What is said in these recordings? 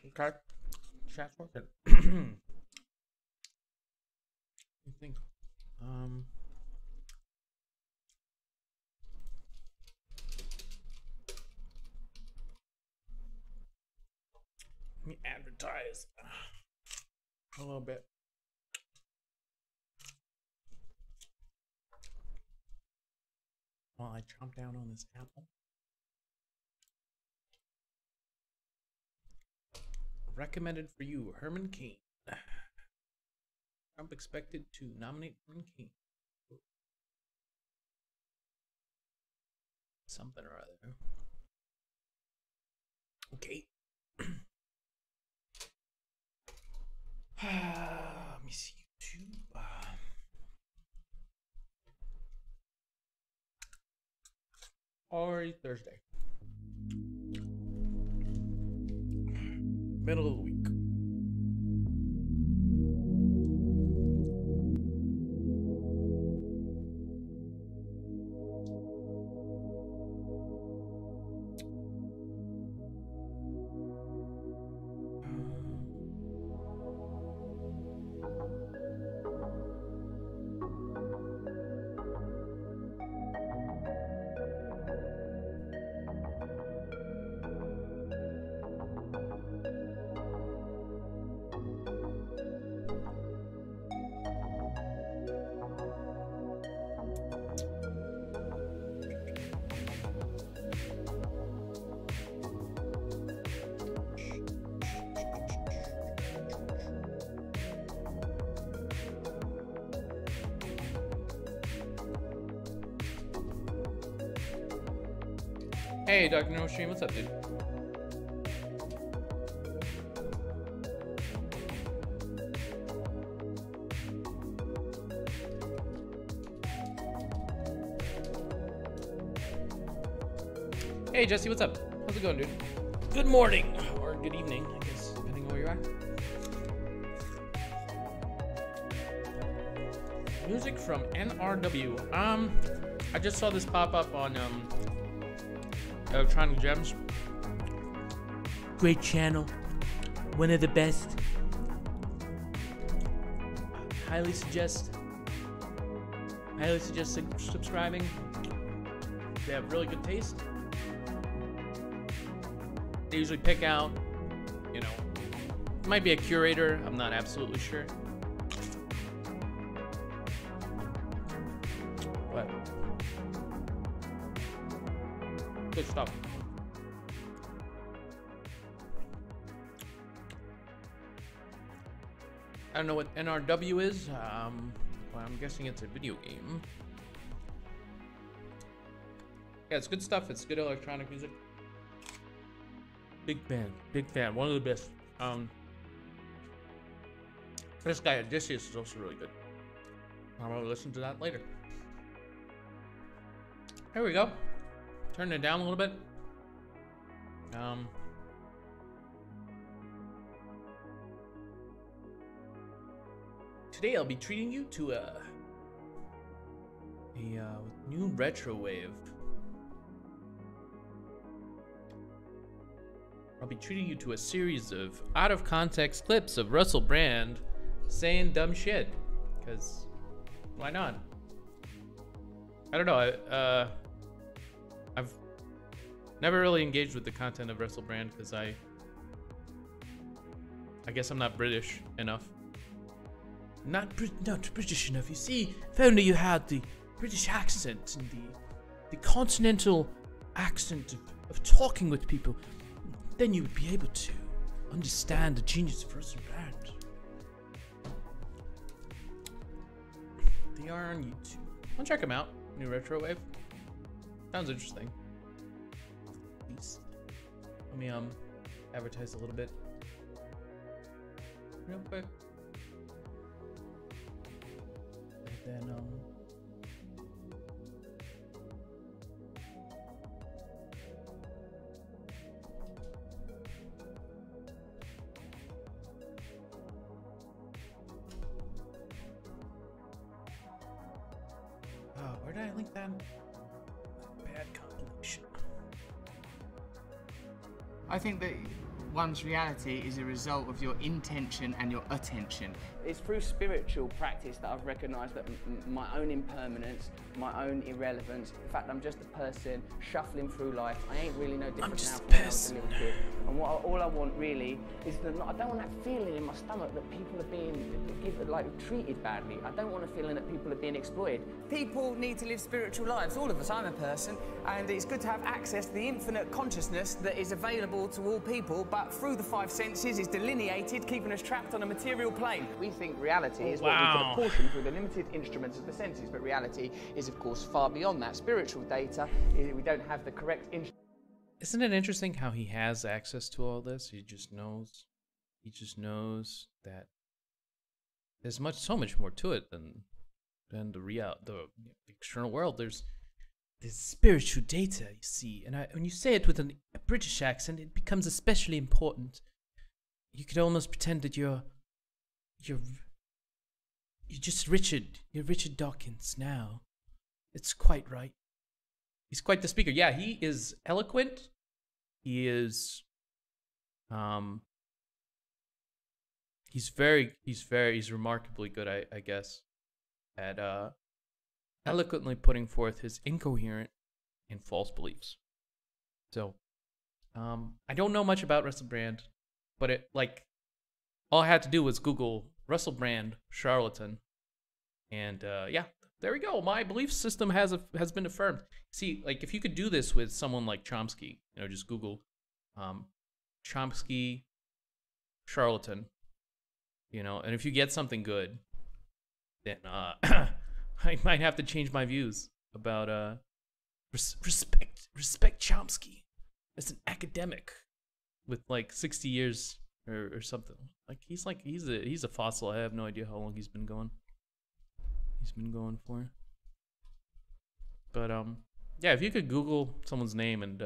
Okay. Chat's working. I think. Let me advertise a little bit. While I chomp down on this apple. Recommended for you, Herman Cain. Trump expected to nominate Herman Cain. Something or other. Okay. Let me see YouTube. Already Thursday. Middle of the week. Hey, Dr. No Stream, what's up, dude? Hey, Jesse, what's up? How's it going, dude? Good morning, or good evening, I guess, depending on where you're at. Music from NRW. I just saw this pop up on, Electronic Gems. Great channel. One of the best. Highly suggest subscribing. They have really good taste. They usually pick out, you know, it might be a curator, I'm not absolutely sure. But good stuff. I don't know what NRW is. Well, I'm guessing it's a video game. Yeah, it's good stuff. It's good electronic music. Big fan. One of the best. This guy Odysseus is also really good. I'm gonna listen to that later. There we go. Turn it down a little bit. Today I'll be treating you to a new retro wave. I'll be treating you to a series of out of context clips of Russell Brand saying dumb shit. Cause why not? I don't know. I've never really engaged with the content of Russell Brand because I guess I'm not British enough. Not British enough. You see, if only you had the British accent and the continental accent of talking with people, then you would be able to understand the genius of Russell Brand. They are on YouTube. I'll check them out. New retro wave. Sounds interesting. Please. Let me advertise a little bit. Real quick. And then where did I link that? Bad compilation. I think that one's reality is a result of your intention and your attention. It's through spiritual practice that I've recognised that my own impermanence, my own irrelevance, in fact I'm just a person shuffling through life. I ain't really no different now from when I was a little kid. And all I want really is that I don't want that feeling in my stomach that people are being treated badly. I don't want a feeling that people are being exploited. People need to live spiritual lives, all of us. I'm a person, and it's good to have access to the infinite consciousness that is available to all people, but through the five senses is delineated, keeping us trapped on a material plane. We think reality is what we can apportion through the limited instruments of the senses, but reality is, of course, far beyond that. Spiritual data, we don't have the correct instruments. Isn't it interesting how he has access to all this? He just knows that there's so much more to it than the external world. There's this spiritual data, you see, and when you say it with a British accent, it becomes especially important. You could almost pretend that you're just Richard. You're Richard Dawkins now. It's quite right. He's quite the speaker. Yeah, he is eloquent. He is, he's remarkably good, I guess, at eloquently putting forth his incoherent and false beliefs. So, I don't know much about Russell Brand, but all I had to do was Google Russell Brand charlatan, and yeah, there we go. My belief system has been affirmed. See, if you could do this with someone like Chomsky, just Google Chomsky charlatan, and if you get something good, then I might have to change my views about respect Chomsky as an academic with 60 years or something. He's a fossil. I have no idea how long he's been going. He's been going for. But yeah, if you could Google someone's name and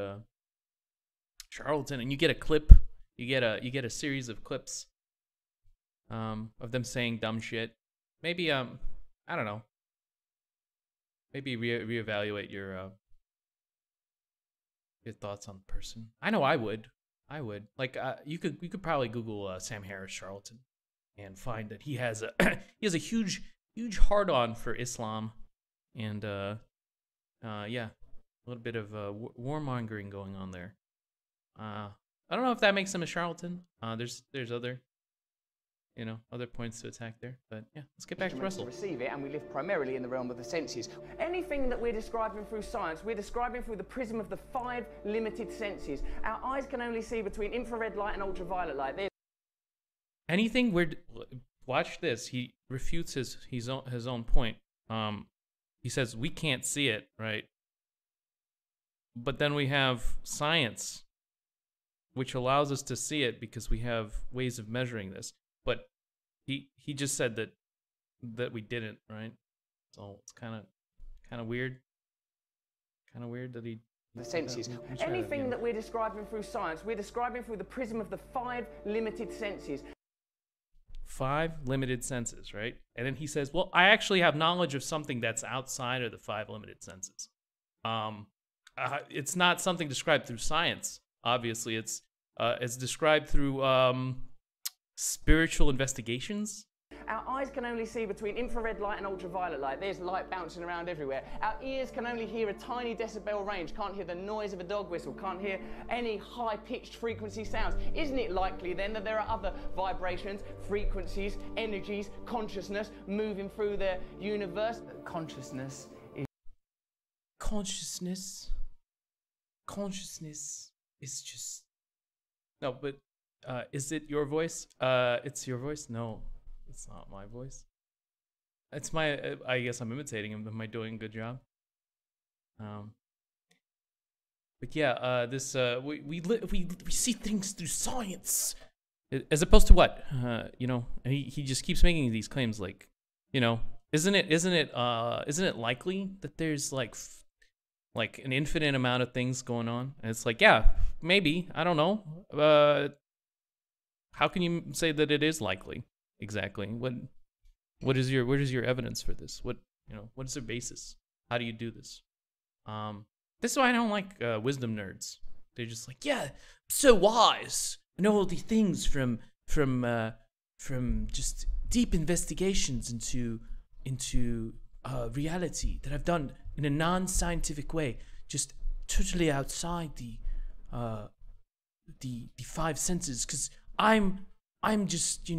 charlatan, and you get a clip, you get a series of clips of them saying dumb shit. Maybe I don't know. Maybe reevaluate your thoughts on the person. I know I would. You could probably Google Sam Harris charlatan and find that he has a huge hard on for Islam, and yeah, a little bit of warmongering going on there. I don't know if that makes him a charlatan. There's other points to attack there, but yeah, let's get back to Russell. To receive it, and we live primarily in the realm of the senses. Anything that we're describing through science, we're describing through the prism of the 5 limited senses. Our eyes can only see between infrared light and ultraviolet light. Anything weird. Watch this. He refutes his own point. He says we can't see it, right? But then we have science, which allows us to see it because we have ways of measuring this. But he just said that we didn't, right? So it's kind of weird. Kind of weird that he. The senses. Anything that we're describing through science, we're describing through the prism of the 5 limited senses. 5 limited senses, right? And then he says, well, I actually have knowledge of something that's outside of the 5 limited senses. It's not something described through science. Obviously, it's described through spiritual investigations. Our eyes can only see between infrared light and ultraviolet light. There's light bouncing around everywhere. Our ears can only hear a tiny decibel range, can't hear the noise of a dog whistle, can't hear any high-pitched frequency sounds. Isn't it likely then that there are other vibrations, frequencies, energies, consciousness moving through the universe? Consciousness is just... No, but is it your voice? It's your voice? No. It's not my voice. It's my. I guess I'm imitating him. Am I doing a good job? But yeah, this we see things through science, as opposed to what and he just keeps making these claims isn't it likely that there's like an infinite amount of things going on? And it's yeah, maybe, I don't know. How can you say that it is likely? Exactly. What is your evidence for this? What is their basis? How do you do this? This is why I don't like wisdom nerds. They're just yeah, I'm so wise. and all the things from just deep investigations into reality that I've done in a non-scientific way, just totally outside the five senses, because I'm just,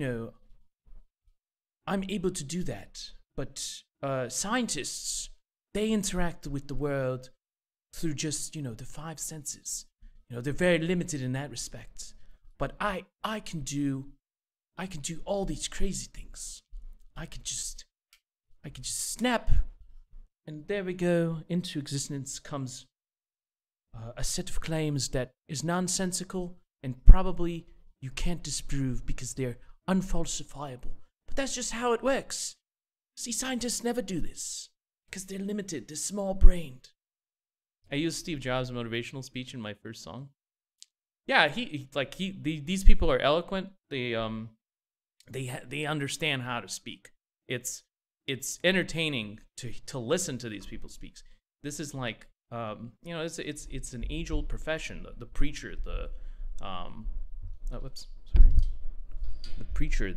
I'm able to do that. But scientists, they interact with the world through just, the five senses. They're very limited in that respect. But I can do all these crazy things. I can just snap, and there we go. Into existence comes a set of claims that is nonsensical and probably you can't disprove because they're unfalsifiable. But that's just how it works. See, scientists never do this because they're limited, they're small-brained. I used Steve Jobs' motivational speech in my first song. Yeah, these people are eloquent. They understand how to speak. It's entertaining to listen to these people speak. This is like it's an age-old profession. The preacher, the preacher,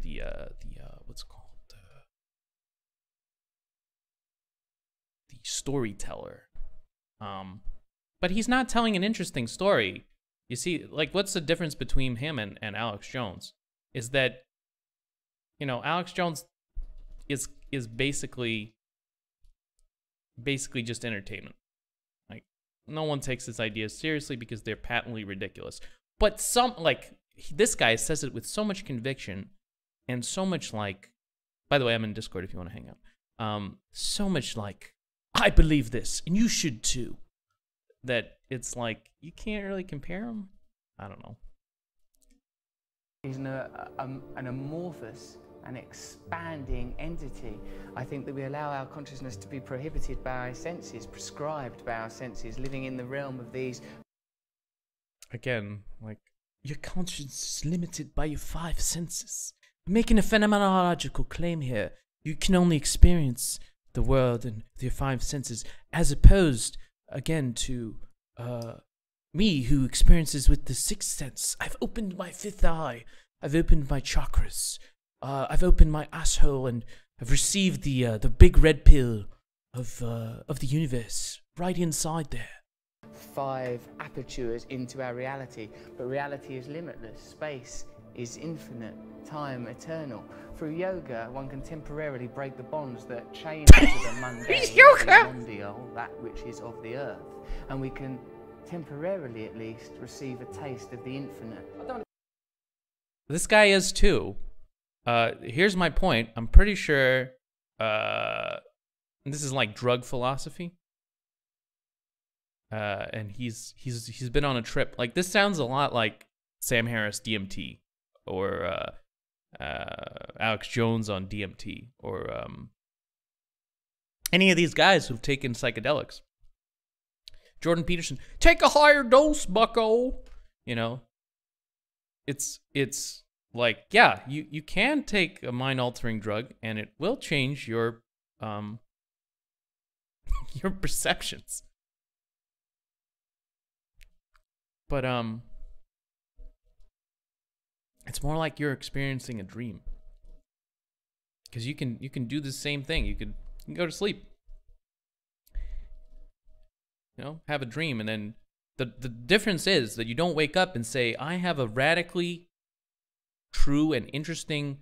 what's it called, the storyteller. But he's not telling an interesting story. You see, like, what's the difference between him and Alex Jones? Is that, Alex Jones is basically just entertainment. Like, no one takes his ideas seriously because they're patently ridiculous. But this guy says it with so much conviction and so much by the way, I'm in Discord if you want to hang out. So much I believe this and you should too. That it's you can't really compare them. I don't know. He's an amorphous and expanding entity. I think that we allow our consciousness to be prohibited by our senses, prescribed by our senses, living in the realm of these. Again, your conscience is limited by your five senses. I'm making a phenomenological claim here. You can only experience the world and your five senses, as opposed, again, to me, who experiences with the sixth sense. I've opened my fifth eye. I've opened my chakras. I've opened my asshole, and I've received the big red pill of the universe right inside there. 5 apertures into our reality, but reality is limitless. Space is infinite, time eternal. Through yoga, one can temporarily break the bonds that chain us to the mundane, the mondial, that which is of the earth, and we can temporarily, at least, receive a taste of the infinite. This guy is too. Here's my point. I'm pretty sure this is like drug philosophy. And he's been on a trip. Like, this sounds a lot like Sam Harris DMT, or Alex Jones on DMT, or any of these guys who've taken psychedelics. Jordan Peterson, take a higher dose, bucko. It's like, yeah, you can take a mind-altering drug and it will change your your perceptions. But it's more like you're experiencing a dream, because you can do the same thing. You can go to sleep, have a dream, and then the difference is that you don't wake up and say, I have a radically true and interesting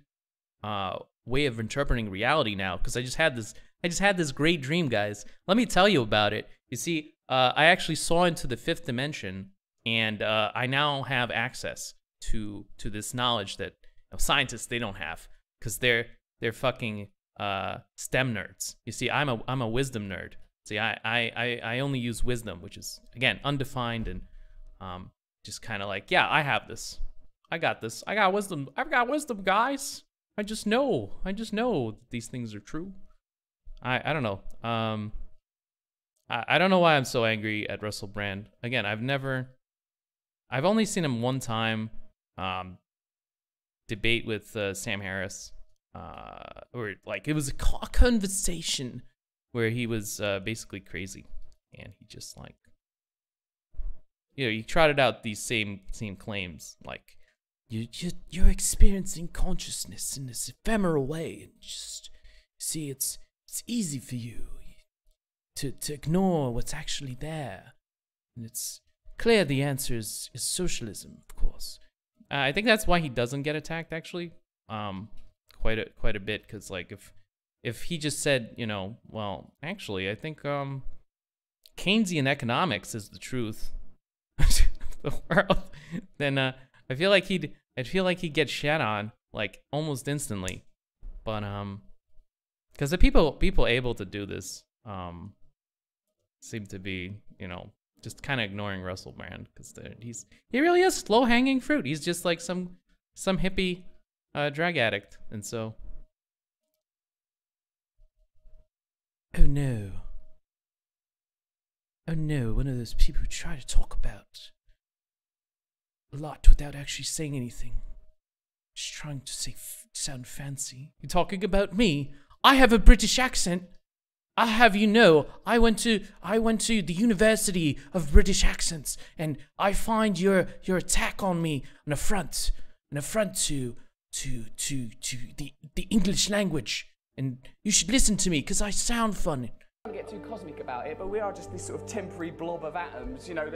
way of interpreting reality now, because I just had this great dream, guys. Let me tell you about it. You see, I actually saw into the 5th dimension. And I now have access to this knowledge that scientists, they don't have, because they're fucking STEM nerds. You see, I'm a wisdom nerd. See, I only use wisdom, which is, again, undefined, and just kind of like, yeah, I have this. I got this. I got wisdom. I've got wisdom, guys. I just know these things are true. I don't know. I don't know why I'm so angry at Russell Brand. Again, I've only seen him one time debate with Sam Harris, or it was a conversation where he was basically crazy, and he just he trotted out these same claims, you're experiencing consciousness in this ephemeral way, and just see it's easy for you to ignore what's actually there, and it's clear the answer is socialism, of course. I think that's why he doesn't get attacked, actually, quite a bit, because like if he just said, you know, well, actually, I think Keynesian economics is the truth of the world, then I feel like he'd get shat on like almost instantly. But because the people able to do this seem to be, you know, just kind of ignoring Russell Brand, because he really is low hanging fruit. He's just like some hippie drug addict, and so. Oh no. Oh no, one of those people who try to talk about a lot without actually saying anything. Just trying to sound fancy. You're talking about me? I have a British accent. I have you know, I went to the University of British Accents, and I find your attack on me an affront to the English language. And you should listen to me, because I sound fun. I don't get too cosmic about it, but we are just this sort of temporary blob of atoms, you know,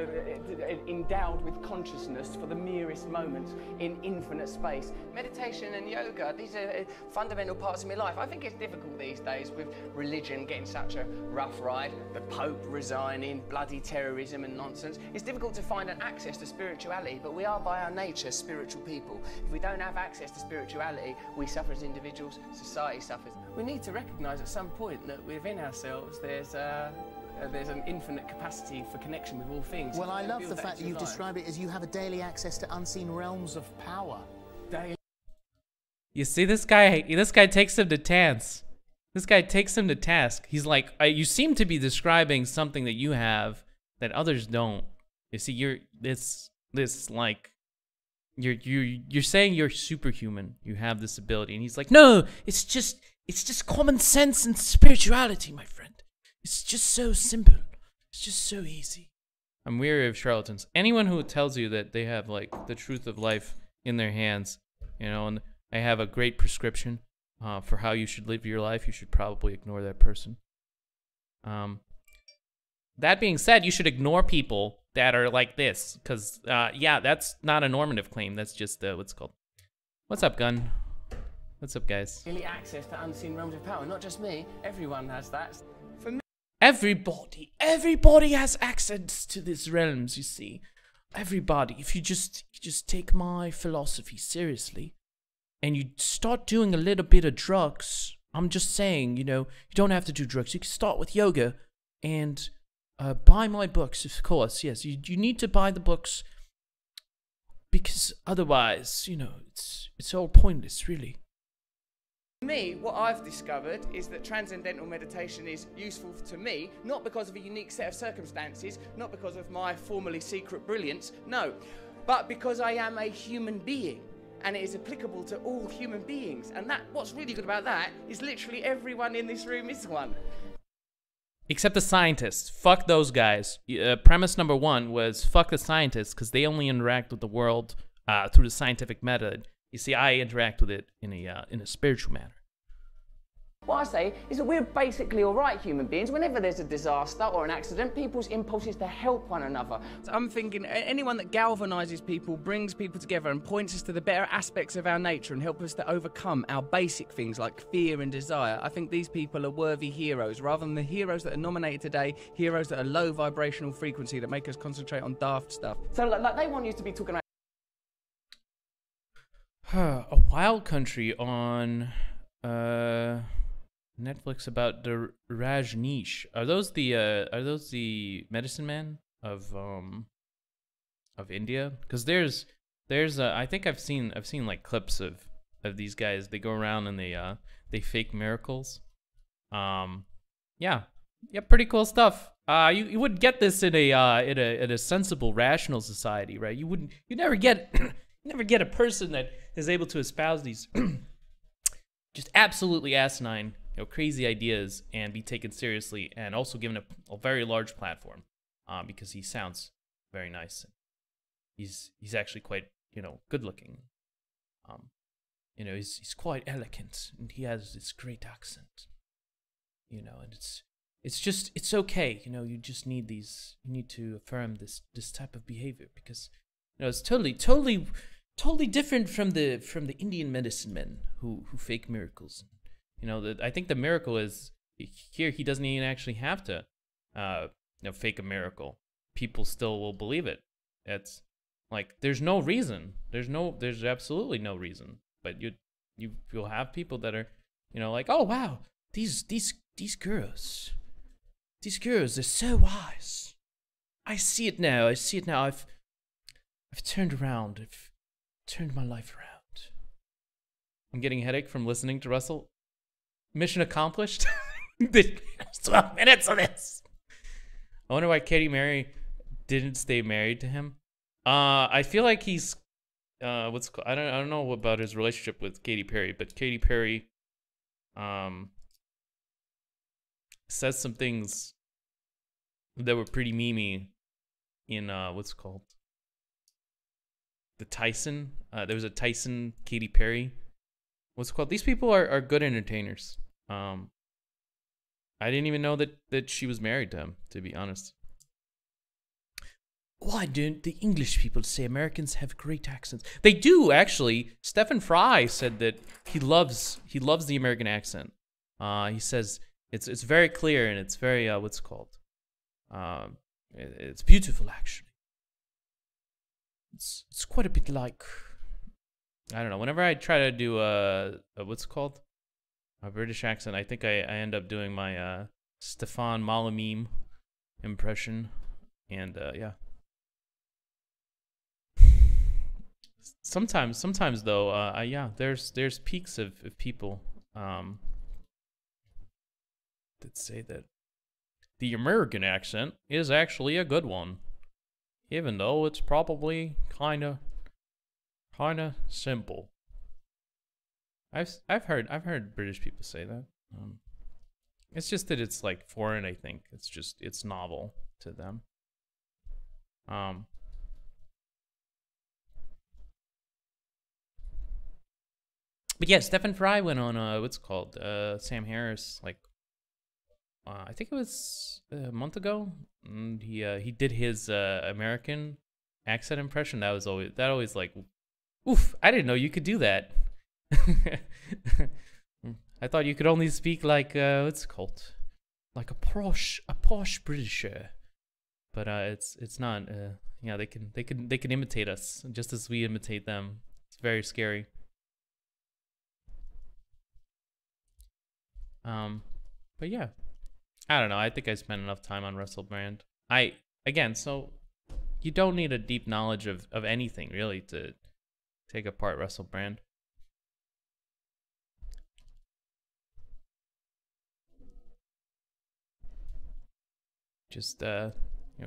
endowed with consciousness for the merest moments in infinite space. Meditation and yoga, these are fundamental parts of my life. I think it's difficult these days with religion getting such a rough ride, the Pope resigning, bloody terrorism and nonsense. It's difficult to find an access to spirituality, but we are by our nature spiritual people. If we don't have access to spirituality, we suffer as individuals, society suffers. We need to recognise at some point that within ourselves there's an infinite capacity for connection with all things. Well, I love the fact that you describe it as you have a daily access to unseen realms of power. You see, this guy takes him to task. This guy takes him to task. He's like, you seem to be describing something that you have that others don't. You see, you're saying you're superhuman. You have this ability, and he's like, no, it's just common sense and spirituality, my friend. It's just so simple. It's just so easy. I'm weary of charlatans. Anyone who tells you that they have like the truth of life in their hands, you know, and I have a great prescription for how you should live your life, you should probably ignore that person. That being said, you should ignore people that are like this, because yeah, that's not a normative claim. That's just what's it called. What's up, Gun? What's up, guys? Daily access to unseen realms of power. Not just me. Everyone has that. For me, everybody has access to these realms. You see, everybody. If you just take my philosophy seriously, and you start doing a little bit of drugs. I'm just saying, you know, you don't have to do drugs. You can start with yoga, and buy my books, of course. Yes, you need to buy the books, because otherwise, you know, it's all pointless, really. For me, what I've discovered is that transcendental meditation is useful to me, not because of a unique set of circumstances, not because of my formerly secret brilliance, no, but because I am a human being, and it is applicable to all human beings. And what's really good about that is literally everyone in this room is one. Except the scientists. Fuck those guys. Premise number one was fuck the scientists, because they only interact with the world through the scientific method. You see, I interact with it in a spiritual manner. What I say is that we're basically all right human beings. Whenever there's a disaster or an accident, people's impulse is to help one another. So I'm thinking anyone that galvanizes people, brings people together and points us to the better aspects of our nature and help us to overcome our basic things like fear and desire, I think these people are worthy heroes, rather than the heroes that are nominated today, heroes that are low vibrational frequency that make us concentrate on daft stuff. So like they want you to be talking about A Wild Country on Netflix about the Rajneesh. Are those the medicine men of India? Because there's I think I've seen like clips of these guys. They go around and they fake miracles. Yeah, pretty cool stuff. You wouldn't get this in a sensible, rational society, right? You never get a person that is able to espouse these just absolutely asinine, you know, crazy ideas and be taken seriously, and also given a very large platform, because he sounds very nice. He's actually quite, you know, good looking. You know, he's quite elegant, and he has this great accent. You know, and it's okay. You know, you just need these. You need to affirm this type of behavior because, you know, it's totally different from the Indian medicine men who fake miracles. You know, I think the miracle is here. He doesn't even actually have to, you know, fake a miracle. People still will believe it. It's like there's no reason. There's absolutely no reason. But you'll have people that are, you know, like, oh wow, these girls, they're so wise. I see it now. I've turned around. I've turned my life around. I'm getting a headache from listening to Russell. Mission accomplished. There's 12 minutes of this. I wonder why Katy Perry didn't stay married to him. I feel like he's I don't know about his relationship with Katy Perry, but Katy Perry says some things that were pretty memey in the Tyson. There was a Tyson Katy Perry. These people are good entertainers. I didn't even know that she was married to him, to be honest. Why don't the English people say Americans have great accents? They do, actually. Stephen Fry said that he loves the American accent. He says it's very clear and it's very it's beautiful, actually. It's quite a bit like, I don't know. Whenever I try to do a British accent, I think I end up doing my Stefan Malamim impression, and yeah. Sometimes though, yeah, there's peaks of people that say that the American accent is actually a good one, even though it's probably kind of simple. I've heard British people say that. It's just that it's like foreign. I think it's novel to them. But yeah, Stephen Fry went on Sam Harris, like I think it was a month ago, and he did his American accent impression. That always like, oof! I didn't know you could do that. I thought you could only speak like like a posh Britisher, but it's not. Yeah, they can imitate us just as we imitate them. It's very scary. But yeah, I don't know. I think I spent enough time on Russell Brand. So you don't need a deep knowledge of anything really to take apart Russell Brand. Just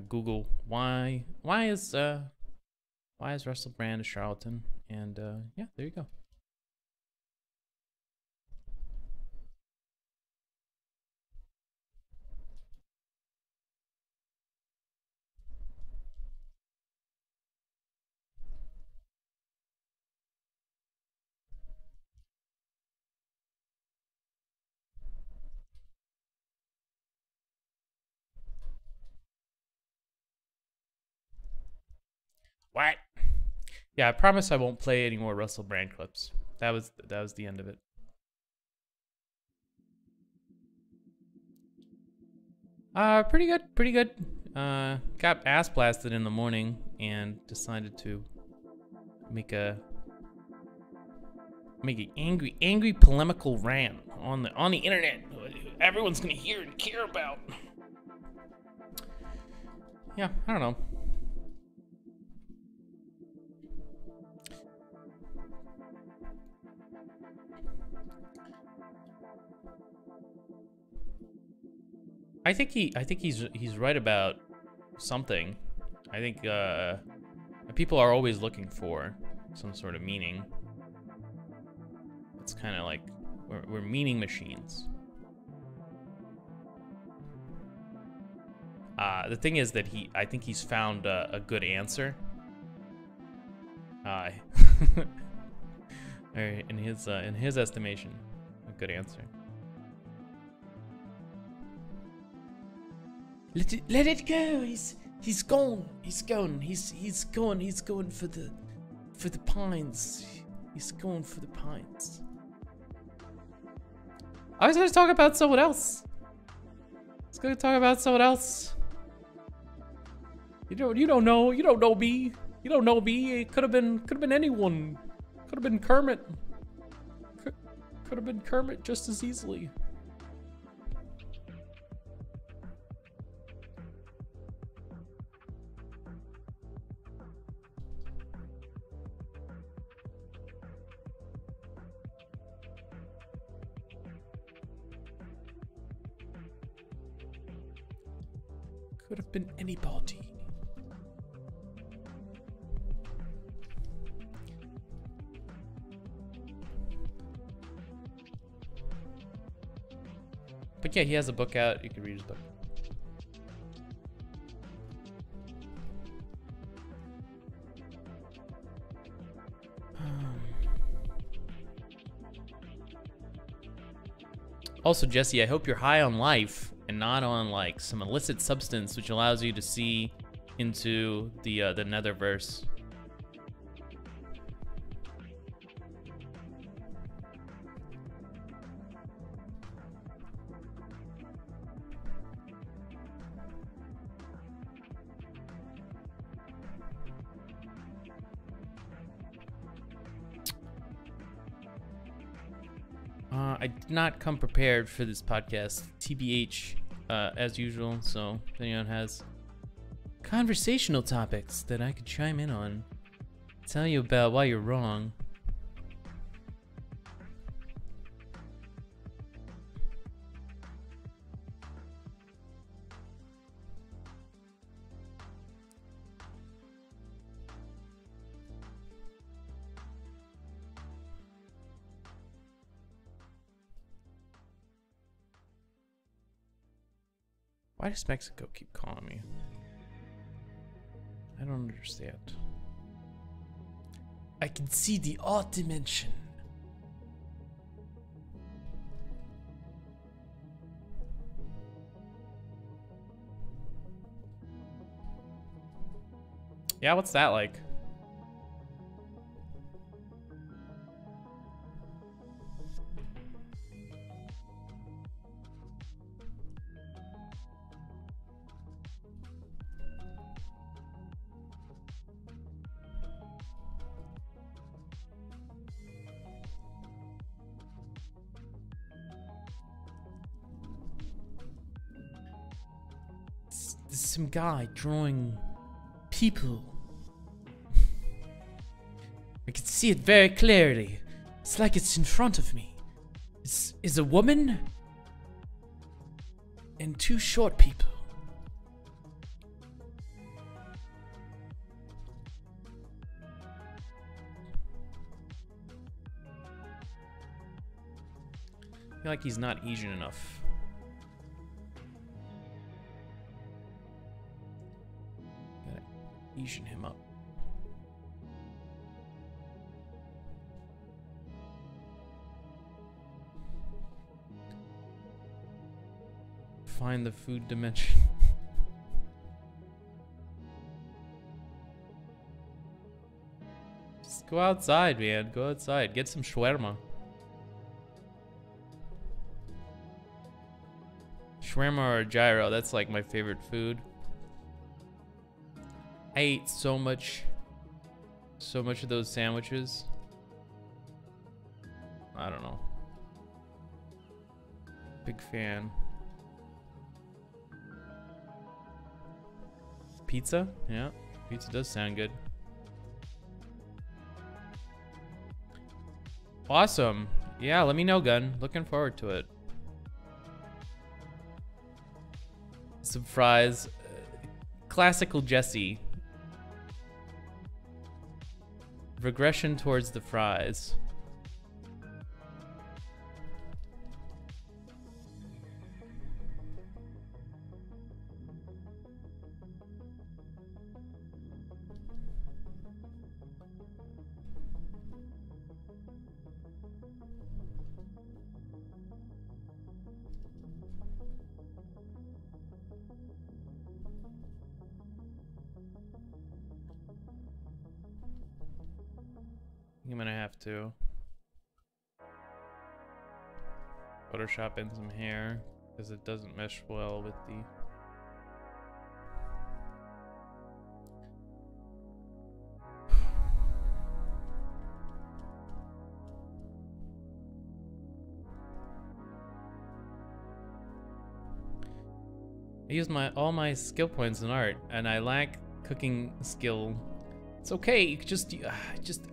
Google why is Russell Brand a charlatan, and yeah, there you go. What? Yeah, I promise I won't play any more Russell Brand clips. That was the end of it. Pretty good. Got ass blasted in the morning and decided to make an angry polemical rant on the internet. Everyone's gonna hear and care about. Yeah, I don't know. I think he's right about something. I think people are always looking for some sort of meaning. It's kind of like we're meaning machines. The thing is that I think he's found a good answer. Or in his estimation, a good answer. Let it go. He's gone. He's gone. He's gone. He's going for the pines. He's going for the pines. I was gonna talk about someone else. You don't know me. You don't know me. It could have been anyone. Could have been Kermit. Could have been Kermit just as easily. Could have been anybody. But yeah, he has a book out. You can read his book. Also, Jesse, I hope you're high on life and not on like some illicit substance which allows you to see into the netherverse. I did not come prepared for this podcast, TBH, as usual. So if anyone has conversational topics that I could chime in on, tell you about why you're wrong. Why does Mexico keep calling me? I don't understand. I can see the odd dimension. Yeah, what's that like? There's some guy drawing people. I can see it very clearly. It's like it's in front of me. It's a woman and two short people. I feel like he's not Asian enough. Gotta Asian him up. Find the food dimension. Just go outside, man. Go outside. Get some shawarma. Shawarma or gyro, that's like my favorite food. I ate so much of those sandwiches. I don't know. Big fan. Pizza? Yeah, pizza does sound good. Awesome. Yeah, let me know, Gun. Looking forward to it. Some fries. Classical Jesse. Regression towards the fries. have to Photoshop in some hair because it doesn't mesh well with the. I used all my skill points in art, and I lack cooking skill. It's okay. You could just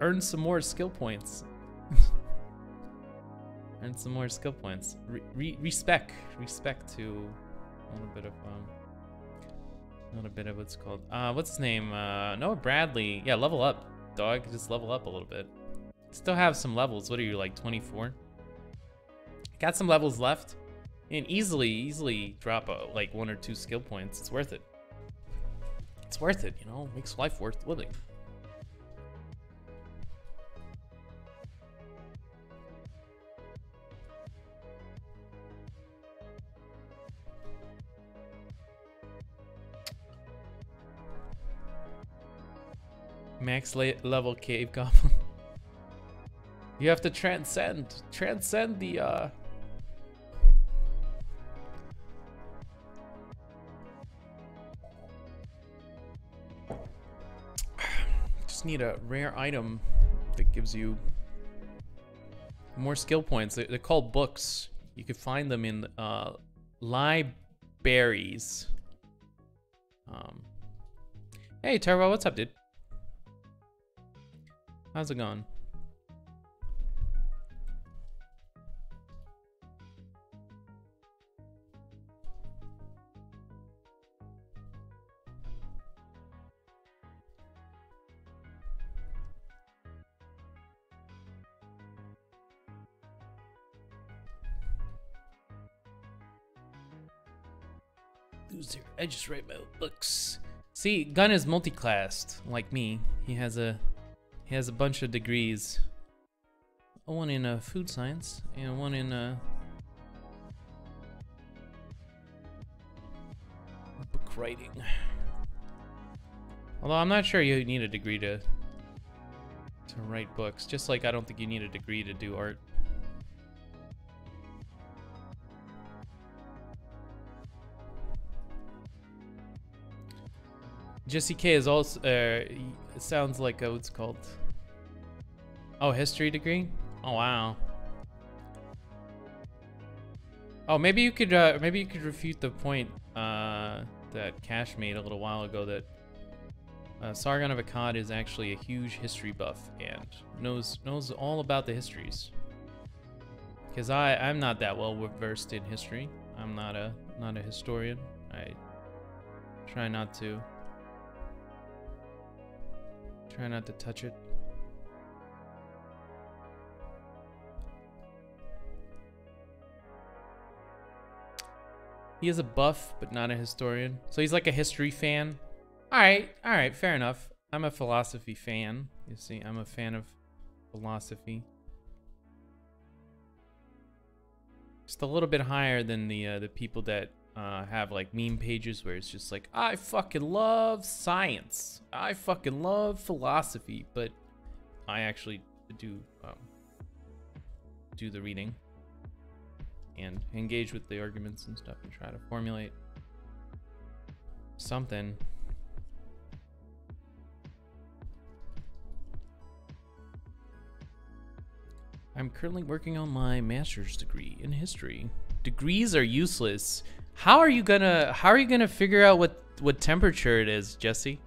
earn some more skill points. Earn some more skill points. Respect to a little bit of what's called. What's his name? Noah Bradley. Yeah, level up, dog. Just level up a little bit. Still have some levels. What are you, like 24? Got some levels left. And easily drop like 1 or 2 skill points. It's worth it. It's worth it, you know? Makes life worth living. Max level cave goblin. You have to transcend the need a rare item that gives you more skill points. They're called books. You can find them in libraries. Hey Turbo, what's up, dude? How's it going? I just write my own books. See, Gun is multi-classed, like me. He has a bunch of degrees. One in food science and one in book writing. Although I'm not sure you need a degree to write books. Just like I don't think you need a degree to do art. Jesse K is also, it sounds like what's called, oh, history degree? Oh, wow. Oh, maybe you could refute the point that Cash made a little while ago that Sargon of Akkad is actually a huge history buff and knows all about the histories. Because I'm not that well versed in history. I'm not a historian. I try not to touch it. He is a buff, but not a historian. So he's like a history fan. All right, fair enough. I'm a philosophy fan. You see, I'm a fan of philosophy. Just a little bit higher than the people that have like meme pages where it's just like, I fucking love science, I fucking love philosophy, but I actually do the reading and engage with the arguments and stuff and try to formulate something. I'm currently working on my master's degree in history. Degrees are useless. How are you gonna figure out what temperature it is, Jesse?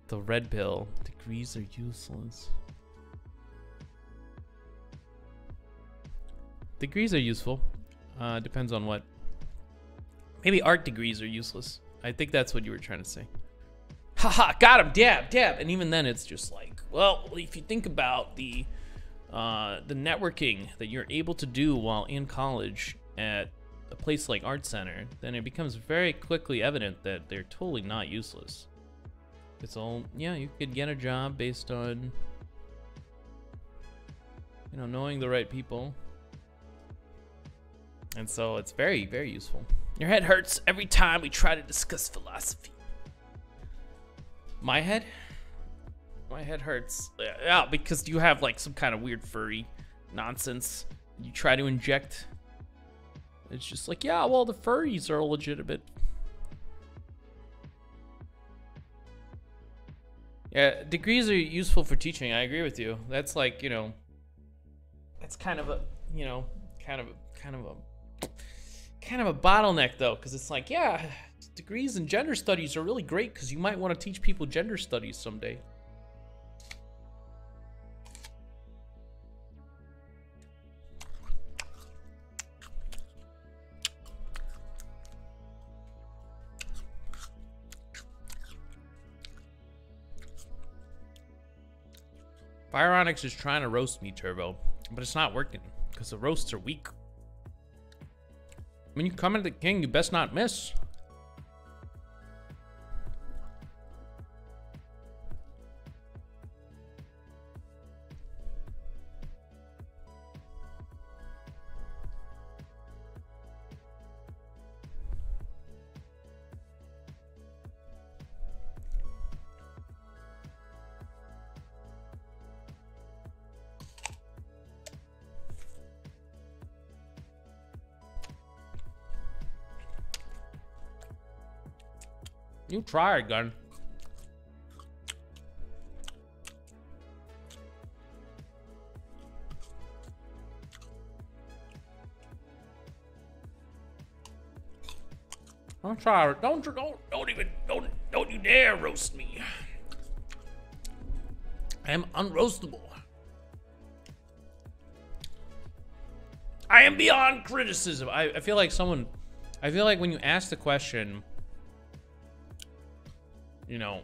The red pill. Degrees are useless. Degrees are useful. Depends on what. Maybe art degrees are useless. I think that's what you were trying to say. Haha, got him, dab. And even then it's just like, well, if you think about the networking that you're able to do while in college at a place like Art Center, then it becomes very quickly evident that they're totally not useless. It's all, yeah, you could get a job based on, you know, knowing the right people. And so it's very, very useful. Your head hurts every time we try to discuss philosophy. My head? My head hurts. Yeah, because you have like some kind of weird furry nonsense. You try to inject. It's just like, yeah, well, the furries are legitimate. Yeah, degrees are useful for teaching. I agree with you. That's like, you know, that's kind of a, you know, kind of a bottleneck though, because it's like, yeah, degrees in gender studies are really great because you might want to teach people gender studies someday. Fironics is trying to roast me, Turbo, but it's not working because the roasts are weak. When you come at the king, you best not miss. You try it, gun. Don't try it. Don't you dare roast me. I am unroastable. I am beyond criticism. I feel like someone, I feel like when you ask the question, you know,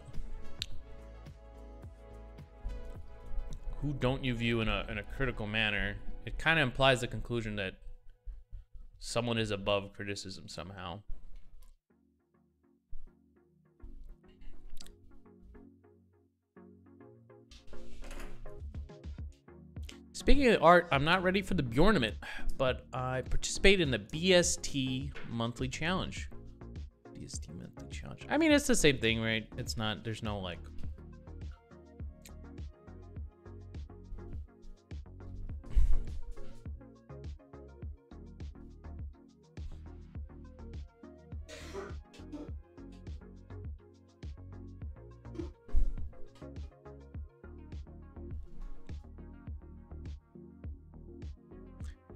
who don't you view in a critical manner, it kind of implies the conclusion that someone is above criticism somehow. Speaking of art, I'm not ready for the Bjournament, but I participate in the BST monthly challenge. BST monthly challenge. I mean, it's the same thing, right? It's not, there's no like...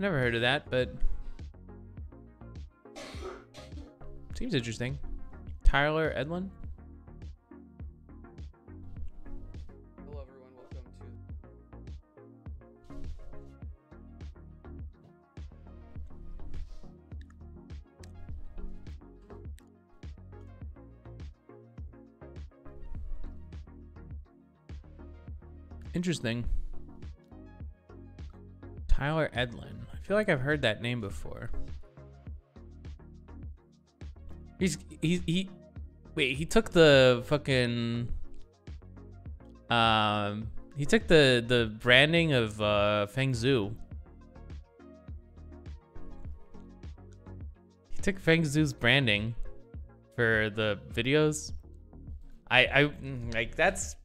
Never heard of that, but seems interesting. Tyler Edlin. Hello everyone, welcome to... Interesting. Tyler Edlin. I feel like I've heard that name before. He wait, he took the fucking he took the branding of Feng Zhu. He took Feng Zhu's branding for the videos. I like that's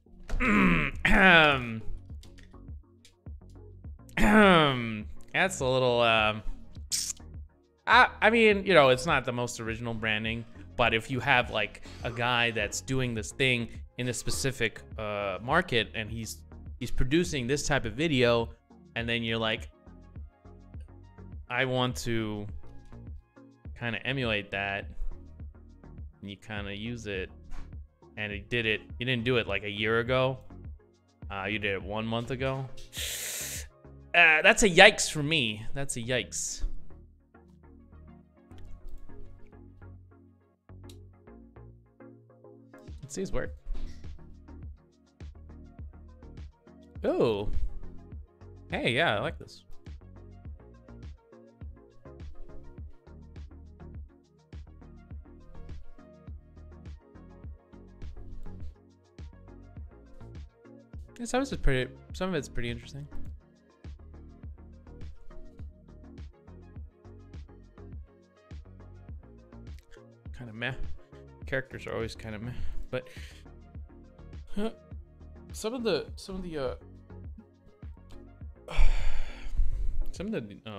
that's a little I mean, you know, it's not the most original branding, but if you have like a guy that's doing this thing in a specific market and he's producing this type of video, and then you're like, I want to kind of emulate that, and you kind of use it, and he did it. You didn't do it like a year ago. You did it 1 month ago. That's a yikes for me. That's a yikes. Let's see his work. Oh. Hey, yeah, I like this. Yeah, some of it's pretty interesting. Kind of meh. Characters are always kind of meh, but some of the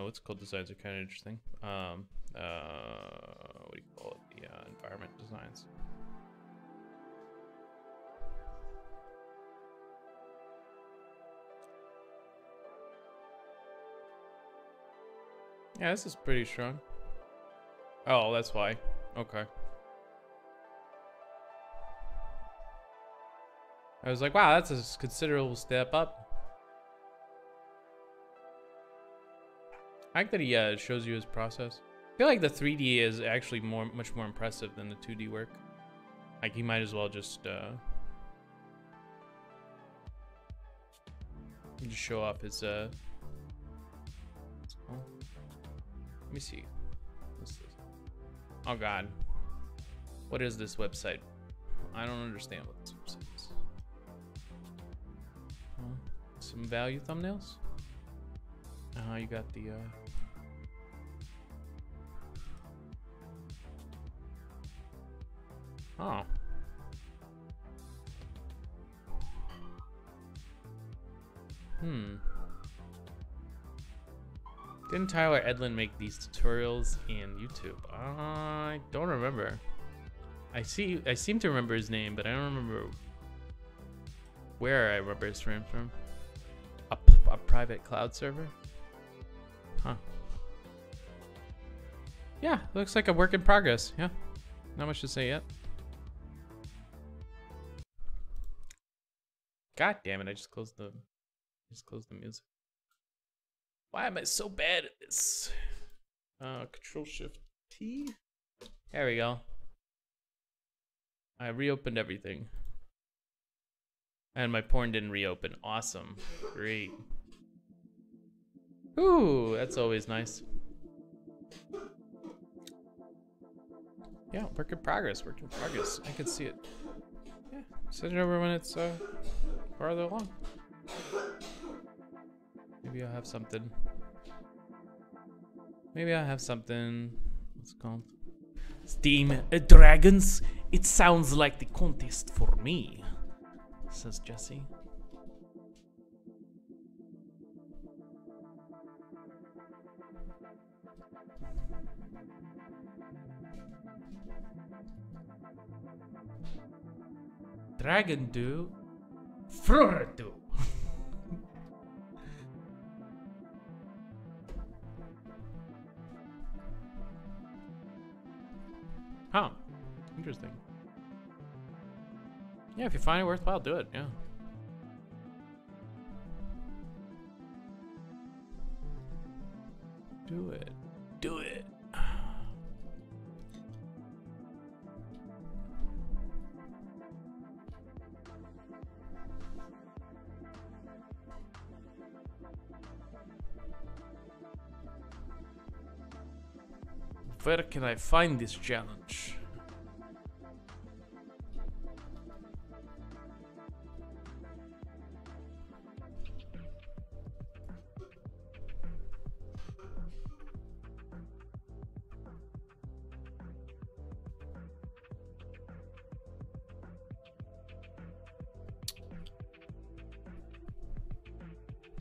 what's called designs are kind of interesting. What do you call it? The environment designs. Yeah, this is pretty strong. Oh, that's why. Okay. I was like, wow, that's a considerable step up. I like that he shows you his process. I feel like the 3D is actually much more impressive than the 2D work. Like he might as well just show off his Let me see. What's this? Oh god. What is this website? I don't understand what this website is. Some value thumbnails? You got the oh. Didn't Tyler Edlin make these tutorials in YouTube? I don't remember. I seem to remember his name, but I don't remember where I remember his name from. A private cloud server? Huh. Yeah, looks like a work in progress. Yeah. Not much to say yet. God damn it, I just closed the music. Why am I so bad at this? Control Shift T. There we go. I reopened everything. And my porn didn't reopen. Awesome. Great. Ooh, that's always nice. Yeah, work in progress, work in progress. I can see it. Yeah, send it over when it's farther along. Maybe I'll have something. What's it called? Steam Dragons. It sounds like the contest for me, says Jesse. Dragon do. Fleur do. Huh. Interesting. Yeah, if you find it worthwhile, do it, yeah. Do it. Do it. Where can I find this challenge?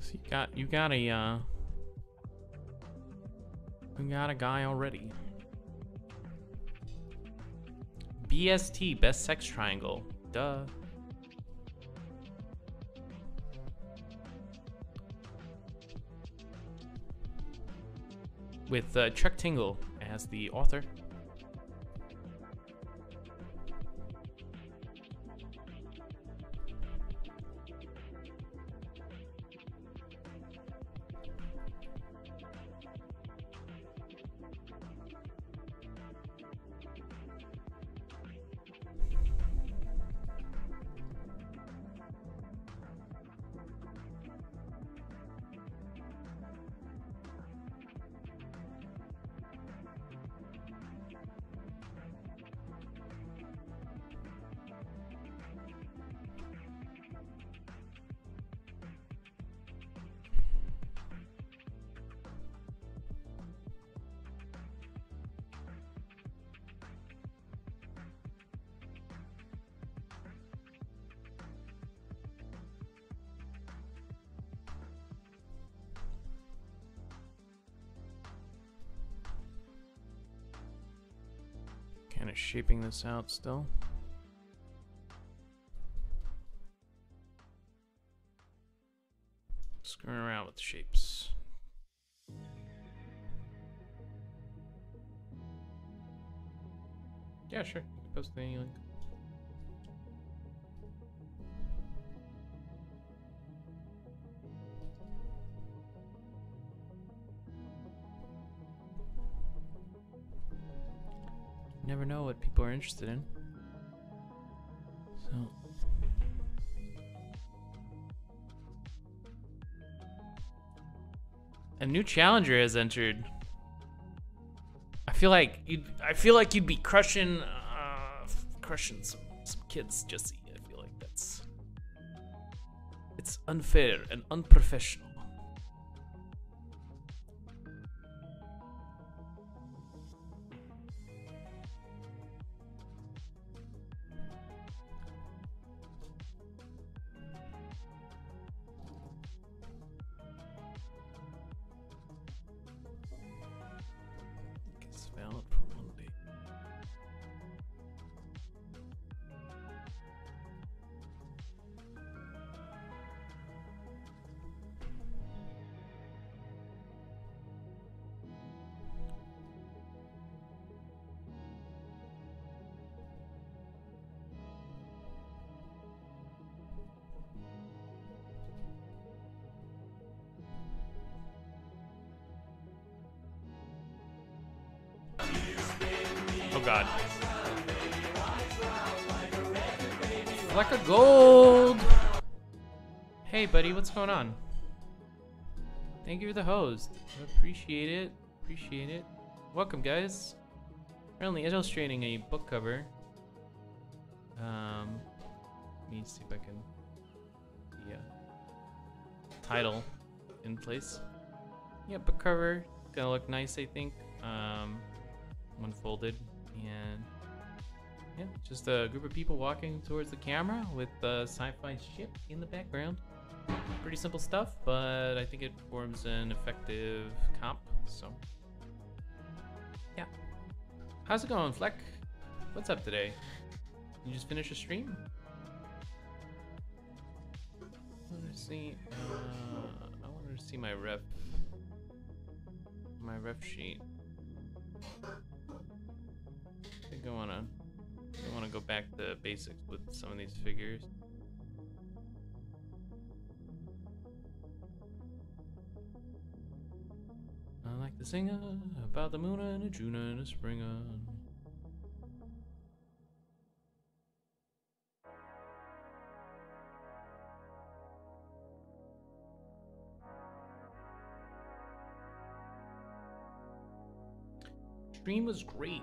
So you got a guy already. BST, best sex triangle. Duh. With Chuck Tingle as the author. Kind of shaping this out still. Screwing around with the shapes. Yeah, sure. You can post any link. You never know what people are interested in. So. A new challenger has entered. I feel like you'd be crushing some kids, Jesse. I feel like it's unfair and unprofessional. It's valid for one day. Oh God. Fleck of gold. Hey buddy, what's going on? Thank you for the host. Appreciate it. Appreciate it. Welcome guys. Currently illustrating a book cover. Let me see if I can title in place. Yeah, book cover. Gonna look nice, I think. One folded, and yeah, just a group of people walking towards the camera with a sci-fi ship in the background. Pretty simple stuff, but I think it forms an effective comp. So yeah, how's it going, Fleck? What's up today? You just finished a stream? I wanted to see. I wanted to see my ref sheet. I think I wanna go back to basics with some of these figures. I like to sing about the moon and a June and a spring. Stream was great.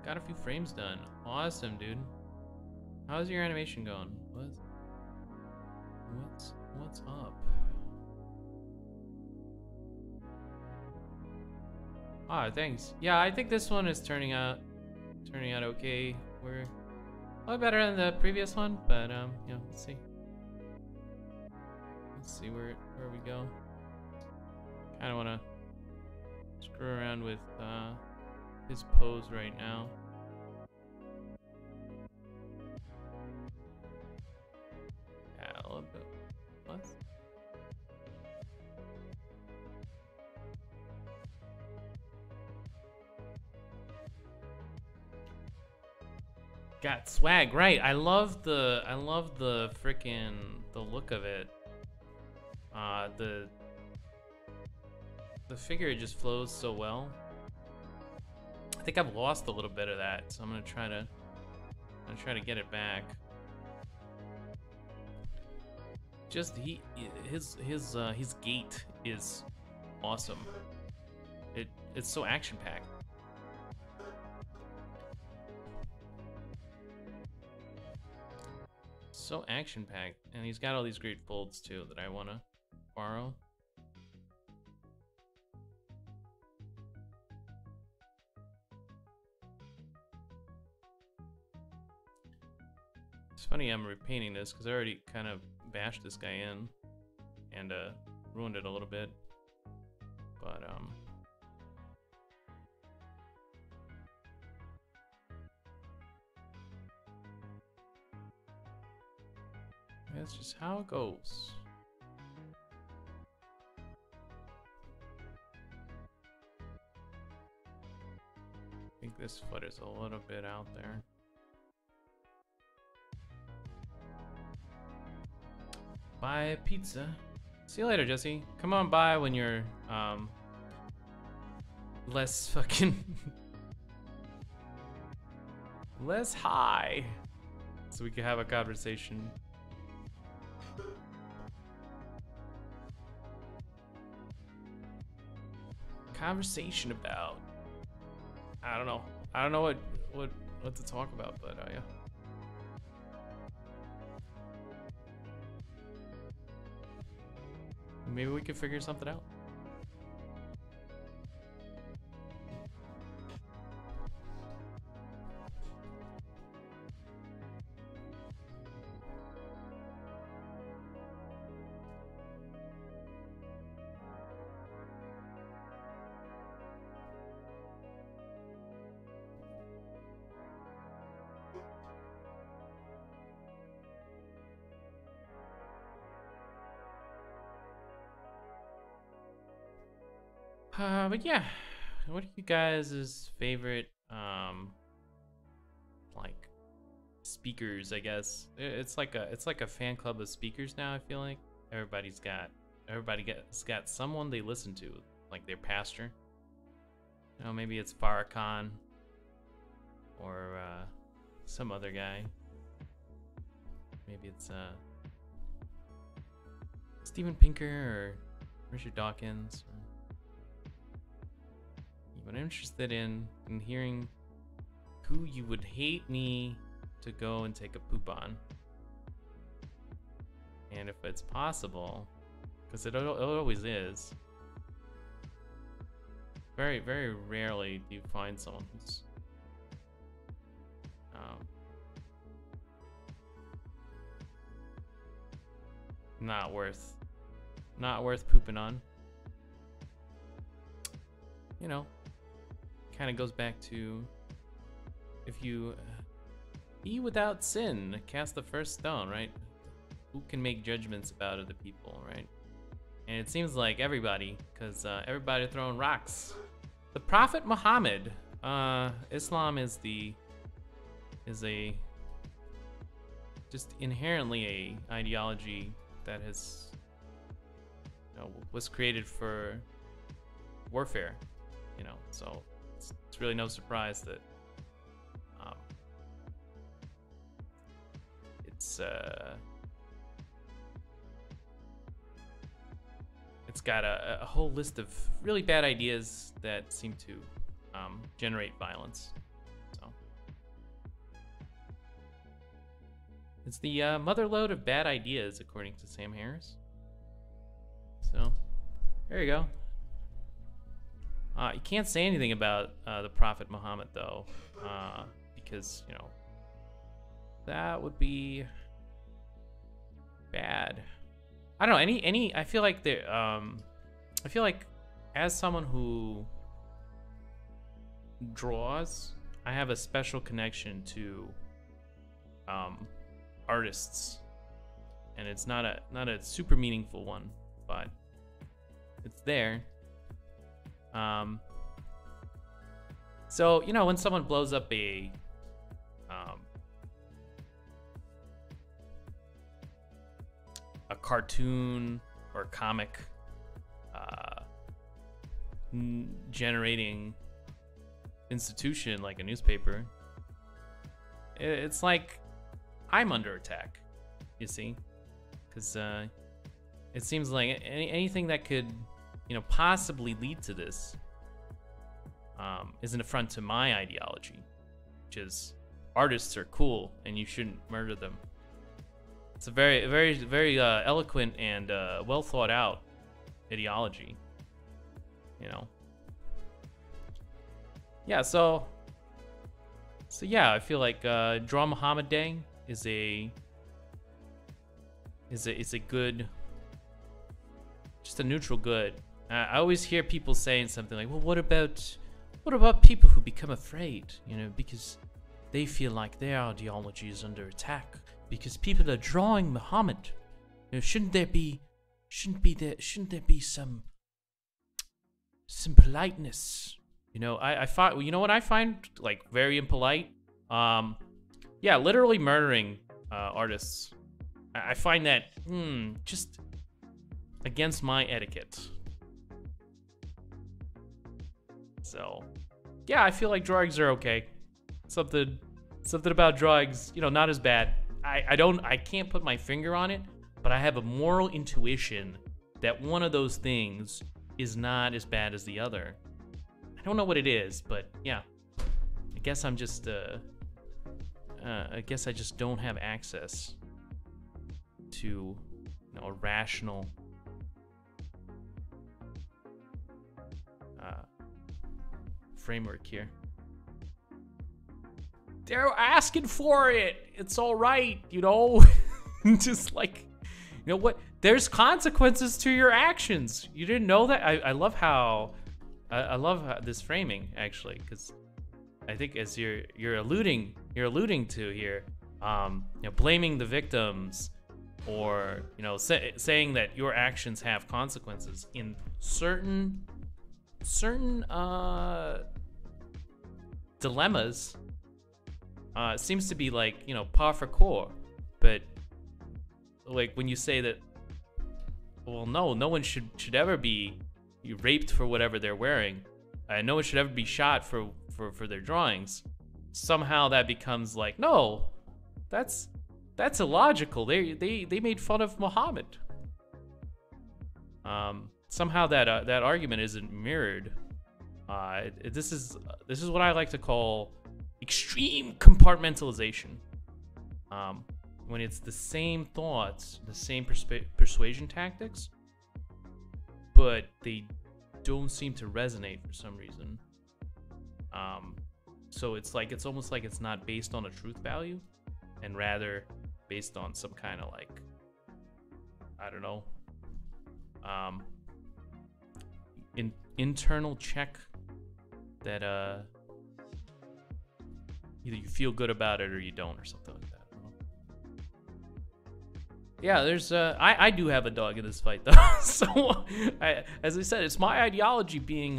Got a few frames done. Awesome, dude. How's your animation going? What's up? Ah, thanks. Yeah, I think this one is turning out okay. We're a lot better than the previous one, but yeah, let's see. Let's see where we go. Kind of want to screw around with his pose right now. Yeah, a little bit. What? Got swag, right? I love the freaking look of it. The figure just flows so well. I think I've lost a little bit of that, so I'm gonna try to get it back. Just his gait is awesome. It's so action packed. So action packed, and he's got all these great folds too that I wanna borrow. It's funny I'm repainting this because I already kind of bashed this guy in and ruined it a little bit, but That's just how it goes. I think this foot is a little bit out there. Buy a pizza. See you later, Jesse. Come on by when you're less fucking less high, so we can have a conversation. Conversation about, I don't know what to talk about, but yeah. Maybe we could figure something out. But yeah, what are you guys' favorite, like, speakers, I guess? It's like a fan club of speakers now, I feel like. Everybody gets someone they listen to, like their pastor. You know, maybe it's Farrakhan, or, some other guy. Maybe it's, Steven Pinker, or Richard Dawkins, or... But I'm interested in hearing who you would hate me to go and take a poop on. And if it's possible, because it always is. Very, very rarely do you find someone who's not worth pooping on. You know, kind of goes back to, if you be without sin, cast the first stone, right? Who can make judgments about other people, right? And it seems like everybody, because everybody throwing rocks. The Prophet Muhammad, Islam is just inherently a ideology that has, you know, was created for warfare, you know, so it's really no surprise that it's got a whole list of really bad ideas that seem to generate violence. So it's the motherlode of bad ideas, according to Sam Harris. So there you go. You can't say anything about the Prophet Muhammad, though, because, you know, that would be bad. I don't know, I feel like there, I feel like as someone who draws, I have a special connection to artists, and it's not a super meaningful one, but it's there. So, you know, when someone blows up a cartoon or a comic generating institution like a newspaper, it's like I'm under attack, you see, because it seems like anything that could, you know, possibly lead to this is an affront to my ideology, which is artists are cool and you shouldn't murder them. It's a very, very, very eloquent and well thought out ideology, you know. Yeah, so yeah, I feel like Draw Muhammad Day is a good, just a neutral good. I always hear people saying something like, well, what about people who become afraid, you know, because they feel like their ideology is under attack because people are drawing Muhammad. You know, shouldn't there be some politeness? You know, I find, you know what I find like very impolite? Yeah, literally murdering artists. I find that just against my etiquette. So, yeah, I feel like drawings are okay. Something about drawings, you know, not as bad. I can't put my finger on it, but I have a moral intuition that one of those things is not as bad as the other. I don't know what it is, but yeah, I guess I'm just I guess I just don't have access to, you know, a rational framework here. They're asking for it. It's all right, you know. Just like, you know what? There's consequences to your actions. You didn't know that? I love how I love how this framing actually, because I think as you're alluding to here, you know, blaming the victims, or you know, saying that your actions have consequences in certain dilemmas, seems to be like, you know, par for course. But like when you say that, well, no one should ever be raped for whatever they're wearing, no one should ever be shot for their drawings, somehow that becomes like, no, that's illogical. They made fun of Muhammad. Somehow that argument isn't mirrored. This is what I like to call extreme compartmentalization. When it's the same thoughts, the same persuasion tactics, but they don't seem to resonate for some reason. So it's almost like it's not based on a truth value, and rather based on some kind of like, I don't know, internal check that either you feel good about it or you don't, or something like that. I don't know. Yeah, there's I do have a dog in this fight though. So as I said, it's my ideology being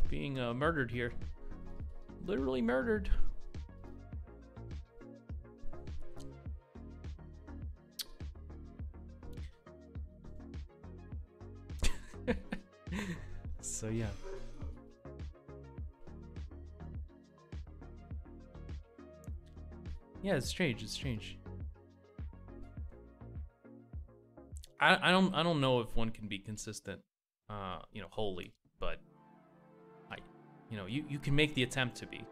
being murdered here. Literally murdered. So yeah. Yeah, it's strange. It's strange. I don't know if one can be consistent, you know, wholly, but you know, you can make the attempt to be.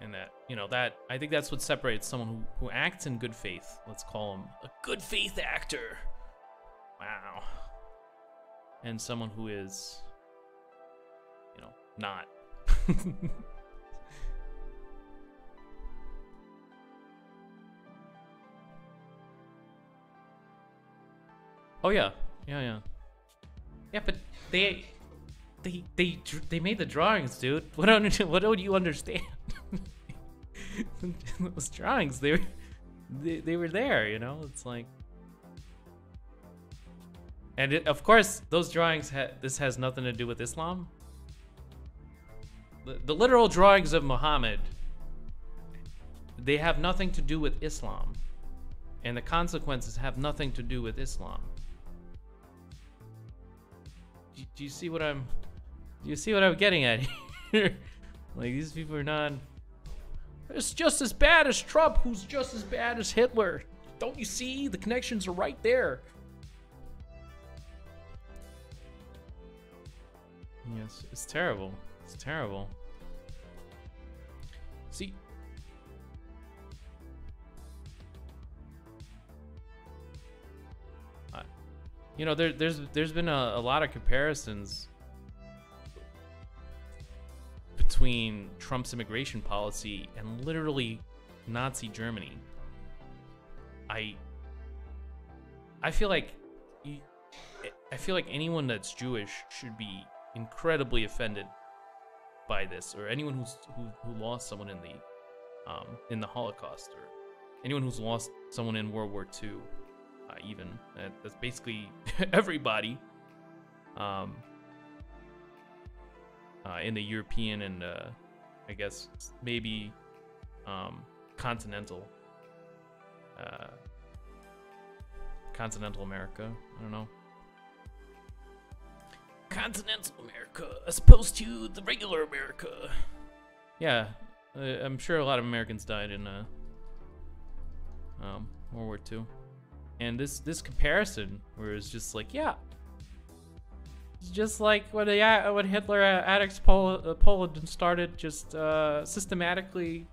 And that, you know, that I think that's what separates someone who acts in good faith. Let's call him a good faith actor. Wow. And someone who is, you know, not. Oh yeah, yeah. Yeah, but they made the drawings, dude. What don't you understand? Those drawings, they were there, you know. It's like, and of course, those drawings this has nothing to do with Islam. The literal drawings of Muhammad, they have nothing to do with Islam, and the consequences have nothing to do with Islam. Do you see what I'm getting at here? Like, these people are not. It's just as bad as Trump, who's just as bad as Hitler. Don't you see? The connections are right there. Yes, it's terrible. It's terrible. See, you know, there's been a lot of comparisons between Trump's immigration policy and literally Nazi Germany. I feel like I feel like anyone that's Jewish should be incredibly offended by this, or anyone who lost someone in the Holocaust, or anyone who's lost someone in World War II, even that's basically everybody in the European and I guess maybe continental America. I don't know. Continental America as opposed to the regular America. Yeah, I'm sure a lot of Americans died in World War II. And this comparison where it's just like, yeah, it's just like when Hitler annexed Poland and started just systematically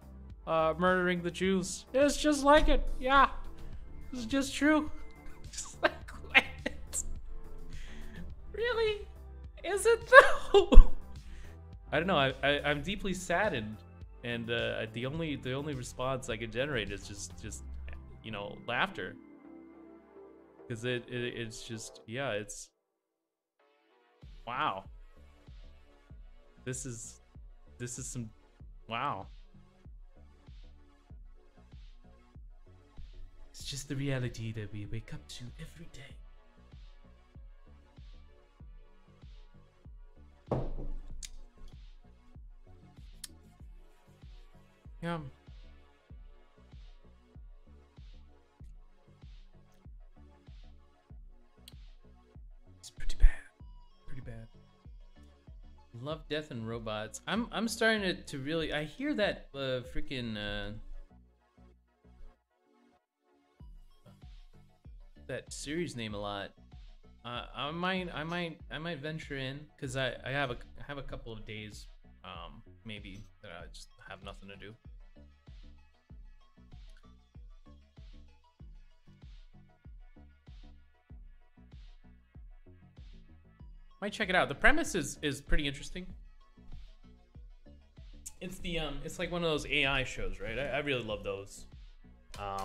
murdering the Jews. It's just like it. Yeah, it's just true. Just like, what? Really? Is it though? I don't know. I'm deeply saddened, and the only response I can generate is just you know, laughter, because it's just, yeah, it's, wow. This is some, wow. It's just the reality that we wake up to every day. Yeah. It's pretty bad. Pretty bad. Love, Death, and Robots. I'm starting to really, I hear that freaking that series name a lot. I might venture in, because I have a couple of days maybe that I just have nothing to do. Might check it out. The premise is pretty interesting. It's the it's like one of those AI shows, right? I really love those. Yeah,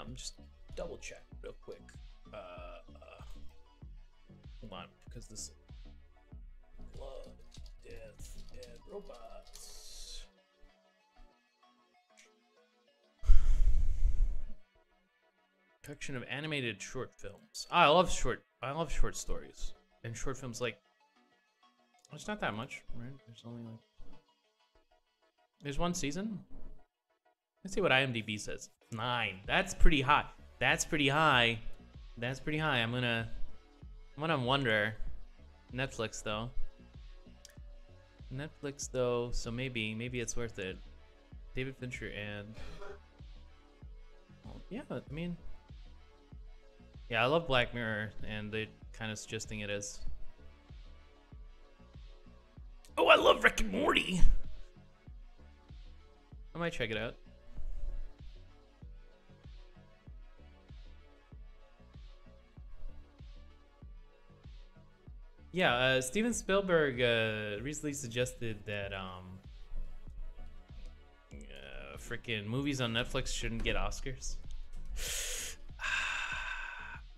I'm just double check real quick. Hold on, because this Love, Death, and Robots. Collection of animated short films. I love short stories and short films. Like, it's not that much, right? There's only like, there's one season. Let's see what IMDb says. 9. That's pretty high. That's pretty high. That's pretty high. I'm gonna wonder. Netflix though. So maybe it's worth it. David Fincher and, well, yeah, I mean, yeah, I love Black Mirror, and they kind of suggesting it as, oh, I love Rick and Morty. I might check it out. Yeah, Steven Spielberg recently suggested that freaking movies on Netflix shouldn't get Oscars.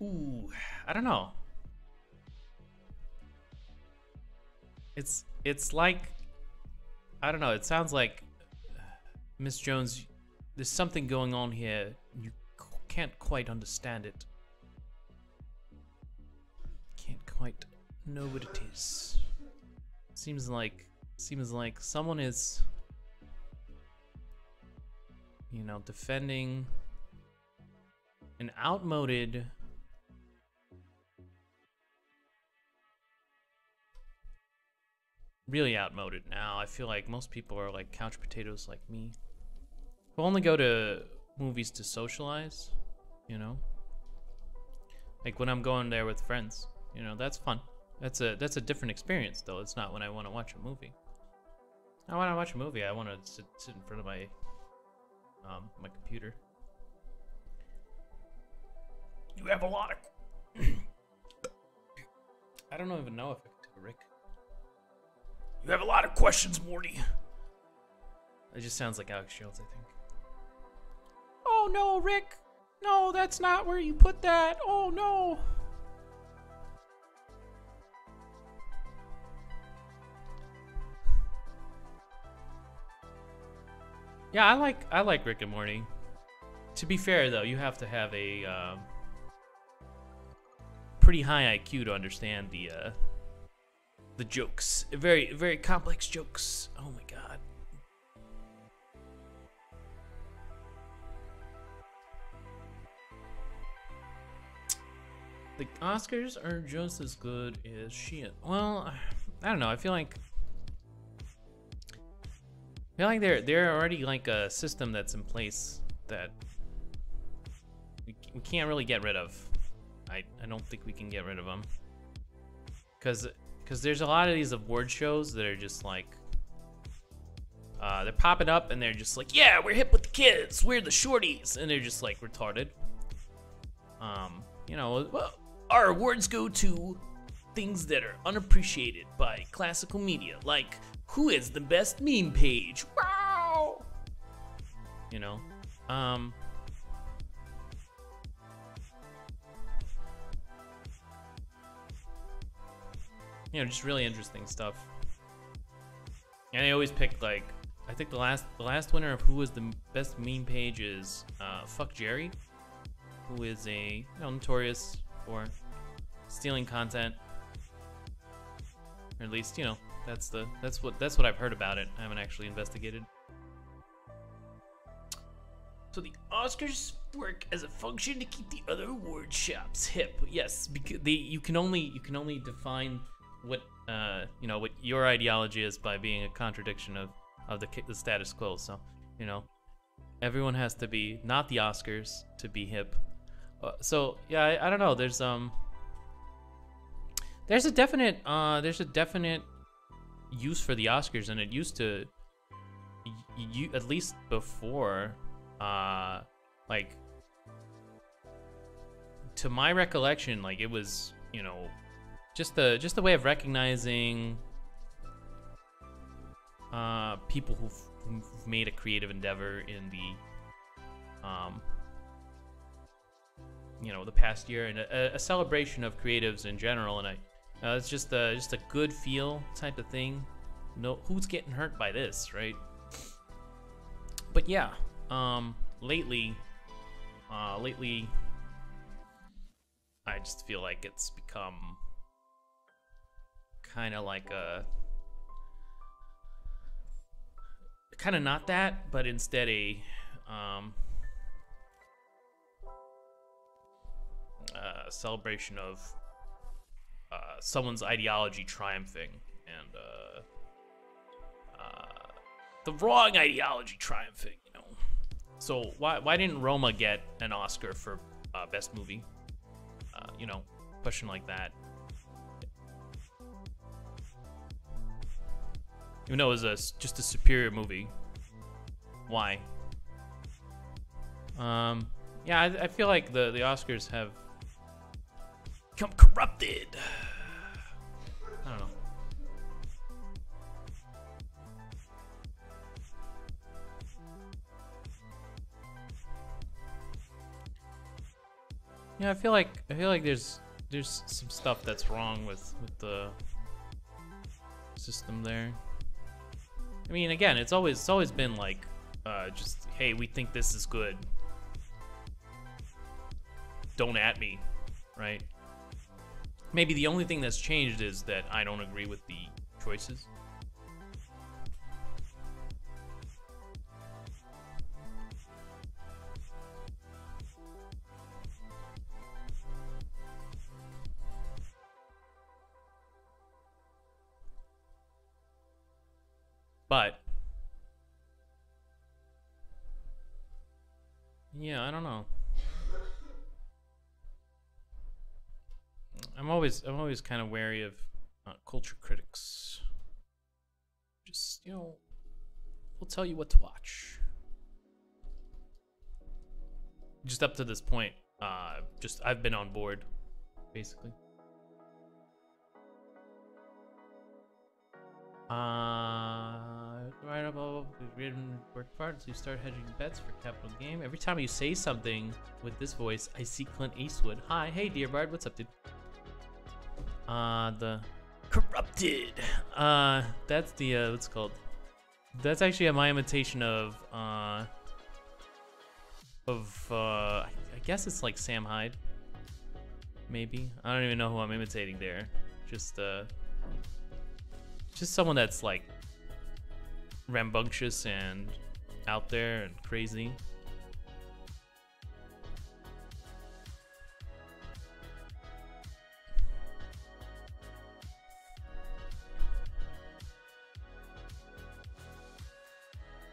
Ooh, I don't know. It's like, I don't know. It sounds like, Miss Jones, there's something going on here. You can't quite understand it. Can't quite know what it is. Seems like someone is, you know, defending an outmoded, really outmoded now. I feel like most people are like couch potatoes like me, who only go to movies to socialize, you know? Like when I'm going there with friends, you know, that's fun. That's a different experience though. It's not when I want to watch a movie. Now when I watch a movie, I want to sit in front of my my computer. You have a lot of I don't even know if I can take a Rick. You have a lot of questions, Morty. It just sounds like Alex Jones, I think. Oh no, Rick. No, that's not where you put that. Oh no. Yeah, I like Rick and Morty. To be fair though, you have to have a pretty high IQ to understand the jokes. Very, very complex jokes. Oh my god. The Oscars are just as good as shit. Well, I don't know. I feel like they're already like a system that's in place that we can't really get rid of. I don't think we can get rid of them. Because there's a lot of these award shows that are just like, they're popping up and they're just like, yeah, we're hip with the kids, we're the shorties, and they're just like retarded. You know, well, our awards go to things that are unappreciated by classical media, like who is the best meme page? Wow. You know, you know, just really interesting stuff. And they always pick like, I think the last winner of who was the best meme page is Fuck Jerry, who is a notorious for stealing content, or at least, you know, that's what I've heard about it. I haven't actually investigated. So the Oscars work as a function to keep the other award shops hip. Yes, because you can only define what you know, what your ideology is by being a contradiction of the status quo. So, you know, everyone has to be not the Oscars to be hip. So yeah, I don't know. There's a definite use for the Oscars, and it used to, you at least before, like, to my recollection, like it was, you know, just a way of recognizing people who've made a creative endeavor in the you know, the past year, and a celebration of creatives in general. And it's just a good feel type of thing. No, who's getting hurt by this, right? But yeah, lately, I just feel like it's become kind of like kind of not that, but instead a celebration of someone's ideology triumphing, and the wrong ideology triumphing, you know. So why didn't Roma get an Oscar for best movie? You know, question like that. Even though it was just a superior movie. Why? Yeah, I feel like the Oscars have become corrupted. I don't know. Yeah, I feel like there's some stuff that's wrong with the system there. I mean, again, it's always been like, just, hey, we think this is good. Don't at me, right? Maybe the only thing that's changed is that I don't agree with the choices. But yeah, I don't know. I'm always kind of wary of culture critics. Just, you know, we'll tell you what to watch. Just up to this point, I've been on board, basically. Right above, work hard, so you start hedging bets for capital game. Every time you say something with this voice, I see Clint Eastwood. Hi, hey, dear Bard, what's up, dude? The corrupted. That's the what's it called? That's actually my imitation of I guess it's like Sam Hyde. Maybe. I don't even know who I'm imitating there. Just someone that's like rambunctious and out there and crazy.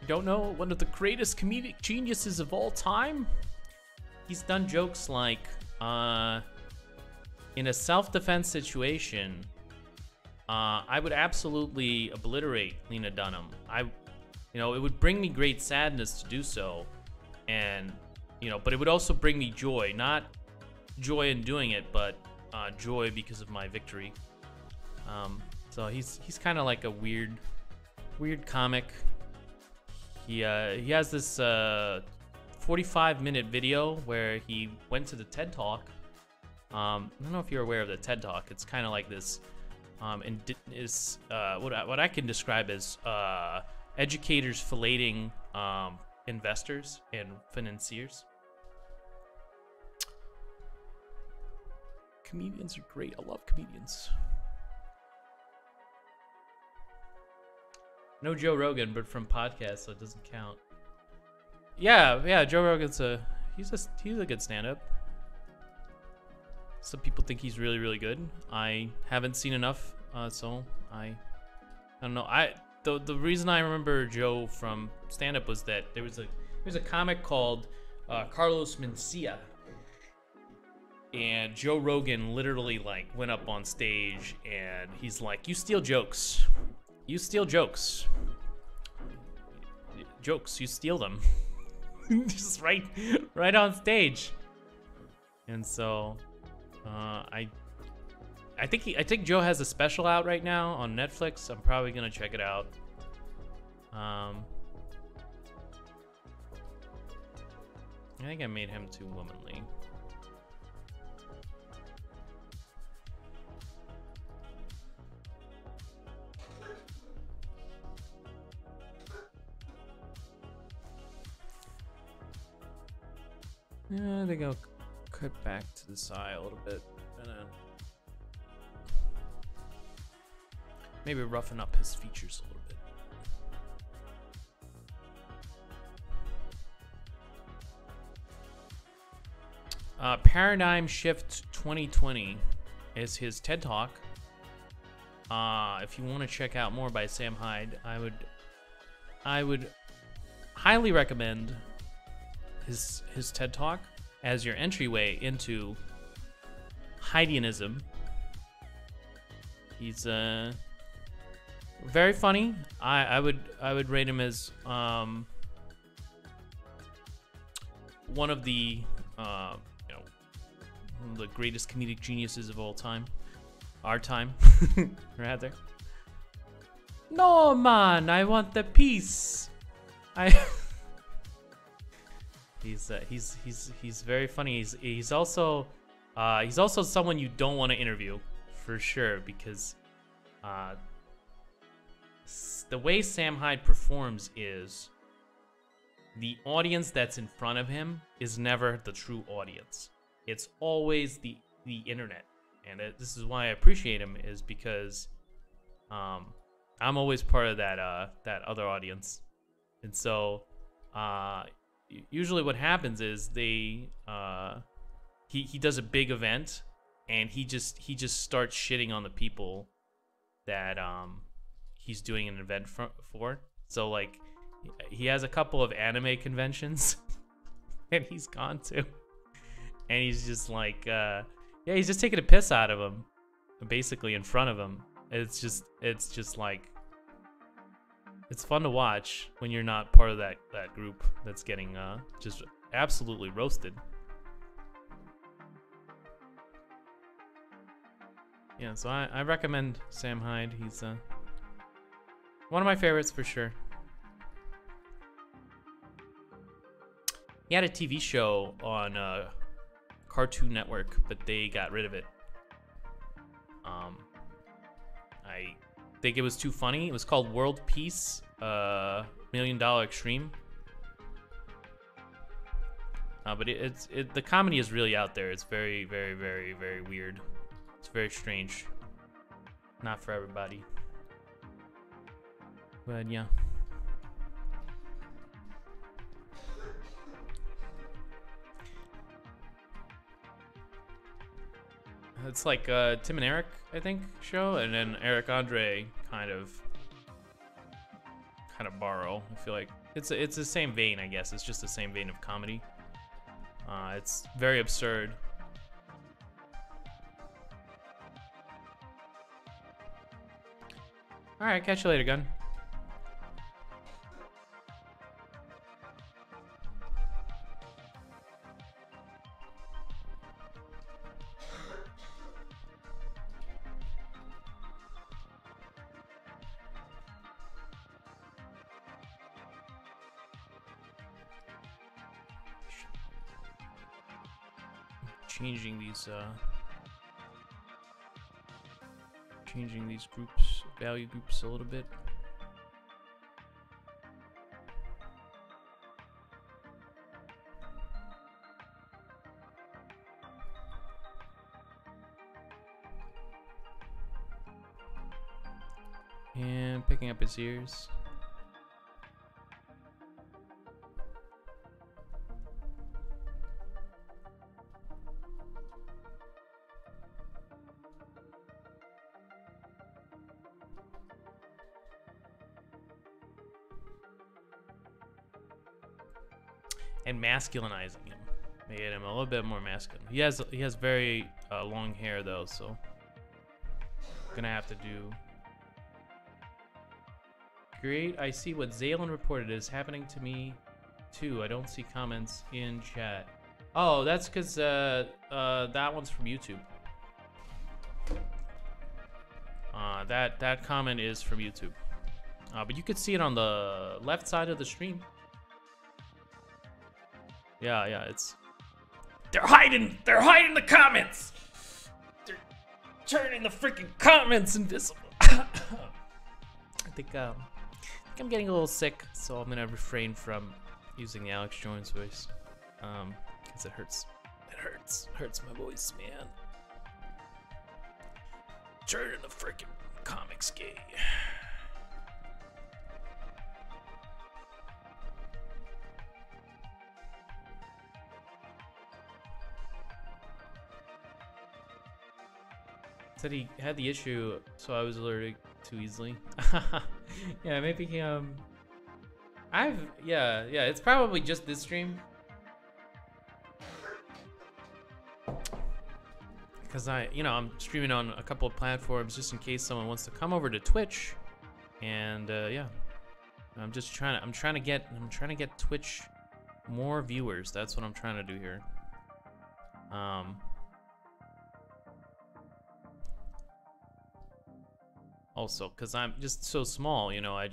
You don't know one of the greatest comedic geniuses of all time? He's done jokes like, in a self-defense situation, I would absolutely obliterate Lena Dunham. It would bring me great sadness to do so, and but it would also bring me joy. Not joy in doing it, but joy because of my victory. So he's kind of like a weird comic. He has this 45-minute video where he went to the TED Talk. I don't know if you're aware of the TED Talk. It's kind of like this, what I can describe as educators filleting investors and financiers. Comedians are great. I love comedians. No Joe Rogan, but from podcasts, so it doesn't count. Yeah, Joe Rogan's he's a good stand-up. Some people think he's really, really good. I haven't seen enough, so I don't know. The reason I remember Joe from stand-up was that there's a comic called Carlos Mencia, and Joe Rogan literally like went up on stage and he's like, "You steal jokes. You steal jokes. Jokes, you steal them." Just right on stage. And so I think Joe has a special out right now on Netflix. I'm probably gonna check it out. I think I made him too womanly. I think I'll cut back to the side a little bit and then maybe roughen up his features a little bit. Paradigm Shift 2020 is his TED Talk. If you want to check out more by Sam Hyde, I would highly recommend his TED Talk as your entryway into Heidianism. He's very funny. I would rate him as one of the one of the greatest comedic geniuses of all time, our time, rather. No man, I want the peace. He's very funny. He's also someone you don't want to interview for sure, because the way Sam Hyde performs is the audience that's in front of him is never the true audience. It's always the internet, and this is why I appreciate him, is because I'm always part of that other audience, and so usually what happens is he does a big event and he just starts shitting on the people that he's doing an event for. So like he has a couple of anime conventions and he's gone to, and he's just like he's just taking a piss out of him basically in front of him. It's just like, it's fun to watch when you're not part of that group that's getting just absolutely roasted. Yeah, so I recommend Sam Hyde. He's one of my favorites for sure. He had a TV show on Cartoon Network, but they got rid of it. think it was too funny. It was called World Peace, $1 Million Extreme. But the comedy is really out there. It's very, very, very, very weird. It's very strange. Not for everybody. But yeah. It's like Tim and Eric, I think, show, and then Eric Andre kind of borrow. I feel like it's the same vein, I guess. It's just the same vein of comedy. It's very absurd. All right, catch you later, Gun. Changing these groups, value groups a little bit. And picking up his ears. And masculinizing him, made him a little bit more masculine. He has very long hair though, so gonna have to do. Great, I see what Zalen reported is happening to me too. I don't see comments in chat. Oh, that's because that one's from YouTube. That comment is from YouTube. But you could see it on the left side of the stream. Yeah, it's... They're hiding the comments! They're turning the freaking comments invisible. I think I'm getting a little sick, so I'm gonna refrain from using the Alex Jones voice. Because it hurts. It hurts my voice, man. Turning the freaking comics gay. Said he had the issue, so I was allergic too easily. Yeah, maybe yeah, it's probably just this stream. Because I'm streaming on a couple of platforms just in case someone wants to come over to Twitch, and yeah, I'm trying to get Twitch more viewers. That's what I'm trying to do here. Also, because I'm just so small, I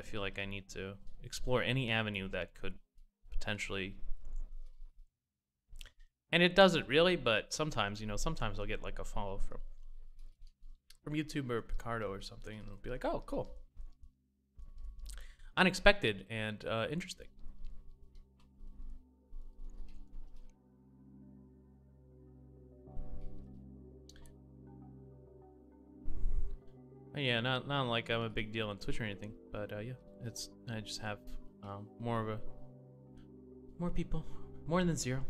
feel like I need to explore any avenue that could potentially, and it doesn't really, but sometimes, sometimes I'll get like a follow from YouTube or Picardo or something, and it'll be like, oh, cool. Unexpected and interesting. Yeah, not like I'm a big deal on Twitch or anything, but yeah, I just have more people, more than 0.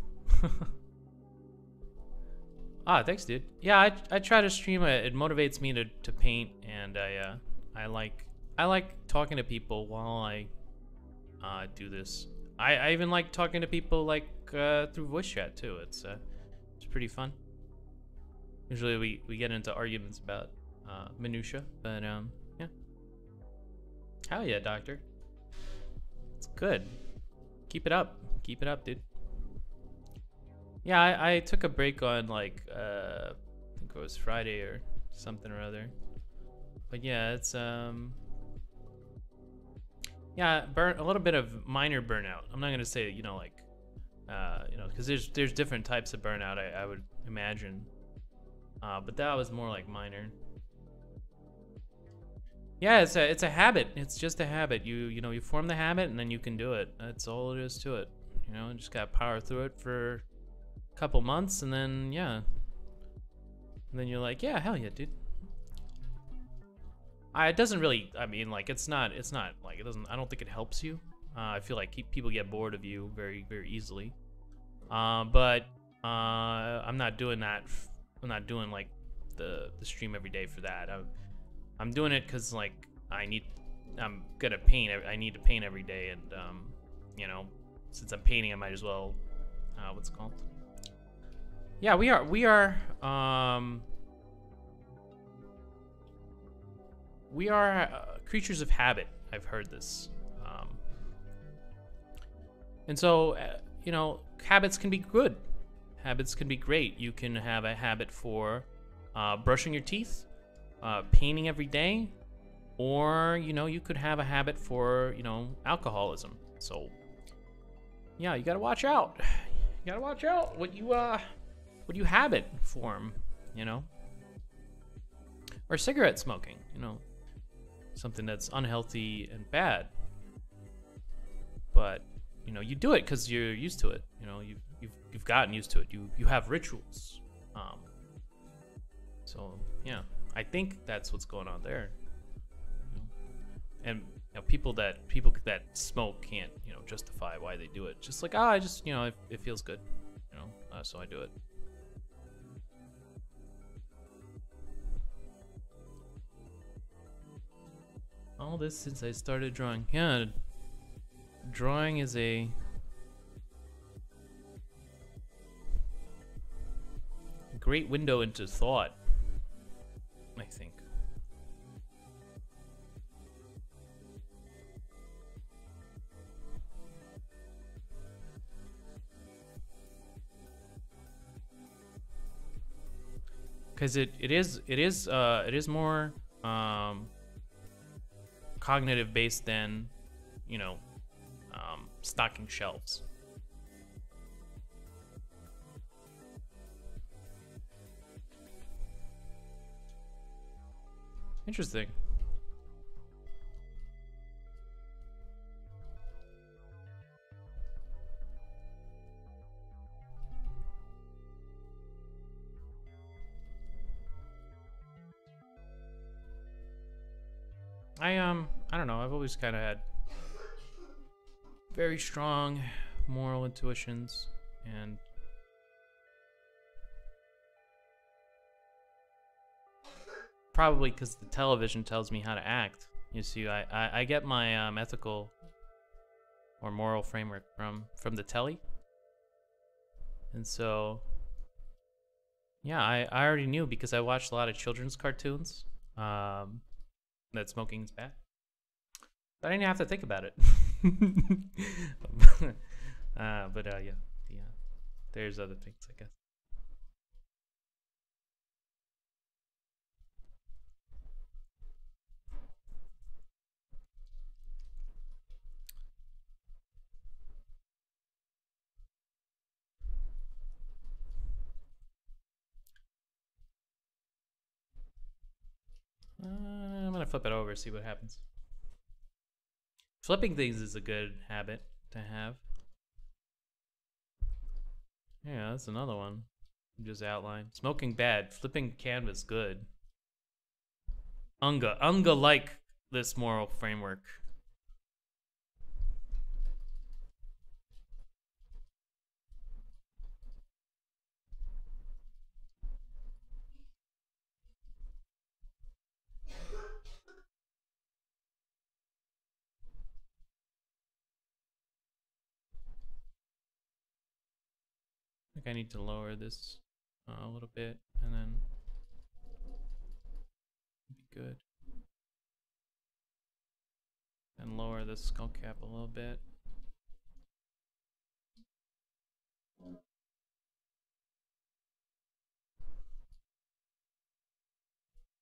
Thanks, dude. Yeah, I try to stream. It motivates me to paint, and I like talking to people while I do this. I even like talking to people like through voice chat too. It's pretty fun. Usually we get into arguments about minutia, but yeah. Hell yeah, doctor. It's good. Keep it up, dude. Yeah, I took a break on like I think it was Friday or something or other. But yeah, it's yeah, a little bit of minor burnout. I'm not gonna say because there's different types of burnout, I would imagine. But that was more like minor. Yeah, it's a habit. It's just a habit. You know, you form the habit and then you can do it. That's all it is to it. You know, just gotta power through it for a couple months and then yeah. And then you're like, yeah, hell yeah, dude. It doesn't really, I mean, like, it's not like, it doesn't, I don't think it helps you. I feel like people get bored of you very, very easily. But I'm not doing that. I'm not doing like the stream every day for that. I'm doing it because like I'm good at paint. I need to paint every day, and you know, since I'm painting, I might as well. What's it called? Yeah, we are creatures of habit. I've heard this, and so you know, habits can be good. Habits can be great. You can have a habit for brushing your teeth, painting every day, or you know, you could have a habit for, you know, alcoholism. So yeah, you gotta watch out. You gotta watch out what you habit form, you know, or cigarette smoking, you know, something that's unhealthy and bad, but you know, you do it because you're used to it. You know, you've gotten used to it. You have rituals. So yeah, I think that's what's going on there. And you know, people that smoke can't, you know, justify why they do it. Just like, I just, you know, it feels good, you know, so I do it. All this since I started drawing. Yeah, drawing is a great window into thought, I think. Because it is more cognitive based than, you know, stocking shelves. Interesting. I don't know, I've always kind of had very strong moral intuitions, and probably because the television tells me how to act. You see, I get my ethical or moral framework from the telly, and so yeah, I already knew because I watched a lot of children's cartoons that smoking is bad. But I didn't have to think about it. Yeah, there's other things, I guess. I'm gonna flip it over, see what happens. Flipping things is a good habit to have. Yeah, that's another one. Just outline. Smoking bad. Flipping canvas good. Unga like this moral framework. I think I need to lower this a little bit, and then be good. And lower the skull cap a little bit.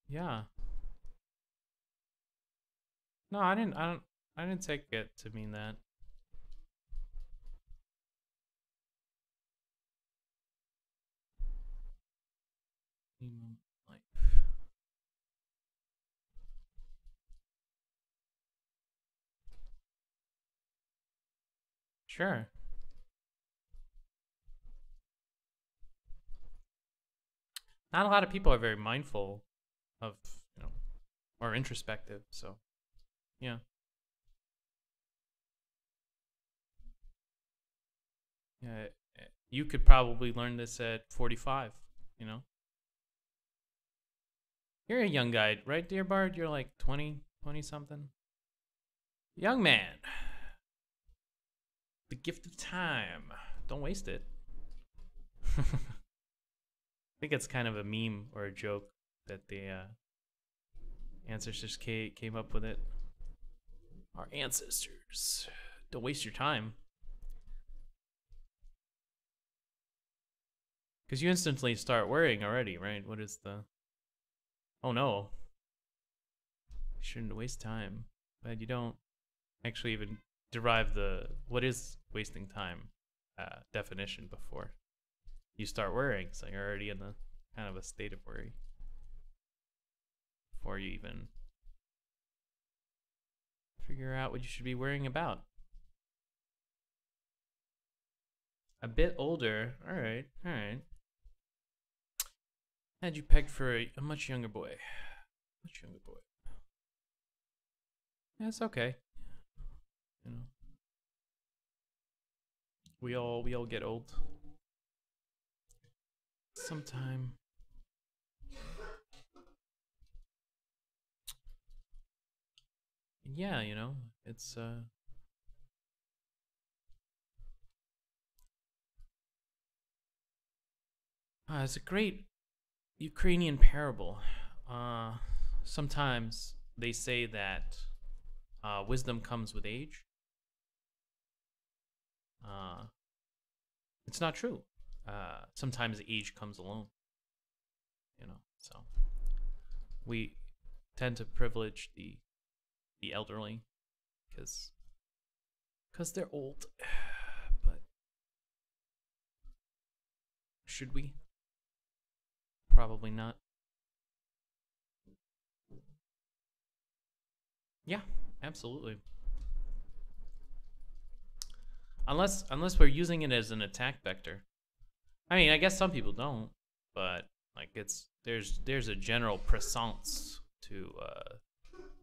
Yeah. No, I didn't take it to mean that. Life. Sure. Not a lot of people are very mindful of, you know, or introspective, so yeah. Yeah, you could probably learn this at 45, you know? You're a young guy, right, dear Bard? You're like 20 something? Young man. The gift of time. Don't waste it. I think it's kind of a meme or a joke that the ancestors came up with it. Our ancestors. Don't waste your time. Because you instantly start worrying already, right? What is the... Oh no. You shouldn't waste time. But you don't actually even derive the what is wasting time definition before you start worrying. So you're already in the kind of a state of worry before you even figure out what you should be worrying about. A bit older. All right. Had you pegged for a much younger boy. Much younger boy. Yeah, it's okay. You know. We all get old. Sometime. Yeah, you know, it's it's a great Ukrainian parable. Sometimes they say that wisdom comes with age. It's not true. Sometimes age comes alone. You know, so we tend to privilege the elderly because they're old. But should we? Probably not. Yeah, absolutely. Unless we're using it as an attack vector. I mean, I guess some people don't, but like there's a general presence to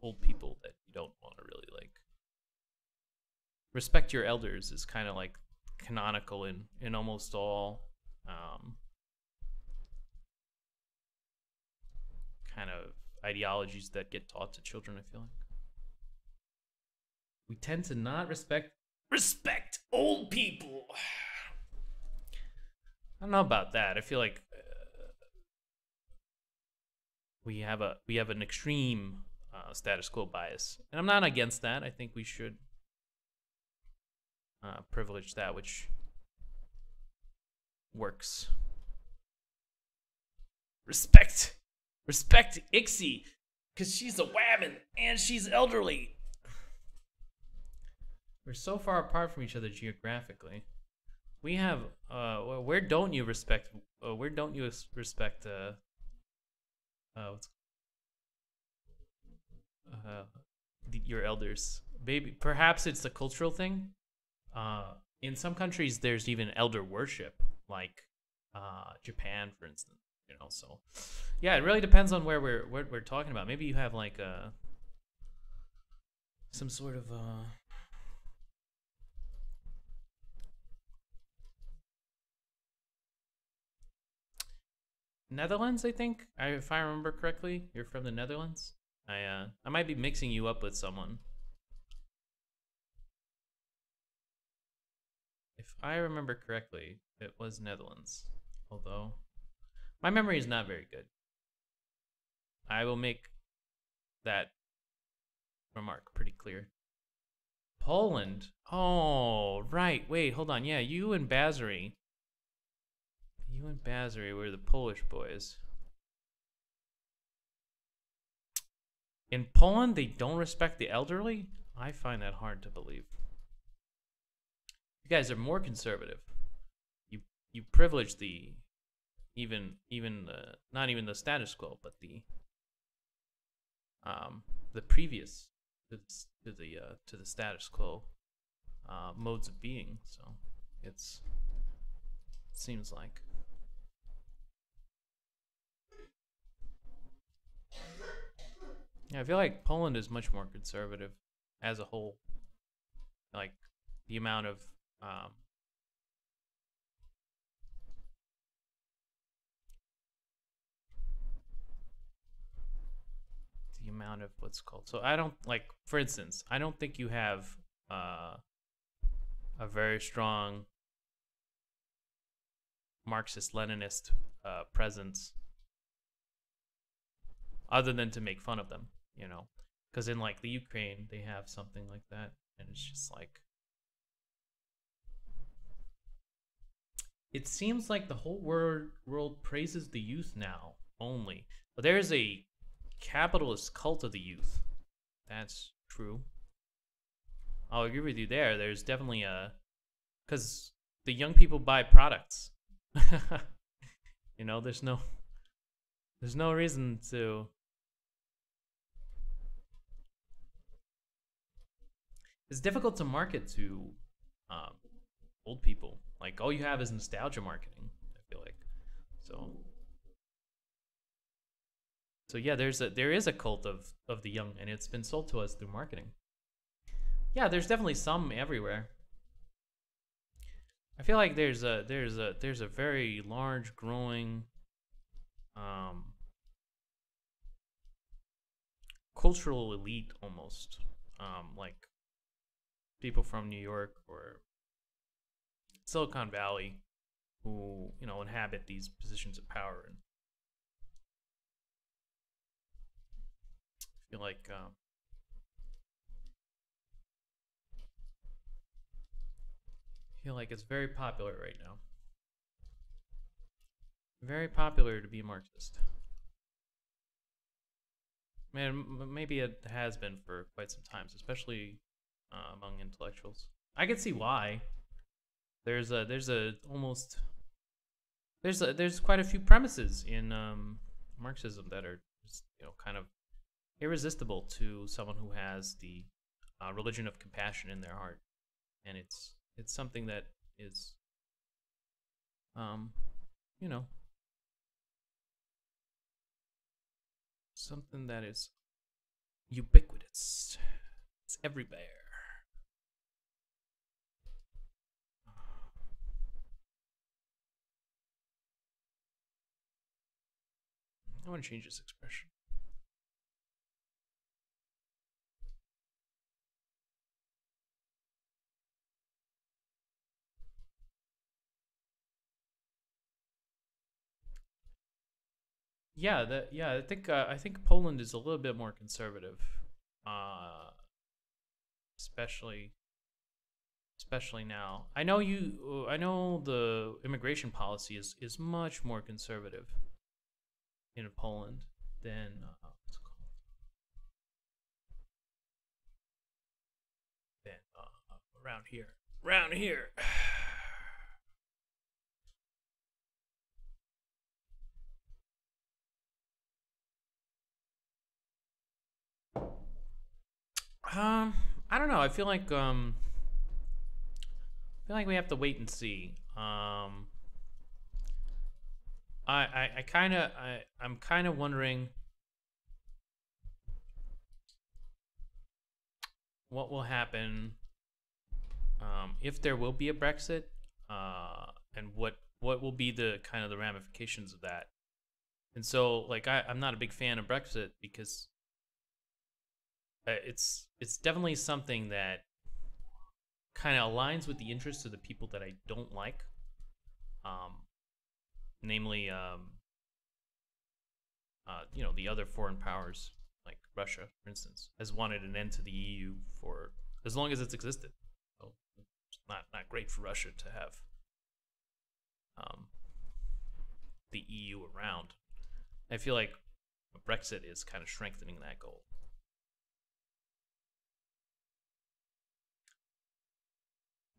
old people that you don't want to really like. Respect your elders is kind of like canonical in almost all kind of ideologies that get taught to children, I feel like. We tend to not respect old people. I don't know about that. I feel like we have an extreme status quo bias, and I'm not against that. I think we should privilege that which works. Respect Ixie, because she's a woman and she's elderly. We're so far apart from each other geographically. We have where don't you respect your elders? Maybe perhaps it's a cultural thing. In some countries there's even elder worship, like Japan, for instance. You know, so yeah, it really depends on where we're talking about. Maybe you have like some sort of Netherlands, I think. If I remember correctly, you're from the Netherlands. I might be mixing you up with someone. If I remember correctly, it was Netherlands. Although my memory is not very good. I will make that remark pretty clear. Poland. Oh, right. Wait, hold on. Yeah, you and Bazary. You and Bazary were the Polish boys. In Poland, they don't respect the elderly? I find that hard to believe. You guys are more conservative. You privilege the even the not even the status quo, but the previous to the status quo modes of being. So it seems like. Yeah, I feel like Poland is much more conservative as a whole. Like the amount of what's called. So I don't like, for instance, I don't think you have a very strong Marxist-Leninist presence, other than to make fun of them, you know, because in like the Ukraine they have something like that, and it's just like, it seems like the whole world praises the youth now only, but there's a capitalist cult of the youth. That's true. I'll agree with you there. There's definitely because the young people buy products. You know, there's no reason to. It's difficult to market to old people. Like, all you have is nostalgia marketing, I feel like. So yeah, there is a cult of the young, and it's been sold to us through marketing. Yeah, there's definitely some everywhere. I feel like there's a very large growing cultural elite almost, like people from New York or Silicon Valley who, you know, inhabit these positions of power, and I feel like it's very popular right now. Very popular to be a Marxist. Man, maybe it has been for quite some times, especially among intellectuals. I can see why. There's quite a few premises in Marxism that are just, you know, kind of irresistible to someone who has the religion of compassion in their heart, and it's something that is, you know, something that is ubiquitous. It's everywhere. I want to change this expression. Yeah, I think Poland is a little bit more conservative, especially now. I know the immigration policy is much more conservative in Poland than what's it called? Than around here. Around here. I don't know. I feel like we have to wait and see. I'm kind of wondering what will happen if there will be a Brexit, and what will be the kind of the ramifications of that. And so, like, I'm not a big fan of Brexit because it's definitely something that kind of aligns with the interests of the people that I don't like, namely, you know, the other foreign powers, like Russia, for instance, has wanted an end to the EU for as long as it's existed. So it's not great for Russia to have the EU around. I feel like Brexit is kind of strengthening that goal.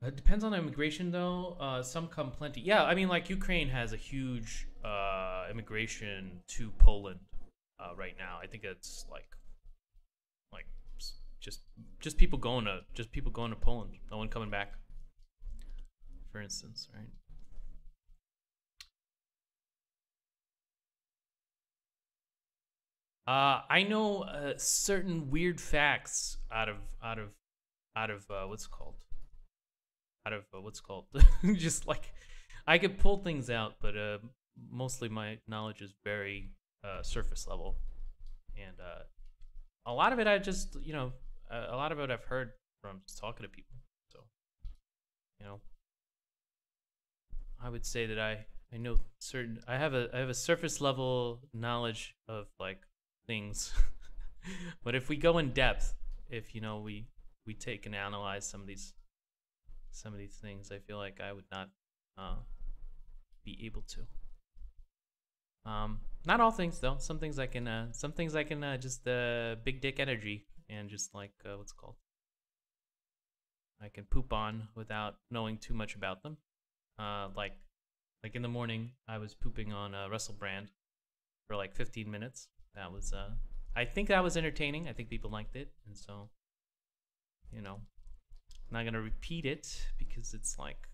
It depends on immigration, though. Some come plenty. Yeah, I mean, like, Ukraine has a huge immigration to Poland right now. I think it's like just people going to Poland. No one coming back. For instance, right? I know certain weird facts out of what's called just like I could pull things out, but mostly my knowledge is very surface level, and a lot of it I just a lot of it I've heard from just talking to people. So I would say that I know certain I have a surface level knowledge of like things. But if we go in depth, if we take and analyze some of these things, I feel like I would not be able to. Not all things though. Some things I can just big dick energy and just like what's it called, I can poop on without knowing too much about them. Like in the morning I was pooping on Russell Brand for like 15 minutes. That was I think that was entertaining. I think people liked it, and so I'm not gonna repeat it because it's like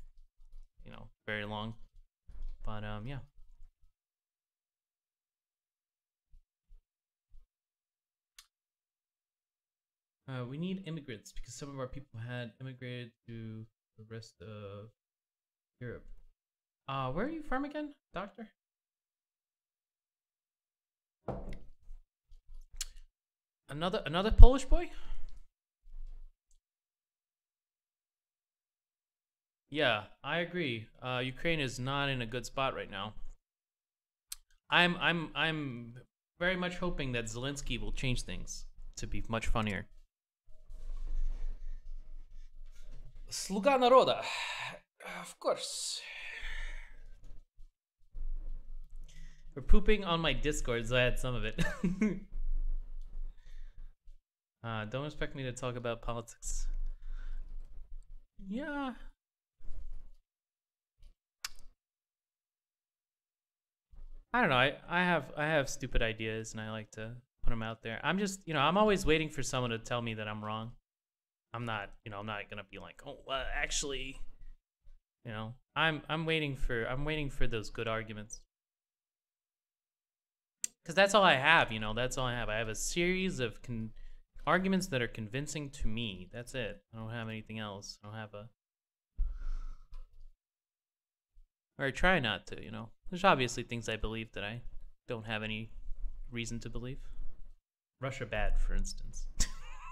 very long. But yeah. We need immigrants because some of our people had immigrated to the rest of Europe. Where are you from again, Doctor? Another Polish boy? Yeah, I agree. Ukraine is not in a good spot right now. I'm very much hoping that Zelensky will change things to be much funnier. Sluga Naroda. Of course. We're pooping on my Discord, so I had some of it. Don't expect me to talk about politics. Yeah. I don't know. I have stupid ideas and I like to put them out there. I'm just, I'm always waiting for someone to tell me that I'm wrong. I'm not gonna be like, oh, well, actually, I'm waiting for those good arguments. Because that's all I have, that's all I have. I have a series of arguments that are convincing to me. That's it. I don't have anything else. I don't have or I try not to, There's obviously things I believe that I don't have any reason to believe. Russia bad, for instance.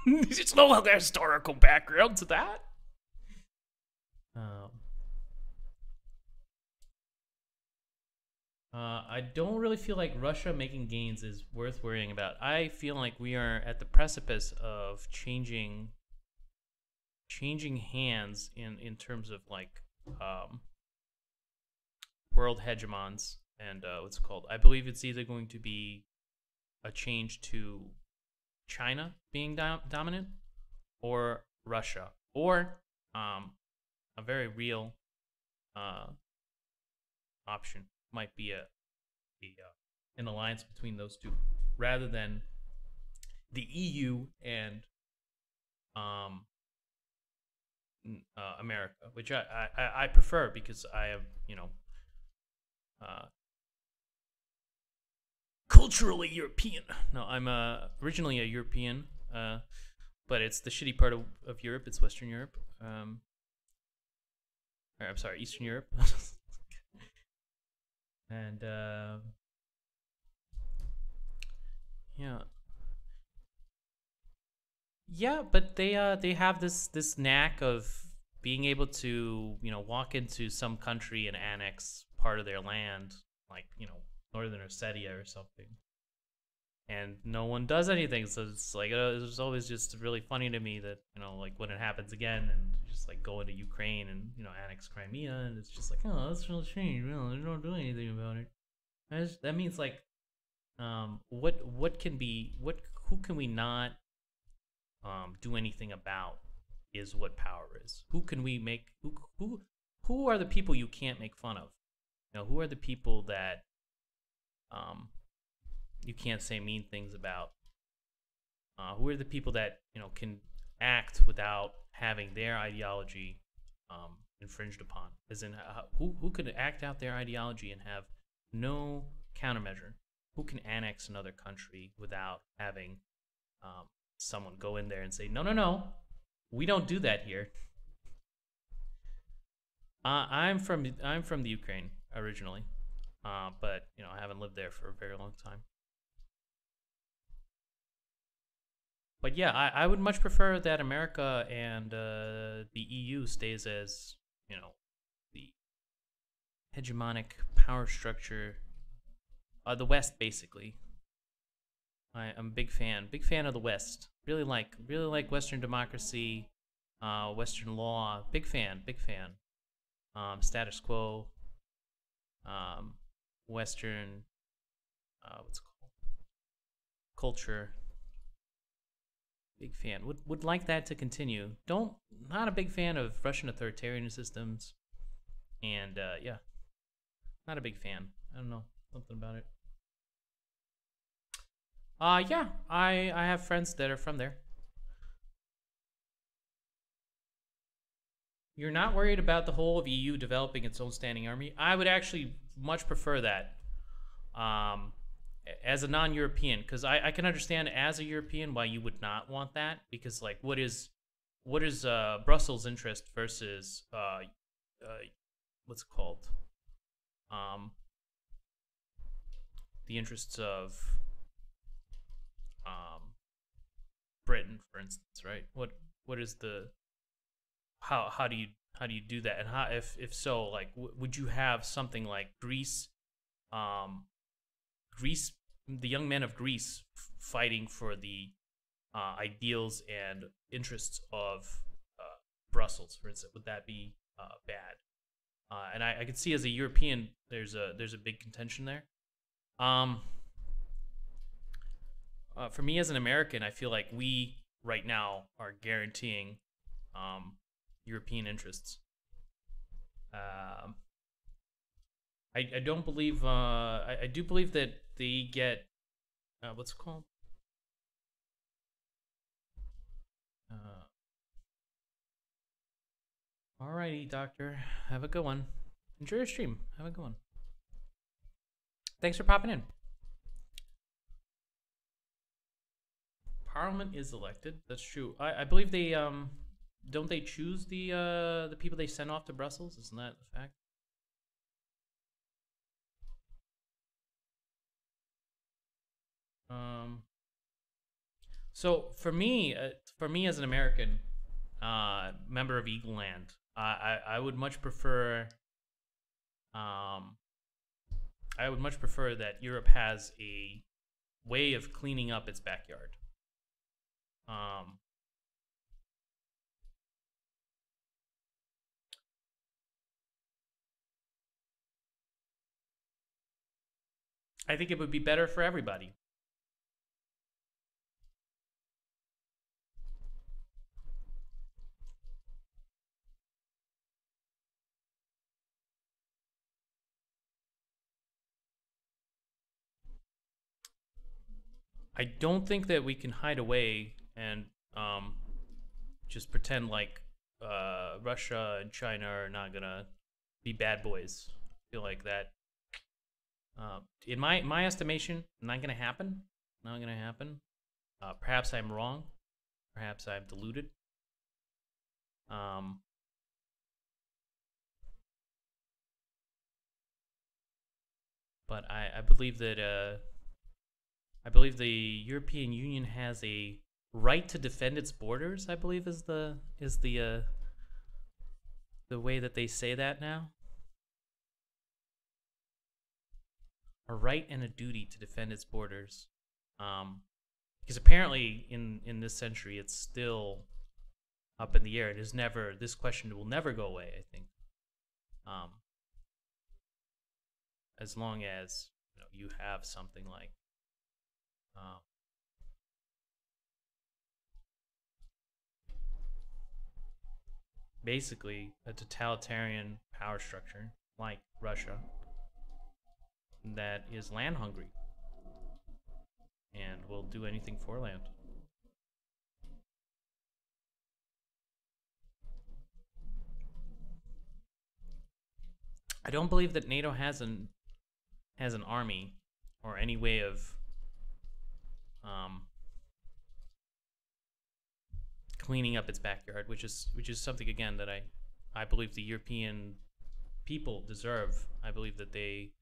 There's no historical background to that. I don't really feel like Russia making gains is worth worrying about. I feel like we are at the precipice of changing hands in terms of like world hegemons and what's it called? I believe it's either going to be a change to China being dominant, or Russia, or a very real option might be an alliance between those two, rather than the EU and America, which I prefer because I have culturally European. No, I'm originally a European, but it's the shitty part of Europe. It's Western Europe. Or, I'm sorry, Eastern Europe. And yeah, but they have this knack of being able to walk into some country and annex part of their land, like Northern Ossetia or something, and no one does anything. So it's like it's always just really funny to me that like when it happens again and just like go into Ukraine and annex Crimea, and it's just like, oh, that's really strange. They don't do anything about it. That means like who can we not do anything about is what power is. Who can we make who are the people you can't make fun of? Who are the people that you can't say mean things about? Who are the people that can act without having their ideology infringed upon? As in, who could act out their ideology and have no countermeasure? Who can annex another country without having someone go in there and say, no, no, no, we don't do that here? I'm from the Ukraine originally, but I haven't lived there for a very long time. But yeah, I would much prefer that America and the EU stays as the hegemonic power structure, the West basically. I'm a big fan of the West. Really like Western democracy, Western law. Big fan. Status quo, Western, what's it called? Culture. Big fan. Would like that to continue. Not a big fan of Russian authoritarian systems, and yeah, not a big fan. I don't know, something about it. Yeah, I have friends that are from there. You're not worried about the whole of EU developing its own standing army? I would actually much prefer that. As a non-European, because I can understand as a European why you would not want that, because like what is Brussels' interest versus what's it called, the interests of Britain, for instance, right? What is the how do you do that, and how if so, like would you have something like Greece, the young men of Greece fighting for the ideals and interests of Brussels, for instance? Would that be bad? And I could see as a European, there's a big contention there. For me as an American, I feel like we right now are guaranteeing European interests. I don't believe. I do believe that they get what's it called? Alrighty, doctor. Have a good one. Enjoy your stream. Have a good one. Thanks for popping in. Parliament is elected. That's true. I believe they don't they choose the people they send off to Brussels? Isn't that a fact? So for me as an American member of Eagle Land, I would much prefer that Europe has a way of cleaning up its backyard. I think it would be better for everybody. I don't think that we can hide away and just pretend like Russia and China are not gonna be bad boys. I feel like that, in my estimation, not gonna happen. Not gonna happen. Perhaps I'm wrong. Perhaps I'm deluded. But I believe that I believe the European Union has a right to defend its borders. I believe is the way that they say that now. A right and a duty to defend its borders, because apparently in this century it's still up in the air. It is never. This question will never go away, I think. As long as you have something like basically a totalitarian power structure like Russia that is land hungry and will do anything for land. I don't believe that NATO has an army or any way of cleaning up its backyard, which is something again that I believe the European people deserve. I believe that they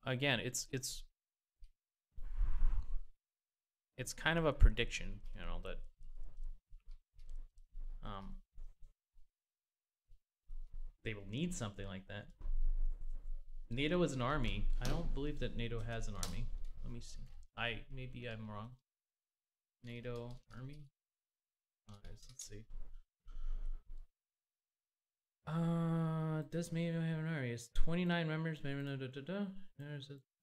again, it's kind of a prediction, you know, that they will need something like that. NATO is an army. I don't believe that NATO has an army. Let me see. Maybe I'm wrong. NATO army. Let's see. Does NATO have an army? It's 29 members. Maybe no.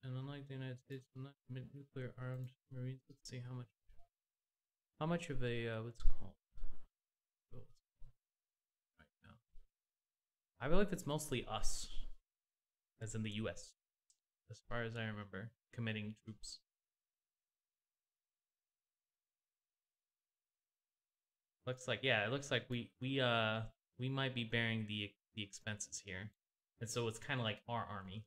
And unlike the United States, will not commit nuclear armed Marines. Let's see how much. How much of a what's it called? Right now, I believe it's mostly us, as in the U.S. As far as I remember, committing troops. Looks like, yeah, it looks like we might be bearing the expenses here, and so it's kind of like our army.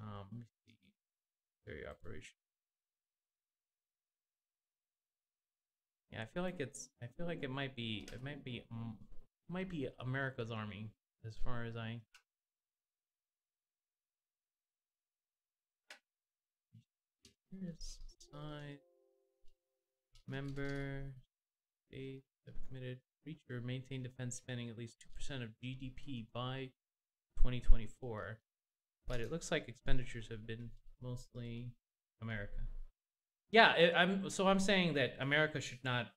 Let me see. Very operation. Yeah, I feel like it might be America's army as far as I. Here's size. Member states have committed reach or maintain defense spending at least 2% of GDP by 2024, but it looks like expenditures have been mostly America. Yeah, I'm saying that America should not,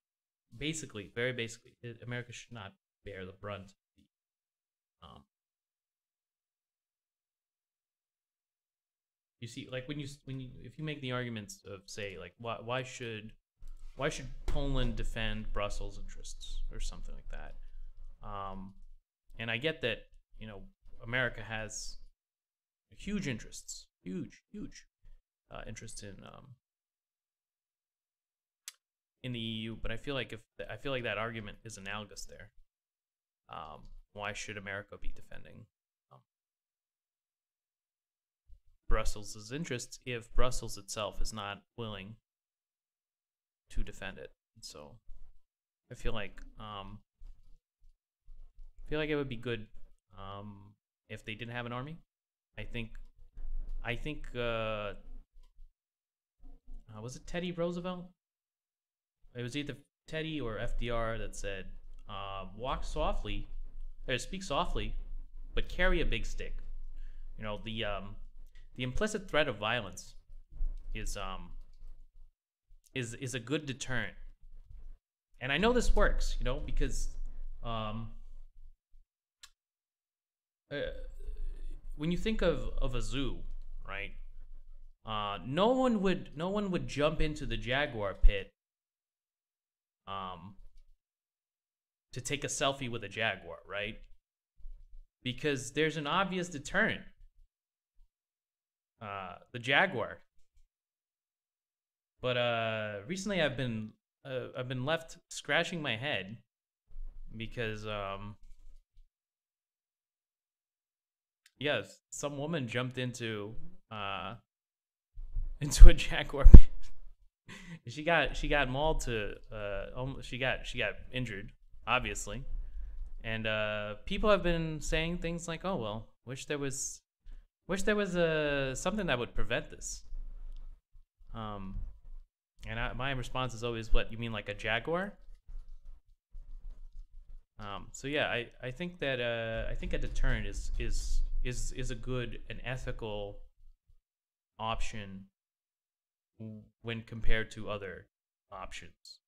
basically, very basically, America should not bear the brunt. You see, like if you make the arguments of, say, like why should Poland defend Brussels' interests or something like that? And I get that, you know, America has huge interests, huge interest in the EU, but I feel like that argument is analogous there. Why should America be defending Brussels' interests if Brussels itself is not willing to defend it? And so I feel like it would be good if they didn't have an army. I think was it Teddy Roosevelt? It was either Teddy or FDR that said, "Walk softly, or speak softly, but carry a big stick." You know, the implicit threat of violence is a good deterrent, and I know this works. You know, because when you think of a zoo, right? No one would jump into the jaguar pit to take a selfie with a jaguar, right? Because there's an obvious deterrent. The jaguar. But recently I've been left scratching my head because yes, some woman jumped into a jaguar pit. She got mauled to she got injured, obviously, and people have been saying things like, "Oh well, wish there was something that would prevent this." And my response is always, "What, you mean like a jaguar?" So yeah, I think that I think a deterrent is a good and ethical option when compared to other options.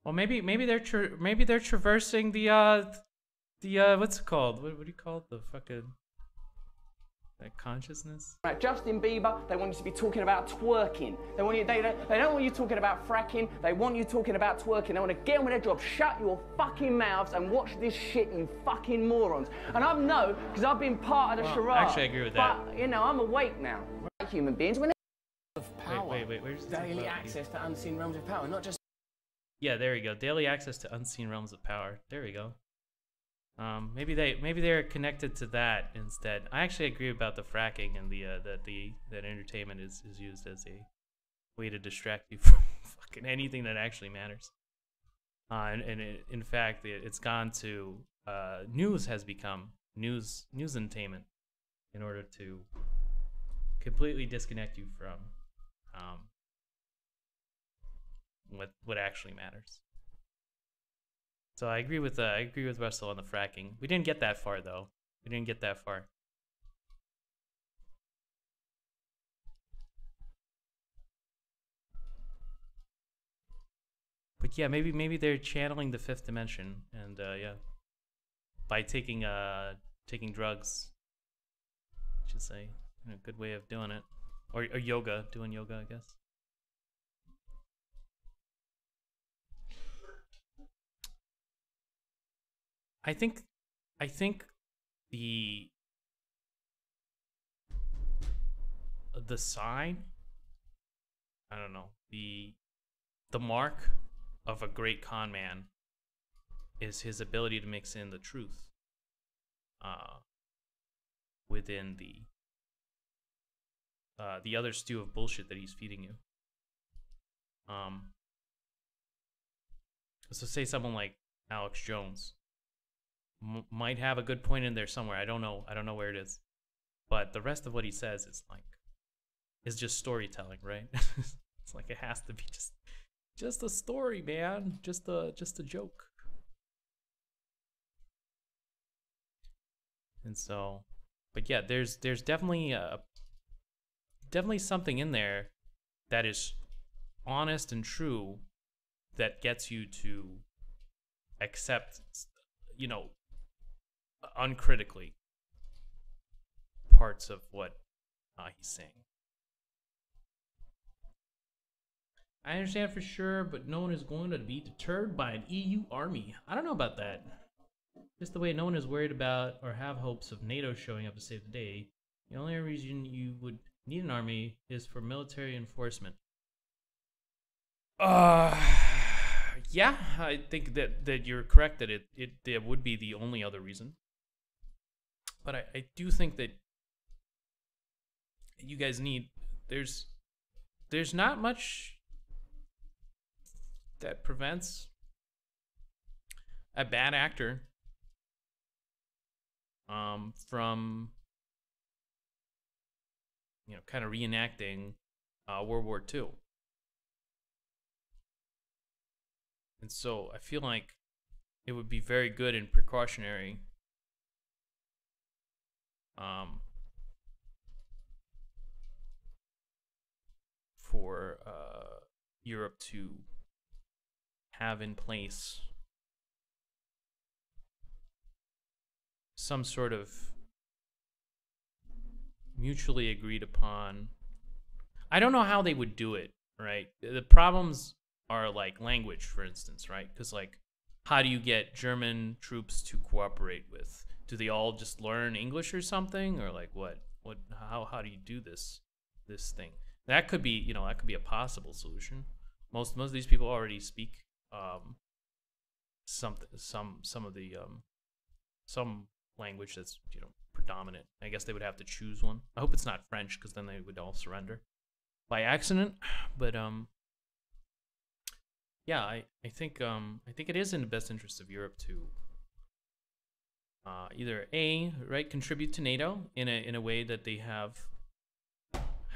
Well, maybe they're traversing the what's it called? What do you call it? The fucking That consciousness. Right, Justin Bieber, they want you to be talking about twerking. They don't want you talking about fracking. They want you talking about twerking. They want to get on with their job. Shut your fucking mouths and watch this shit, you fucking morons. And I know because I've been part of the charade. Actually, I agree with that. But you know, I'm awake now. Human beings, when Of power. Wait. Where's the daily access to unseen realms of power, not just. Yeah, there we go. Daily access to unseen realms of power. There we go. Maybe they're connected to that instead. I actually agree about the fracking and that entertainment is used as a way to distract you from fucking anything that actually matters. In fact, it's gone to news has become news entertainment in order to completely disconnect you from what actually matters. So I agree with Russell on the fracking. We didn't get that far though. We didn't get that far. But yeah, maybe they're channeling the fifth dimension, and yeah, by taking drugs, I should say, a good way of doing it, or yoga, doing yoga, I guess. I think the sign, I don't know, the mark of a great con man is his ability to mix in the truth within the other stew of bullshit that he's feeding you. So say someone like Alex Jones might have a good point in there somewhere. I don't know where it is, but the rest of what he says is just storytelling, right? It's like it has to be just a story, man, just a joke. And so, but yeah, there's definitely something in there that is honest and true that gets you to accept, you know, uncritically parts of what he's saying. I understand for sure, but no one is going to be deterred by an EU army. I don't know about that. Just the way no one is worried about or have hopes of NATO showing up to save the day. The only reason you would need an army is for military enforcement. Yeah, I think that you're correct that it would be the only other reason. But I do think that you guys need, there's not much that prevents a bad actor from, you know, kind of reenacting World War II. And so I feel like it would be very good and precautionary for Europe to have in place some sort of mutually agreed upon. I don't know how they would do it, right? The problems are like language, for instance, right? Because like, how do you get German troops to cooperate with? Do they all just learn English or something, or like what? How do you do this thing? That could be, you know, that could be a possible solution. Most of these people already speak some language that's, you know, predominant. I guess they would have to choose one. I hope it's not French, because then they would all surrender by accident. But yeah, I think it is in the best interest of Europe to either contribute to NATO in a way that they have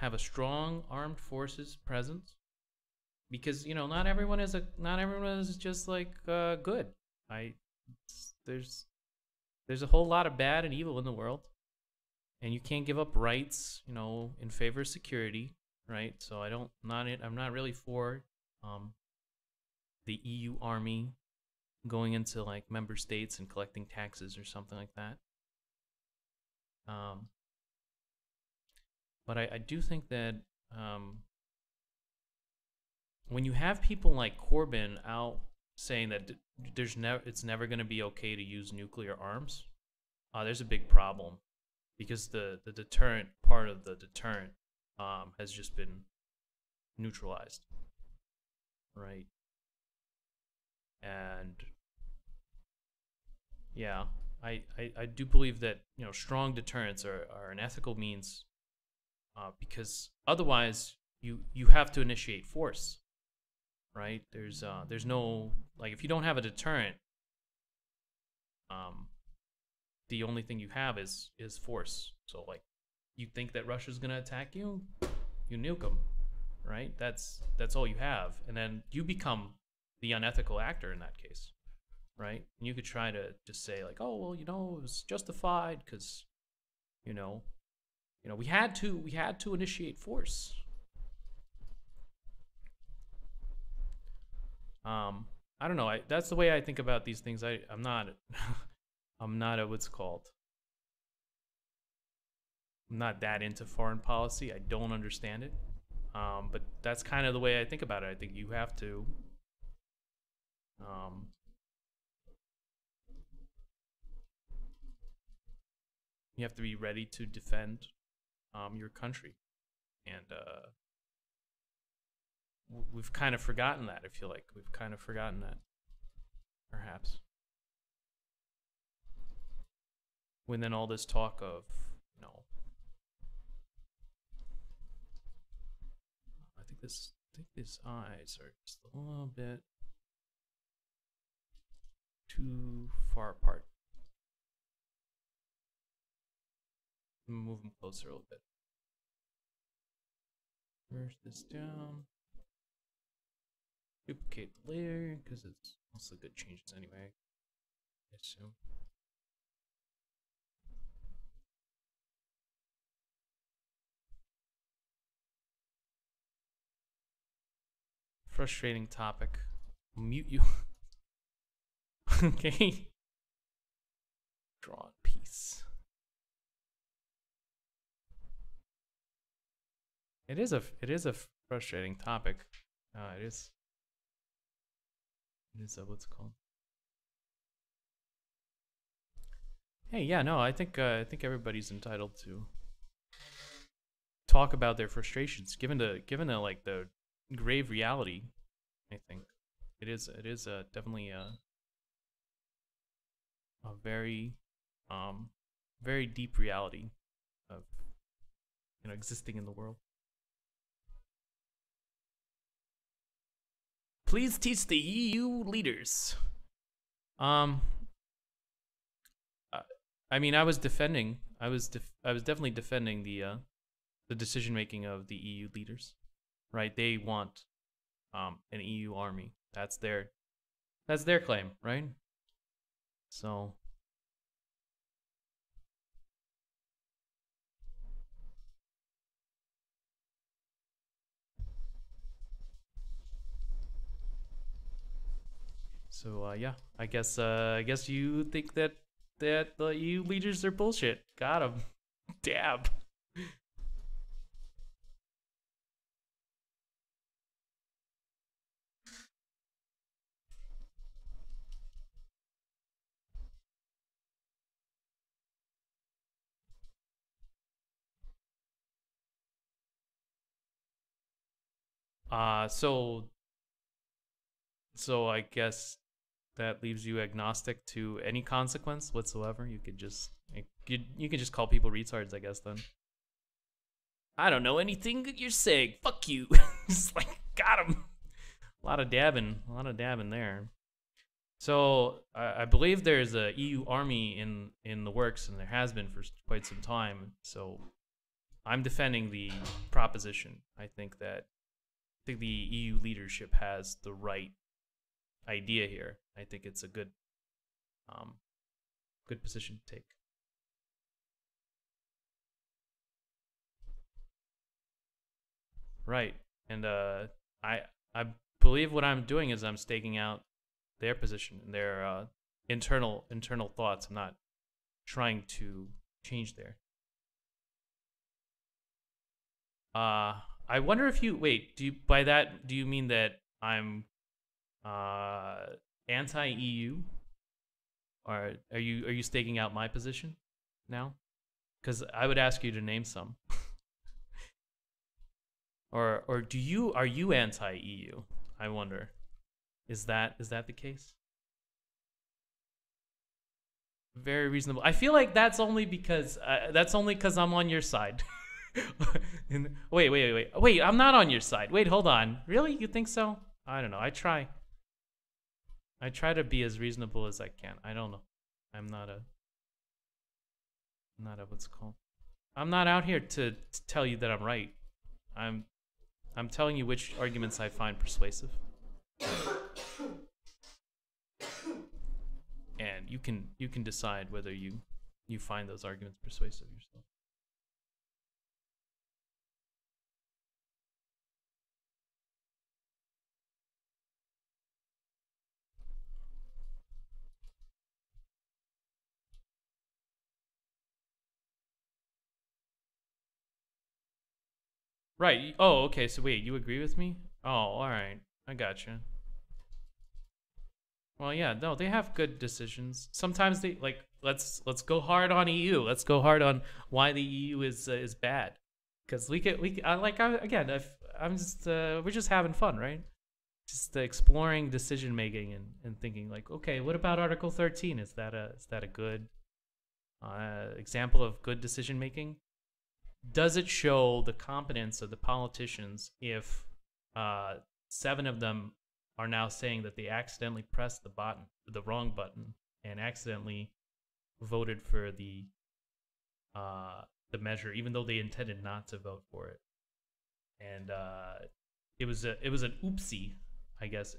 a strong armed forces presence, because, you know, not everyone is just like good. There's a whole lot of bad and evil in the world, and you can't give up rights, you know, in favor of security, right? So I'm not really for the EU army going into like member states and collecting taxes or something like that. But I do think that when you have people like Corbyn out saying that it's never going to be okay to use nuclear arms, there's a big problem, because the deterrent part of the deterrent has just been neutralized, right? And yeah, I do believe that, you know, strong deterrents are an ethical means, because otherwise you have to initiate force, right? There's no, like, if you don't have a deterrent, the only thing you have is force. So, like, you think that Russia's gonna attack you, you nuke them, right? That's all you have, and then you become the unethical actor in that case, right? And you could try to just say like, oh well, you know, it was justified because, you know, we had to initiate force. I don't know. That's the way I think about these things. I'm not I'm not a what's it called. I'm not that into foreign policy. I don't understand it. But that's kind of the way I think about it. I think you have to be ready to defend your country, and we've kind of forgotten that. I feel like we've kind of forgotten that, perhaps. When then all this talk of, you know, I think these eyes are just a little bit too far apart. Move them closer a little bit. Merge this down. Duplicate the layer, because it's mostly good changes anyway, I assume. Frustrating topic. I'll mute you. Okay. Draw a piece. It is a frustrating topic. It is what's it called? Hey, yeah, no, I think everybody's entitled to talk about their frustrations, given the like the grave reality. I think it is definitely a very very deep reality of, you know, existing in the world. Please teach the EU leaders. I mean, I was definitely defending the decision making of the EU leaders, right? They want an EU army. That's their claim, right? So yeah, I guess you think that the EU leaders are bullshit. Got 'em. Dab. So I guess that leaves you agnostic to any consequence whatsoever. You could just call people retards, I guess, then. I don't know anything that you're saying. Fuck you. It's like, got him. A lot of dabbing there. So I believe there's a EU army in the works, and there has been for quite some time. So I'm defending the proposition. I think the EU leadership has the right idea here. I think it's a good position to take. Right. And I believe what I'm doing is I'm staking out their position and their internal thoughts. I'm not trying to change I wonder if you wait. Do you by that do you mean that I'm anti-EU, or are you staking out my position now? Because I would ask you to name some. or are you anti-EU? I wonder. Is that the case? Very reasonable. I feel like that's only because I'm on your side. Wait, I'm not on your side. Wait, hold on. Really? You think so? I don't know. I try to be as reasonable as I can. I don't know. I'm not a what's it called? I'm not out here to tell you that I'm right. I'm telling you which arguments I find persuasive. And you can decide whether you find those arguments persuasive yourself. Right. Oh, okay. So wait, you agree with me? Oh, all right. I gotcha. Well, yeah. No, they have good decisions. Sometimes they like. Let's go hard on EU. Let's go hard on why the EU is bad. Because I'm just we're just having fun, right? Just exploring decision making and thinking like, okay, what about Article 13? Is that a good example of good decision making? Does it show the competence of the politicians if 7 of them are now saying that they accidentally pressed the wrong button and accidentally voted for the measure, even though they intended not to vote for it, and it was an oopsie, I guess.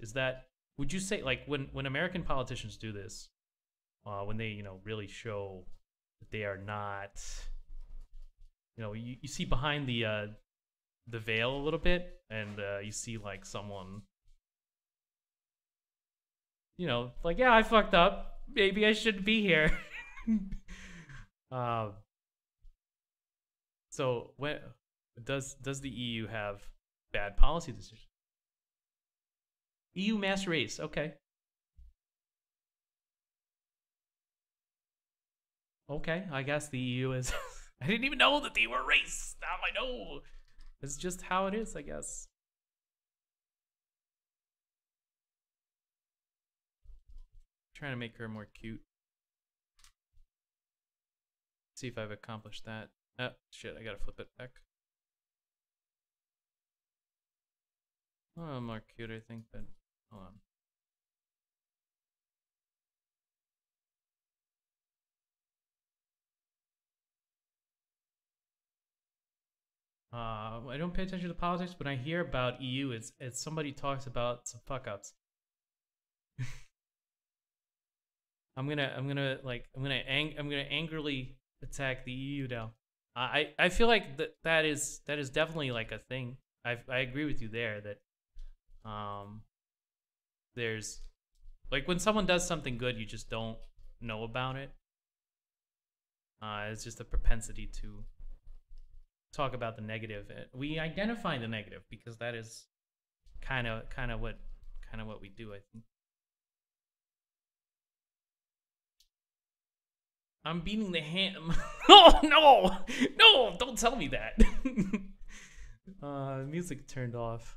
Would you say, like, when American politicians do this, when they really show that they are not, you see behind the veil a little bit, and you see like someone, like, yeah, I fucked up. Maybe I shouldn't be here. So does the EU have bad policy decisions? EU mass race, okay. Okay, I guess the EU is. I didn't even know that they were a race. Now I know. It's just how it is, I guess. Trying to make her more cute. See if I've accomplished that. Oh, shit, I gotta flip it back. Oh, more cute, I think, but hold on. I don't pay attention to politics. When I hear about EU, it's somebody talks about some fuck ups. I'm gonna angrily attack the EU now. I feel like that is definitely like a thing. I agree with you there that there's like when someone does something good, you just don't know about it. It's just a propensity to talk about the negative. We identify the negative because that is kind of what we do, I think. I'm beating the ham. Oh no, don't tell me that. Music turned off.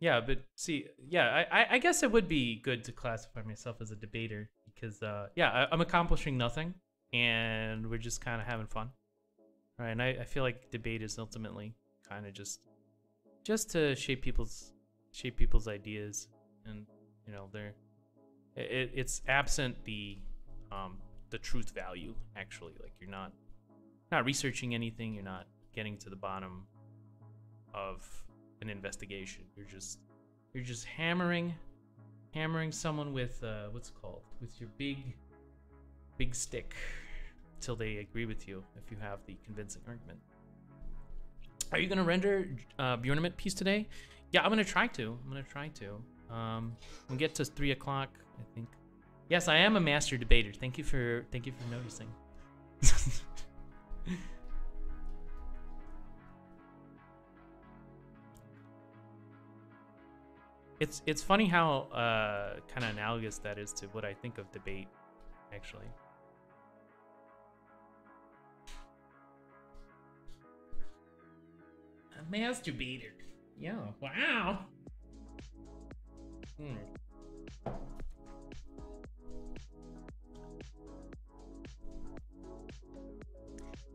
Yeah, but see, yeah, I guess it would be good to classify myself as a debater because, yeah, I'm accomplishing nothing, and we're just kind of having fun, right? And I feel like debate is ultimately kind of just to shape people's ideas, and it's absent the truth value. Actually, like you're not researching anything, you're not getting to the bottom of an investigation. You're just hammering someone with what's it called, with your big stick till they agree with you if you have the convincing argument. Are you gonna render Bjournament piece today? Yeah, I'm gonna try to. We'll get to 3 o'clock, I think. Yes, I am a master debater. Thank you for noticing. It's funny how kind of analogous that is to what I think of debate, actually. A masturbator. Yeah. Wow.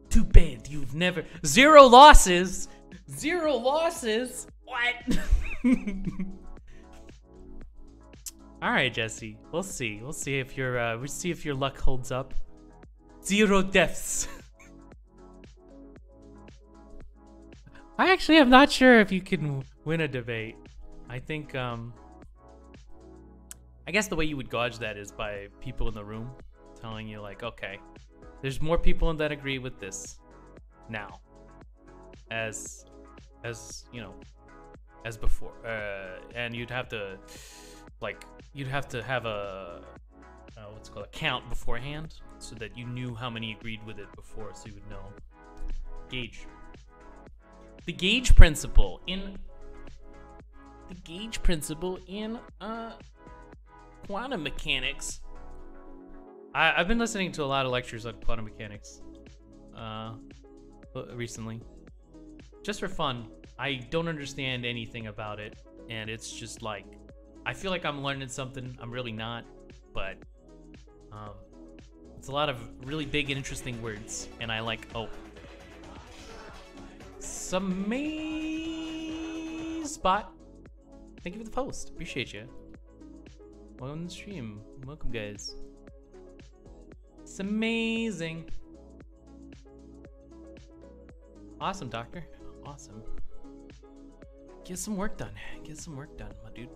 Too bad you've never... Zero losses! Zero losses? What? Alright, Jesse. We'll see. We'll see if your luck holds up. Zero deaths. I actually am not sure if you can win a debate. I think, I guess the way you would gauge that is by people in the room telling you, like, okay, there's more people that agree with this now, as you know, as before, and you'd have to, like, have a what's it called, a count beforehand, so that you knew how many agreed with it before, so you would know. Gauge. The gauge principle in quantum mechanics. I've been listening to a lot of lectures on quantum mechanics recently, just for fun. I don't understand anything about it, and it's just like, I feel like I'm learning something. I'm really not, but it's a lot of really big and interesting words, and I like, oh, some spot. Thank you for the post. Appreciate you. Welcome to the stream. Welcome, guys. It's amazing. Awesome, doctor. Awesome. Get some work done. Get some work done, my dude.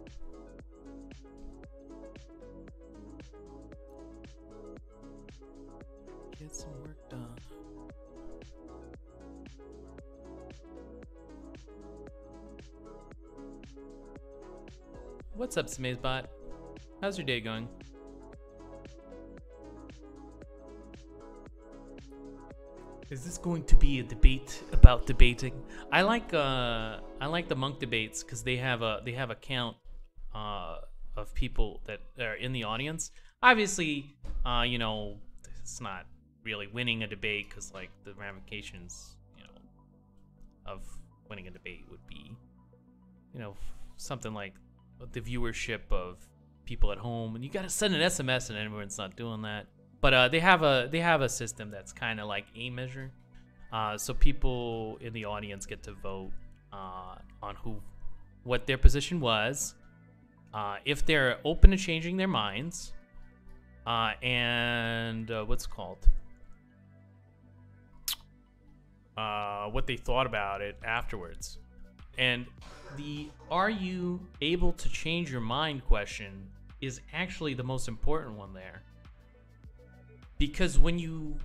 Get some work done. What's up, Smazebot? How's your day going? Is this going to be a debate about debating? I like the monk debates because they have a count of people that are in the audience. Obviously, you know, it's not really winning a debate because, like, the ramifications, you know, of winning a debate would be, you know, something like the viewership of people at home, and you gotta send an SMS, and everyone's not doing that. But they have a system that's kind of like a measure, so people in the audience get to vote on what their position was, if they're open to changing their minds, and what's it called, what they thought about it afterwards. And the "are you able to change your mind" question is actually the most important one there. Because when you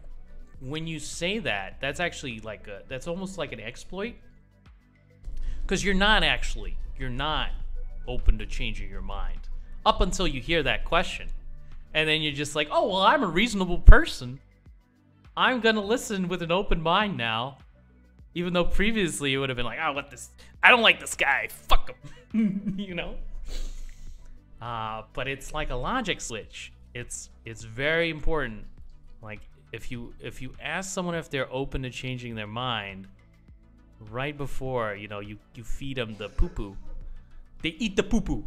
say that, that's actually like that's almost like an exploit. Because you're not open to changing your mind up until you hear that question. And then you're just like, oh, well, I'm a reasonable person. I'm gonna listen with an open mind now. Even though previously it would have been like, oh, I don't like this guy, fuck him. You know? But it's like a logic switch. It's very important. Like, if you ask someone if they're open to changing their mind right before, you know, you feed them the poo-poo, they eat the poo-poo.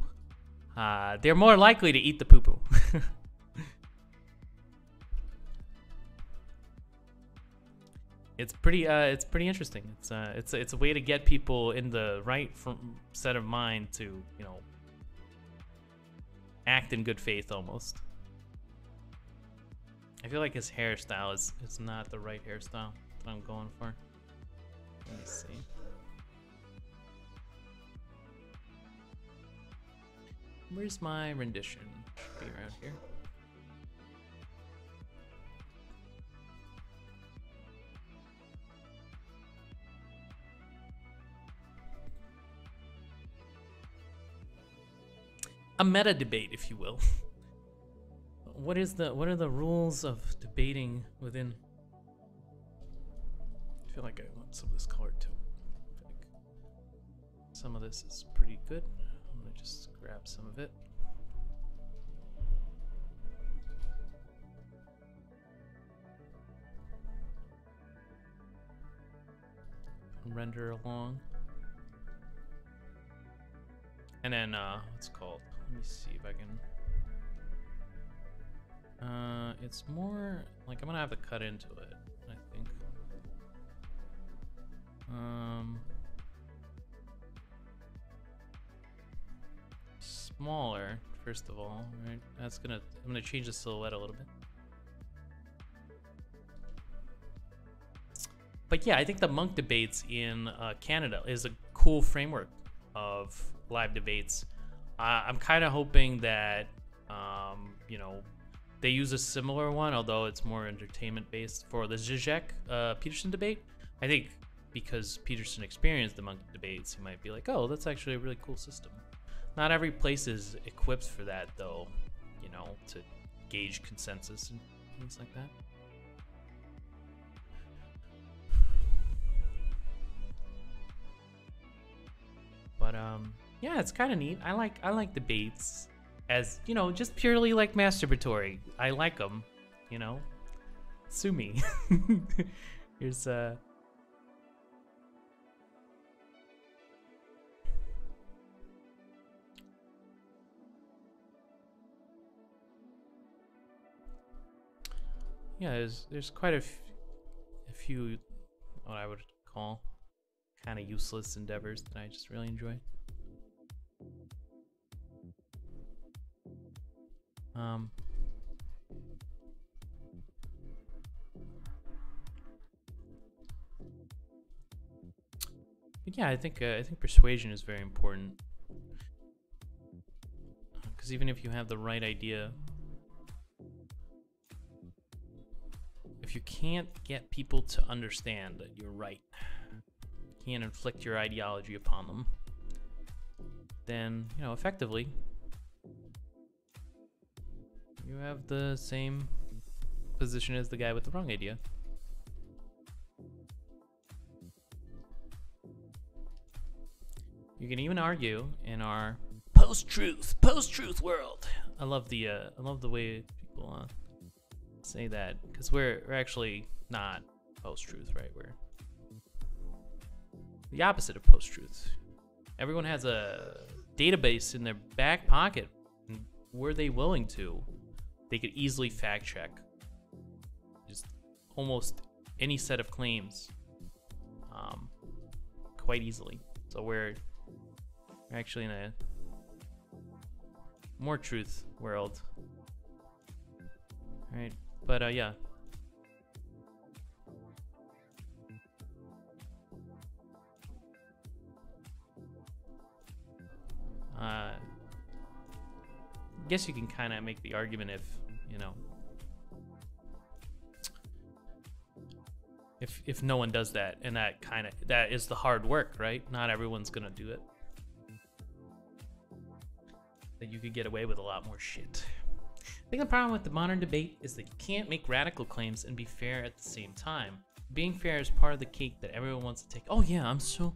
They're more likely to eat the poo-poo. It's pretty interesting. It's a way to get people in the right set of mind to, you know, act in good faith almost. I feel like his hairstyle is not the right hairstyle that I'm going for. Let me see. Where's my rendition? Should be around here. A meta debate, if you will. what are the rules of debating within? I feel like I want some of this color too. I feel like some of this is pretty good. I'm gonna just grab some of it. Render along. And then what's it called? Let me see if I can. It's more like I'm gonna have to cut into it, I think. Smaller, first of all, right? I'm gonna change the silhouette a little bit. But yeah, I think the Monk debates in Canada is a cool framework of live debates. I'm kind of hoping that, you know, they use a similar one, although it's more entertainment based for the Zizek Peterson debate. I think because Peterson experienced the Monk debates, he might be like, oh, that's actually a really cool system. Not every place is equipped for that, though, you know, to gauge consensus and things like that. But yeah, it's kind of neat. I like debates as, you know, just purely like masturbatory. I like them, you know. Sue me. Here's yeah, there's quite a few what I would call kind of useless endeavors that I just really enjoy. But yeah, I think persuasion is very important, because even if you have the right idea, if you can't get people to understand that you're right, can't inflict your ideology upon them, then, you know, effectively you have the same position as the guy with the wrong idea. You can even argue in our post-truth world. I love the way people say that, because we're actually not post-truth, right? We're the opposite of post-truth. Everyone has a database in their back pocket, and were they willing to, they could easily fact check just almost any set of claims quite easily. So we're actually in a more truth world, right? But yeah. I guess you can kind of make the argument if, you know, if no one does that, and that is the hard work, right? Not everyone's gonna do it. That you could get away with a lot more shit. I think the problem with the modern debate is that you can't make radical claims and be fair at the same time. Being fair is part of the cake that everyone wants to take. Oh yeah, I'm so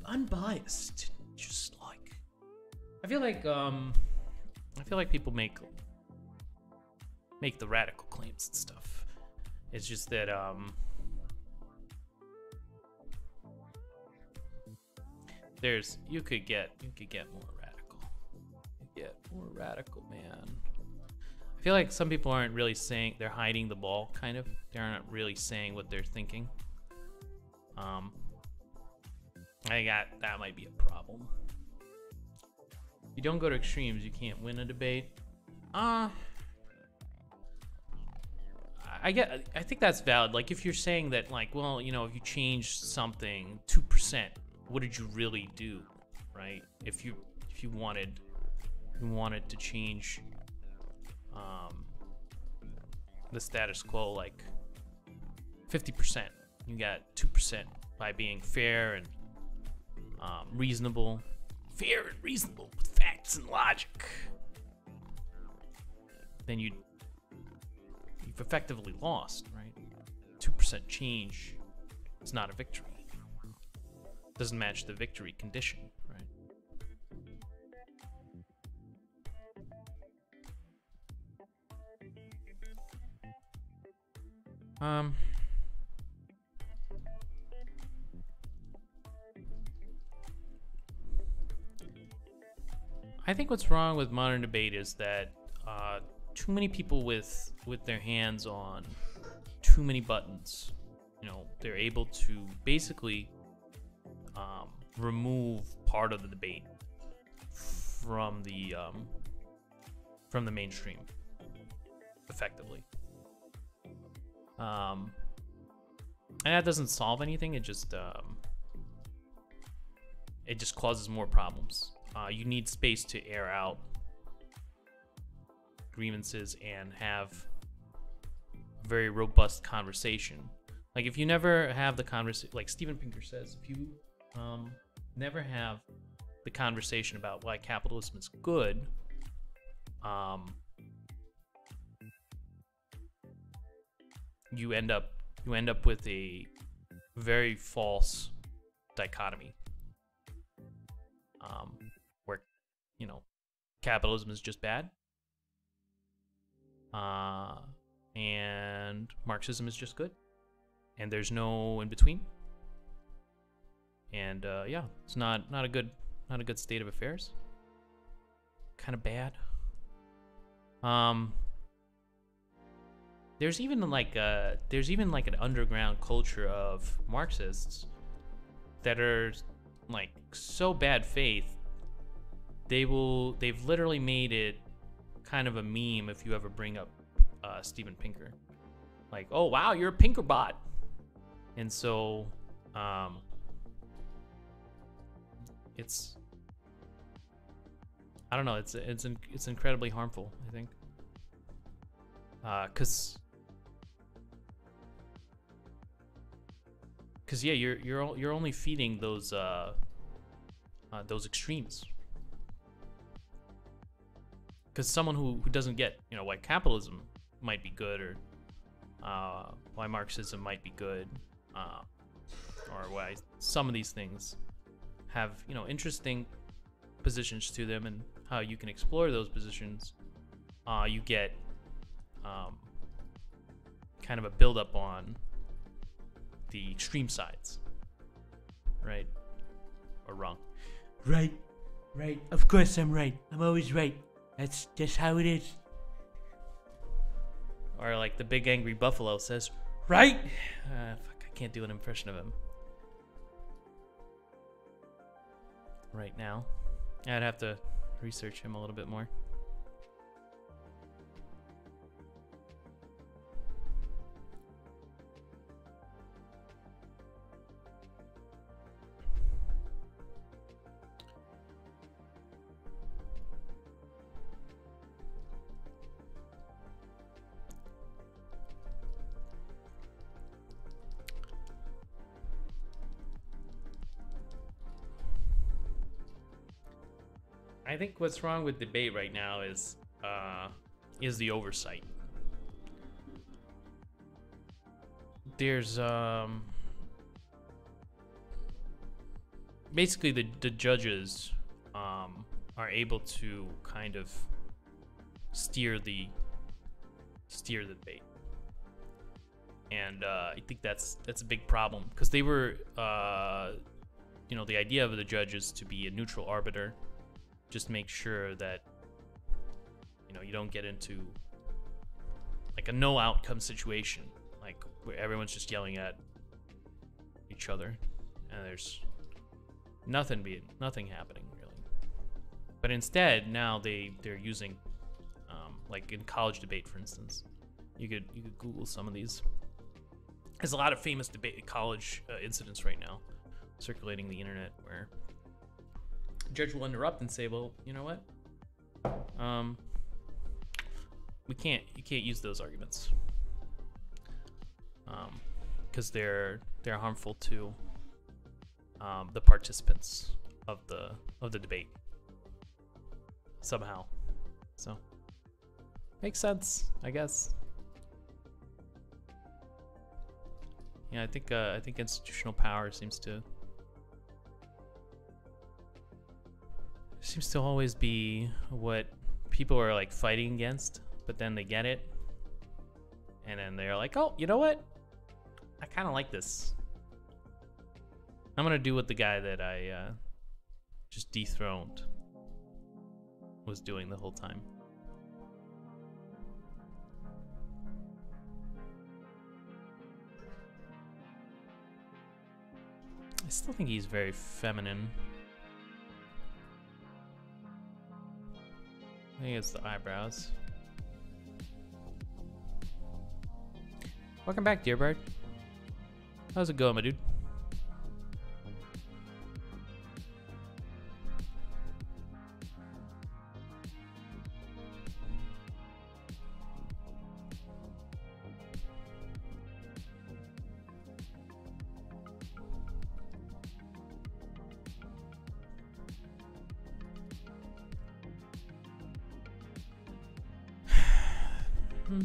unbiased. Just like, I feel like people make the radical claims and stuff. It's just that you could get more radical. Get more radical, man. I feel like some people aren't really saying, they're hiding the ball, kind of. They aren't really saying what they're thinking. That might be a problem. You don't go to extremes, you can't win a debate. I think that's valid. Like, if you're saying that, like, well, you know, if you change something 2%, what did you really do, right? If you wanted to change the status quo, like 50%, you got 2% by being fair and reasonable with facts and logic. then you've effectively lost, right? 2% change is not a victory. Doesn't match the victory condition, right? I think what's wrong with modern debate is that too many people with their hands on too many buttons, you know, they're able to basically remove part of the debate from the mainstream effectively. And that doesn't solve anything. It just causes more problems. You need space to air out grievances and have a very robust conversation. Like if you never have the conversation, like Steven Pinker says, if you never have the conversation about why capitalism is good, you end up with a very false dichotomy, where, you know, capitalism is just bad, and Marxism is just good, and there's no in between. And yeah, it's not a good state of affairs. Kind of bad. There's even like an underground culture of Marxists that are like so bad faith. They've literally made it kind of a meme if you ever bring up Steven Pinker. Like, oh wow, you're a Pinker bot. And so it's, I don't know, it's incredibly harmful, I think. Cause yeah, you're only feeding those extremes. Cause someone who doesn't get, you know, why capitalism might be good, or why Marxism might be good, or why some of these things have, you know, interesting positions to them, and how you can explore those positions, you get kind of a buildup on the extreme sides, right or wrong. Right. Of course I'm right. I'm always right. That's just how it is. Or like the big angry buffalo says, right? Fuck, I can't do an impression of him right now. I'd have to research him a little bit more. I think what's wrong with debate right now is the oversight. There's basically the judges are able to kind of steer the debate, and I think that's a big problem, because they were you know, the idea of the judge is to be a neutral arbiter. Just make sure that, you know, you don't get into like a no outcome situation, like where everyone's just yelling at each other and there's nothing happening really. But instead now they're using like in college debate, for instance, you could Google some of these. There's a lot of famous debate college incidents right now circulating the internet where the judge will interrupt and say, well, you know what? You can't use those arguments. Because they're harmful to the participants of the debate somehow. So Makes sense, I guess. Yeah, I think institutional power seems to always be what people are like fighting against, but then they get it, and then they're like, oh, you know what? I kind of like this. I'm gonna do what the guy that I just dethroned was doing the whole time. I still think he's very feminine. I think it's the eyebrows. Welcome back, dear bird. How's it going, my dude? I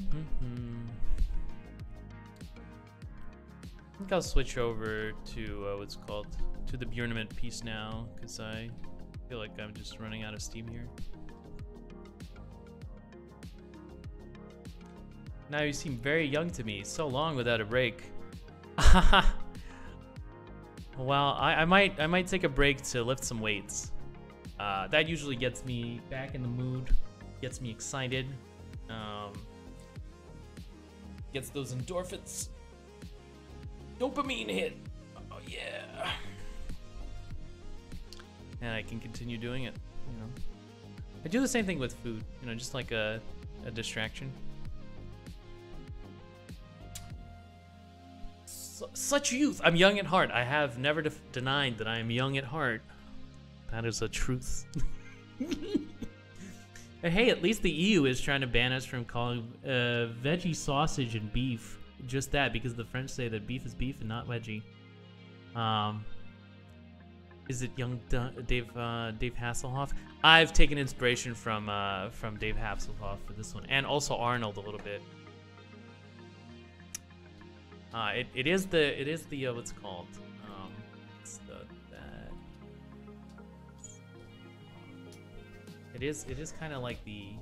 think I'll switch over to what's it called, to the Bjournament piece now, because I feel like I'm just running out of steam here. Now you seem very young to me. So long without a break. Well, I might take a break to lift some weights. That usually gets me back in the mood, gets me excited, gets those endorphins. Dopamine hit. Oh yeah. And I can continue doing it, you know. I do the same thing with food, you know, just like a distraction. Such youth. I'm young at heart. I have never denied that I am young at heart. That is a truth. But hey, at least the EU is trying to ban us from calling veggie sausage and beef just that, because the French say that beef is beef and not veggie. Is it young Dave Hasselhoff? I've taken inspiration from Dave Hasselhoff for this one, and also Arnold a little bit. It is the what's it called? It is kind of like the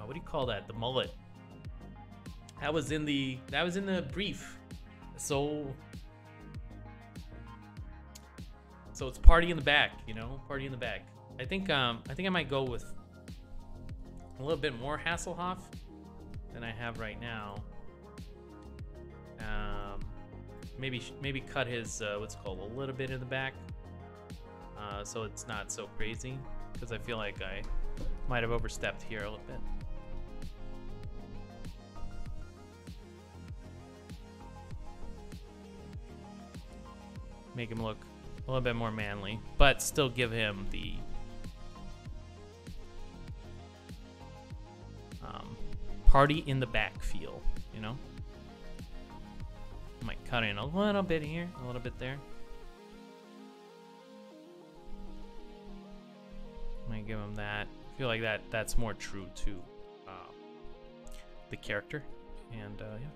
what do you call that? The mullet. That was in the brief. So it's party in the back, you know, party in the back. I think I might go with a little bit more Hasselhoff than I have right now. Maybe cut his what's it called, a little bit in the back, so it's not so crazy, because I feel like I might have overstepped here a little bit. Make him look a little bit more manly, but still give him the party in the back feel, you know? I might cut in a little bit here, a little bit there. Might give him that. I feel like that's more true to the character, and yeah.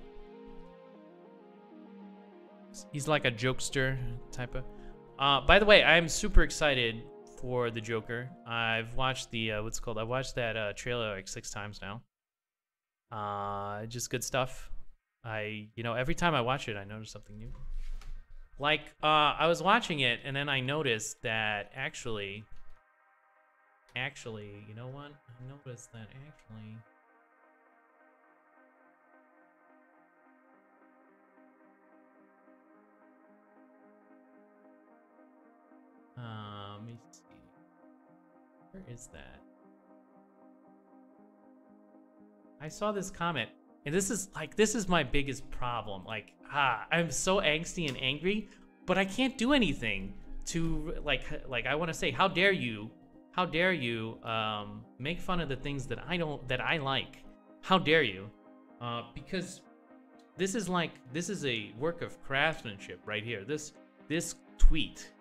He's like a jokester type of. By the way, I'm super excited for the Joker. I've watched the what's it called? I've watched that trailer like 6 times now. Just good stuff. Every time I watch it, I notice something new. Like, I was watching it, and then I noticed that actually, you know what? I noticed that actually. Let me see. Where is that? I saw this comment, and this is my biggest problem. Like, I'm so angsty and angry, but I can't do anything to like I want to say, how dare you make fun of the things that I like? How dare you? Because this is a work of craftsmanship right here. This tweet,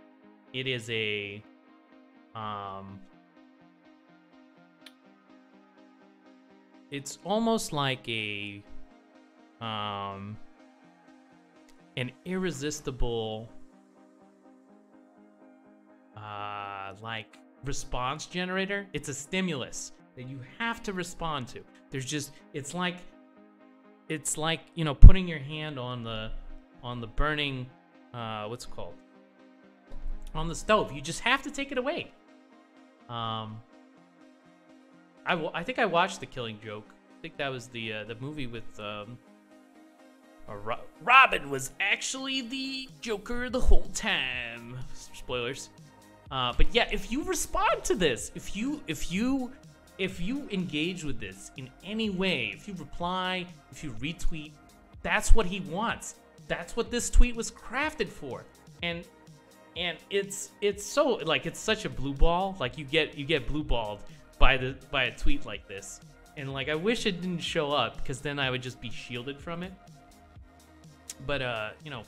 it is a It's almost like an irresistible like response generator. It's a stimulus that you have to respond to. There's just it's like you know, putting your hand on the burning what's it called, on the stove. You just have to take it away. I think I watched The Killing Joke. I think that was the movie with Robin was actually the Joker the whole time. Spoilers. But yeah, if you respond to this, if you engage with this in any way, if you reply, if you retweet, that's what he wants. That's what this tweet was crafted for. And it's so, like, it's such a blue ball. Like, you get blue balled by a tweet like this. And like, I wish it didn't show up, because then I would just be shielded from it. But you know,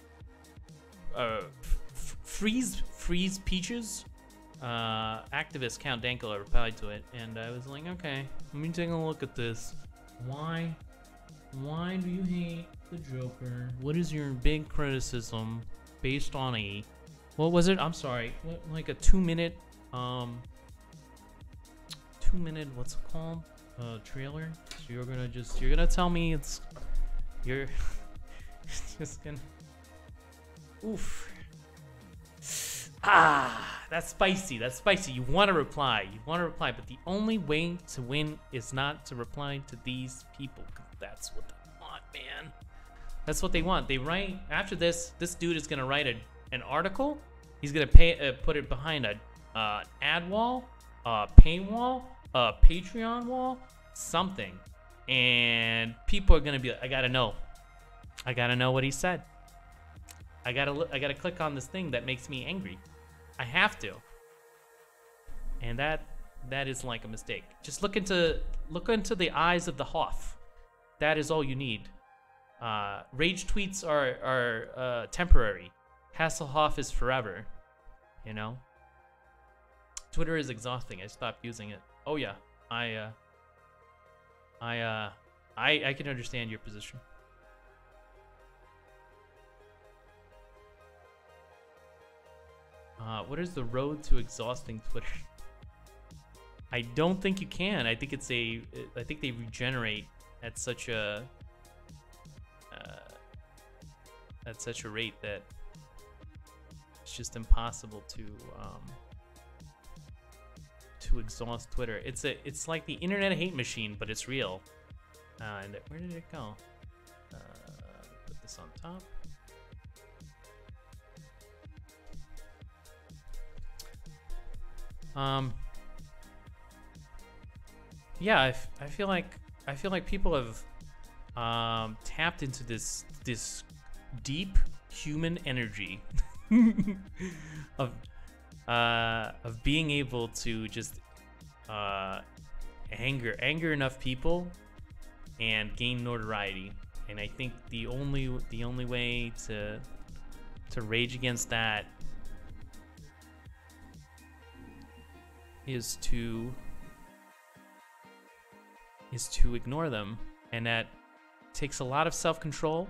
freeze Peaches, activist Count Dankler replied to it, and I was like, okay, let me take a look at this. Why do you hate the Joker? What is your big criticism based on a, what was it? I'm sorry, what, like a 2-minute, 2-minute, what's it called? Trailer? So you're gonna tell me you're just gonna, oof. That's spicy. That's spicy. You want to reply. But the only way to win is not to reply to these people. That's what they want, man. That's what they want. They write, after this dude is going to write an article. He's going to put it behind a ad wall, a paywall, a Patreon wall, something. And people are going to be like, I got to know what he said. I gotta click on this thing that makes me angry. I have to. And that is like a mistake. Just look into the eyes of the Hoff. That is all you need. Rage tweets are temporary. Hasselhoff is forever. You know? Twitter is exhausting. I stopped using it. Oh yeah. I can understand your position. What is the road to exhausting Twitter? I don't think you can. I think they regenerate at such a rate that it's just impossible to exhaust Twitter. It's like the internet hate machine, but it's real. And where did it go? Put this on top. Yeah, I feel like people have tapped into this deep human energy of being able to just anger enough people and gain notoriety. And I think the only way to rage against that is to ignore them, and that takes a lot of self-control,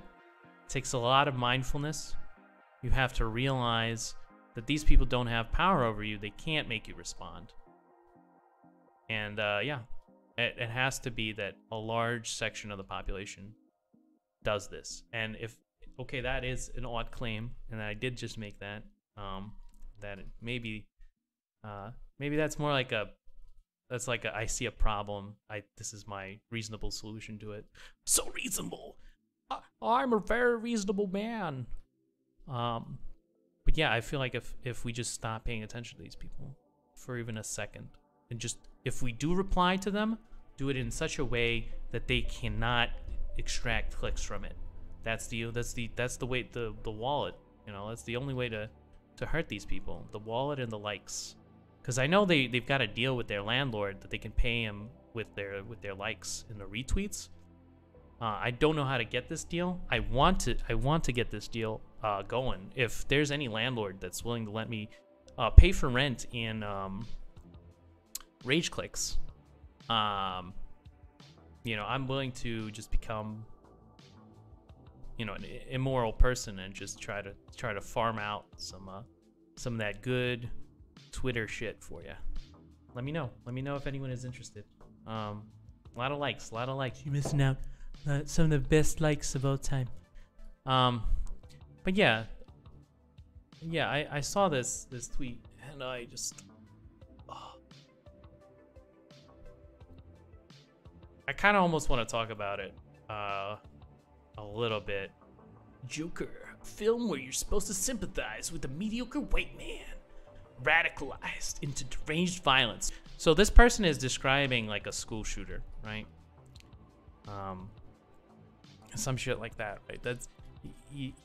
takes a lot of mindfulness. You have to realize that these people don't have power over you. They can't make you respond. And yeah, it has to be that a large section of the population does this. And if, okay, that is an odd claim, and I did just make that, that maybe that's more like I see a problem. This is my reasonable solution to it. So reasonable. I'm a very reasonable man. But yeah, I feel like if we just stop paying attention to these people for even a second, and just, if we do reply to them, do it in such a way that they cannot extract clicks from it. That's the way, the wallet, you know, that's the only way to hurt these people. The wallet and the likes. Because I know they've got a deal with their landlord that they can pay him with their likes and the retweets. I don't know how to get this deal. I want to get this deal going. If there's any landlord that's willing to let me pay for rent in rage clicks, you know, I'm willing to just become, you know, an immoral person and just try to farm out some of that good Twitter shit for you. Let me know if anyone is interested. A lot of likes. You're missing out. Some of the best likes of all time. But yeah, I saw this tweet and I just, I kind of almost want to talk about it a little bit. Joker, a film where you're supposed to sympathize with a mediocre white man radicalized into deranged violence. So this person is describing like a school shooter, right? Some shit like that, right? That's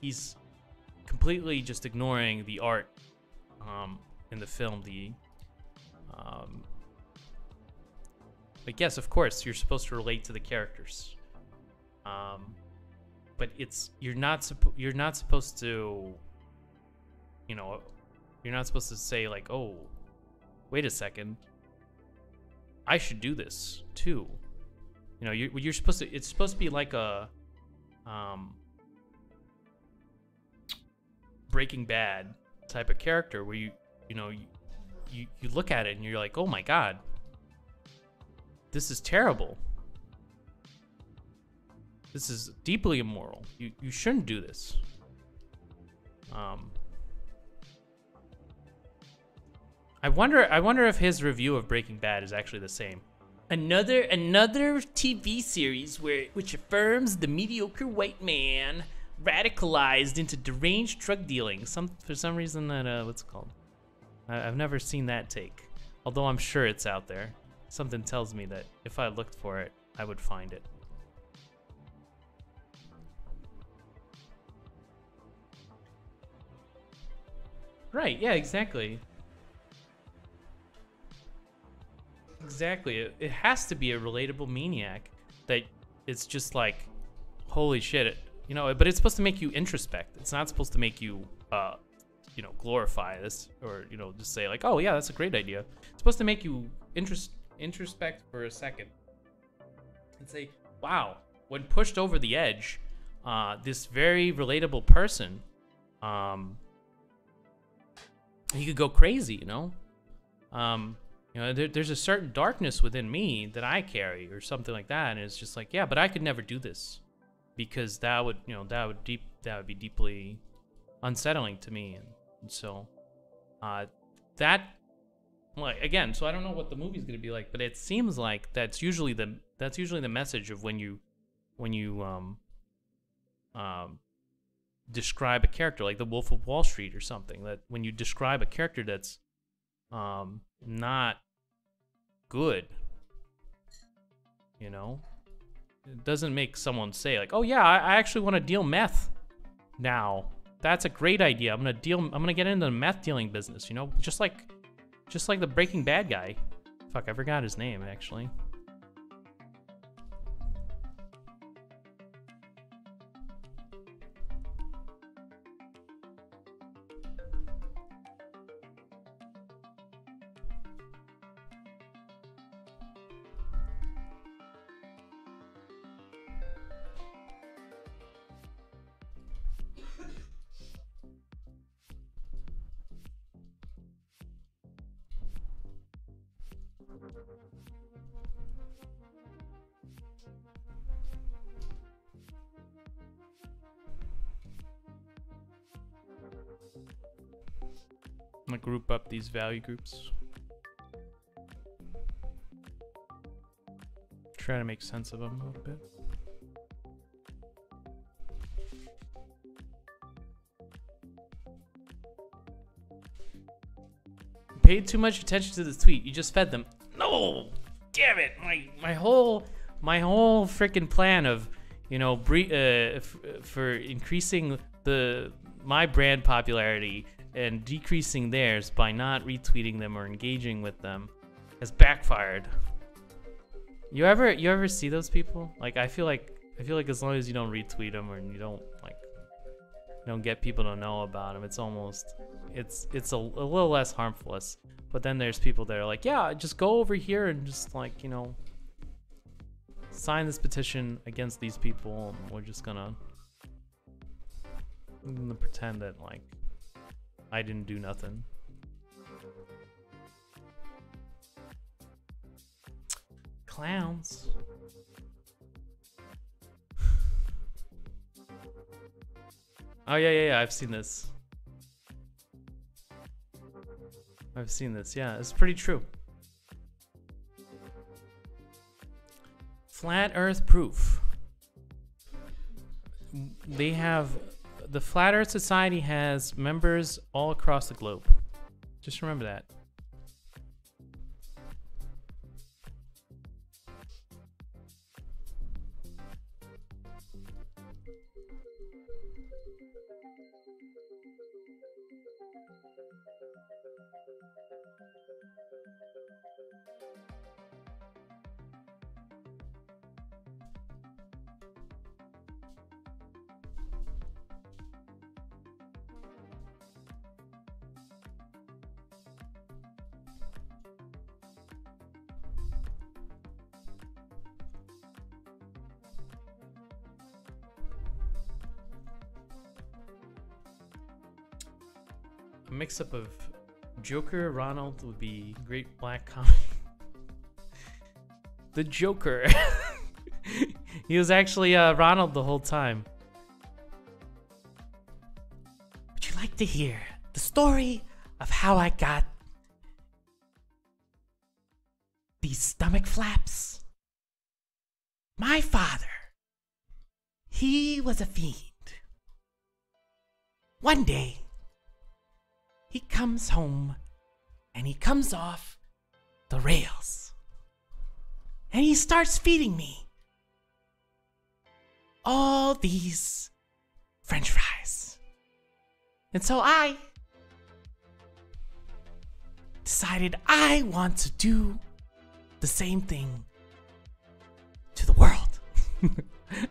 he's completely just ignoring the art in the film. But yes, of course, you're supposed to relate to the characters. But you're not supposed to, you know, you're not supposed to say like, oh, wait a second, I should do this too. You know, you're supposed to. It's supposed to be like a Breaking Bad type of character where you look at it and you're like, oh my god, this is terrible. This is deeply immoral. You shouldn't do this. I wonder if his review of Breaking Bad is actually the same. Another TV series which affirms the mediocre white man radicalized into deranged drug dealing. For some reason that what's it called? I've never seen that take. Although I'm sure it's out there. Something tells me that if I looked for it, I would find it. Right, yeah, exactly. Exactly. It has to be a relatable maniac that it's just like, holy shit, you know, but it's supposed to make you introspect. It's not supposed to make you, you know, glorify this or, you know, just say like, oh yeah, that's a great idea. It's supposed to make you introspect for a second and say, wow, when pushed over the edge, this very relatable person, he could go crazy, you know? You know, there's a certain darkness within me that I carry or something like that. And it's just like, yeah, but I could never do this because that would, you know, that would be deeply unsettling to me. And so, that, like, again, so I don't know what the movie's going to be like, but it seems like that's usually the message of when you describe a character like the Wolf of Wall Street or something, that when you describe a character that's not good, you know, it doesn't make someone say like, oh yeah, I actually want to deal meth now. That's a great idea. I'm gonna get into the meth dealing business, you know, just like the Breaking Bad guy. Fuck, I forgot his name actually. I'm gonna group up these value groups. Try to make sense of them a little bit. Paid too much attention to this tweet. You just fed them. No, damn it! My whole freaking plan of, you know, for increasing my brand popularity and decreasing theirs by not retweeting them or engaging with them has backfired. You ever see those people? Like, I feel like as long as you don't retweet them or you don't like get people to know about them. It's almost, it's a little less harmful. But then there's people that are like, yeah, just go over here and just like, sign this petition against these people, and we're just gonna pretend that like I didn't do nothing. Clowns. Oh yeah, I've seen this. Yeah, it's pretty true. Flat Earth proof. The Flat Earth Society has members all across the globe. Just remember that. A mix-up of Joker Ronald would be great black comedy. The Joker. He was actually Ronald the whole time. Would you like to hear the story of how I got these stomach flaps? My father, he was a fiend. One day, he comes home and he comes off the rails and he starts feeding me all these French fries. And so I decided I want to do the same thing to the world.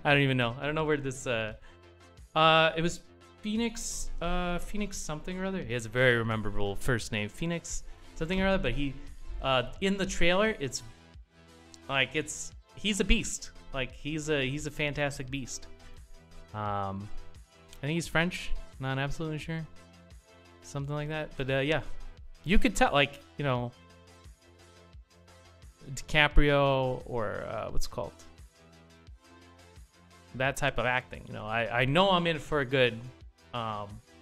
I don't even know. I don't know where this it was Phoenix something or other. He has a very memorable first name, Phoenix something or other, but he in the trailer it's like he's a beast. Like he's a fantastic beast. I think he's French, not absolutely sure. Something like that. But yeah. You could tell, like, DiCaprio or what's it called? That type of acting. I know I'm in for a good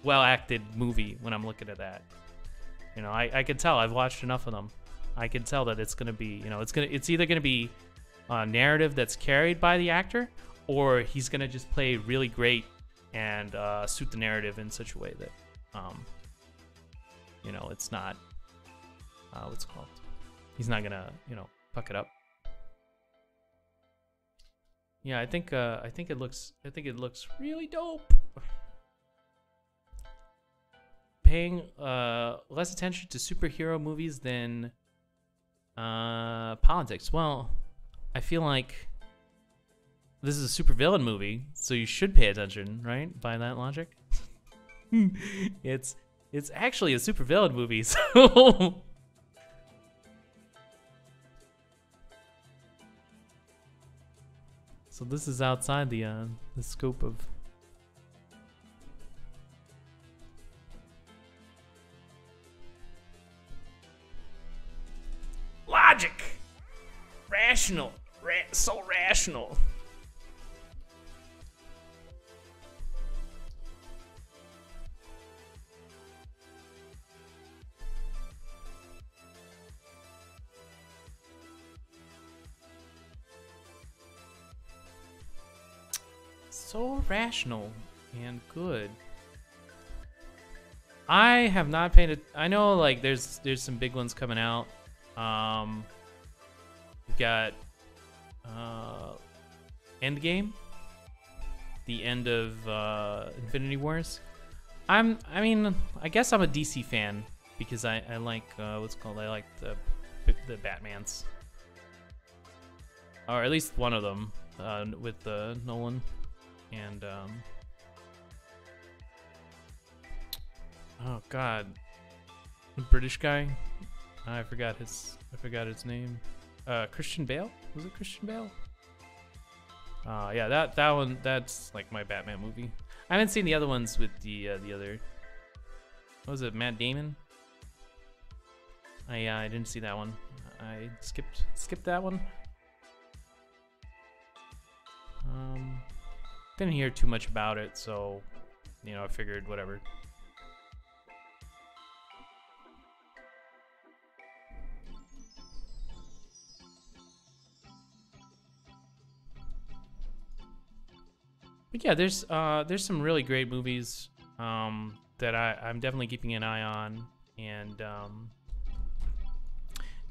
well-acted movie when I'm looking at that. I could tell. I've watched enough of them. I could tell that it's gonna be, it's either gonna be a narrative that's carried by the actor, or he's gonna just play really great and suit the narrative in such a way that, it's not, what's it called? He's not gonna, fuck it up. Yeah, I think it looks really dope. Paying less attention to superhero movies than politics. Well, I feel like this is a supervillain movie, so you should pay attention, right? By that logic. It's actually a supervillain movie, so so this is outside the scope of logic. Rational. So rational. So rational and good. I have not paid it. I know, like, there's some big ones coming out. We've got Endgame, the end of Infinity Wars. I guess I'm a DC fan because I like what's it called. I like the Batmans, or at least one of them with Nolan. And Oh God, the British guy. I forgot his name. Christian Bale? Was it Christian Bale? Yeah, that one. That's like my Batman movie. I haven't seen the other ones with the other. What was it? Matt Damon. I didn't see that one. I skipped that one. Didn't hear too much about it, so you know, I figured whatever. But yeah, there's some really great movies that I'm definitely keeping an eye on, and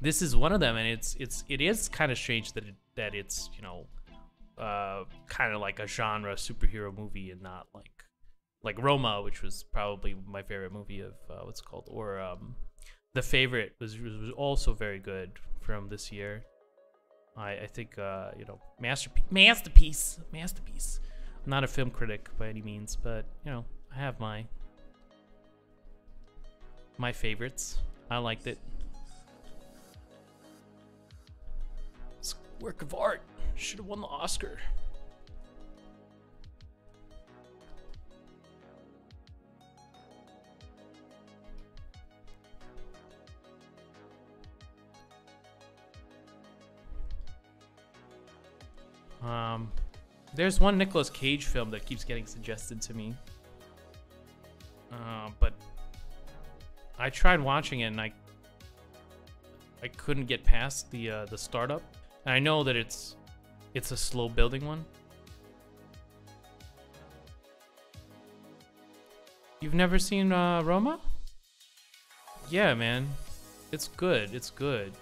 this is one of them. And it is kind of strange that it's you know kind of like a genre superhero movie and not like Roma, which was probably my favorite movie of what's it called, or The Favorite was also very good from this year. I think you know, masterpiece. I'm not a film critic by any means, but you know, I have my favorites. I liked it. It's a work of art. Should have won the Oscar. There's one Nicolas Cage film that keeps getting suggested to me, but I tried watching it and I couldn't get past the startup, and I know that it's a slow building one. You've never seen Roma? Yeah, man, it's good. It's good.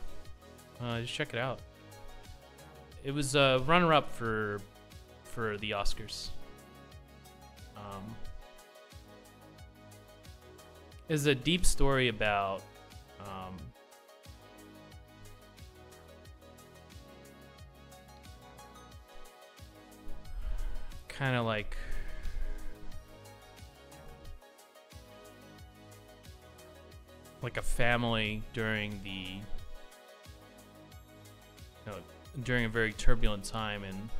Just check it out. It was a runner-up for the Oscars. Is a deep story about kind of like a family during during a very turbulent time, and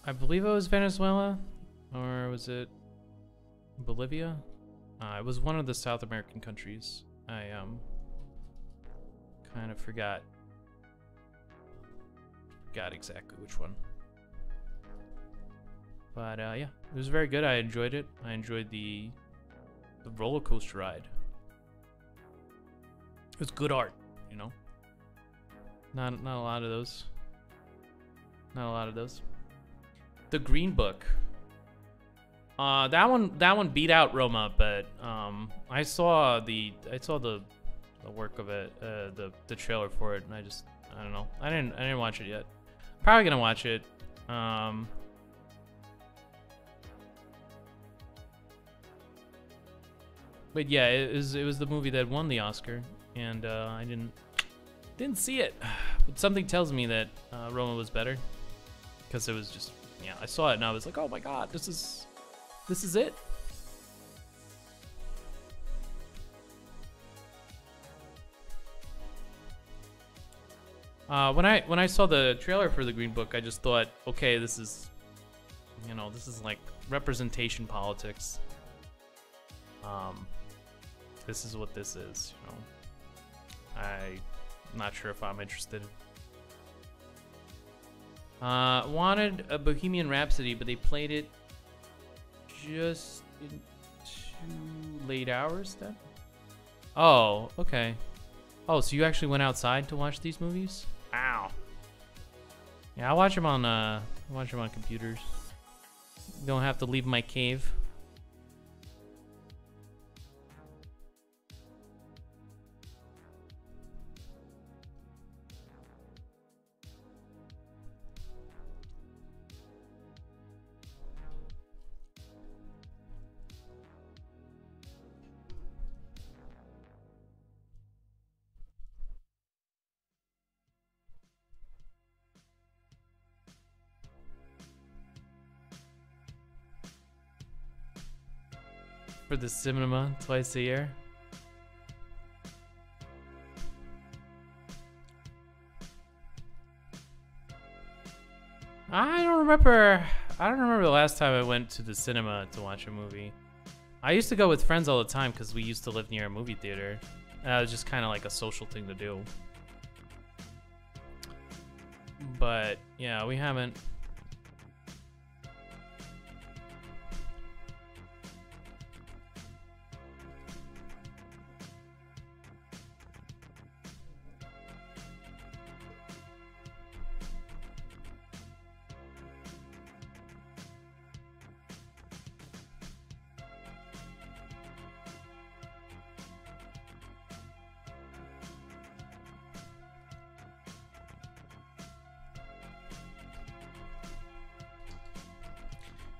I believe it was Venezuela, or was it Bolivia? It was one of the South American countries. I kind of forgot exactly which one. But yeah, it was very good. I enjoyed it. I enjoyed the roller coaster ride. It was good art, you know. Not a lot of those. Not a lot of those. The Green Book. That one beat out Roma, but I saw the work of it, the trailer for it, and I don't know. I didn't watch it yet. Probably gonna watch it. But yeah, it was the movie that won the Oscar, and I didn't see it. But something tells me that Roma was better, because it was just, yeah, I saw it and I was like, oh my god, this is it. When I saw the trailer for the Green Book, I just thought, okay, this is like representation politics. This is what this is, you know. I'm not sure if I'm interested. Wanted a Bohemian Rhapsody, but they played it just in too late hours then? Oh, okay. Oh, so you actually went outside to watch these movies? Ow. Yeah, I watch them on computers. Don't have to leave my cave. for the cinema twice a year. I don't remember the last time I went to the cinema to watch a movie. I used to go with friends all the time because we used to live near a movie theater. And it was just kind of like a social thing to do. But yeah, we haven't.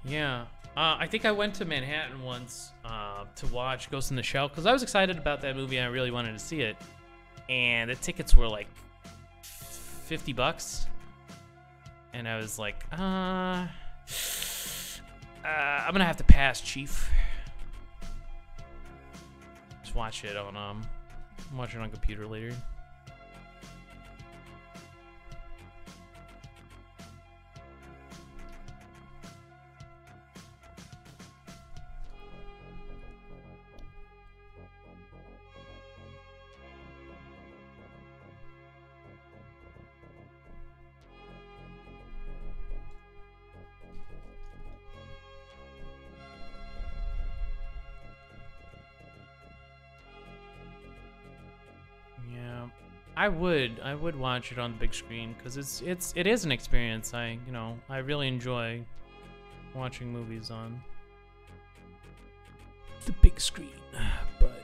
Yeah, I think I went to Manhattan once to watch Ghost in the Shell because I was excited about that movie and I really wanted to see it. And the tickets were like $50. And I was like, I'm gonna have to pass, Chief. Just watch it on, watch it on computer later. I would watch it on the big screen because it is an experience. I really enjoy watching movies on the big screen, but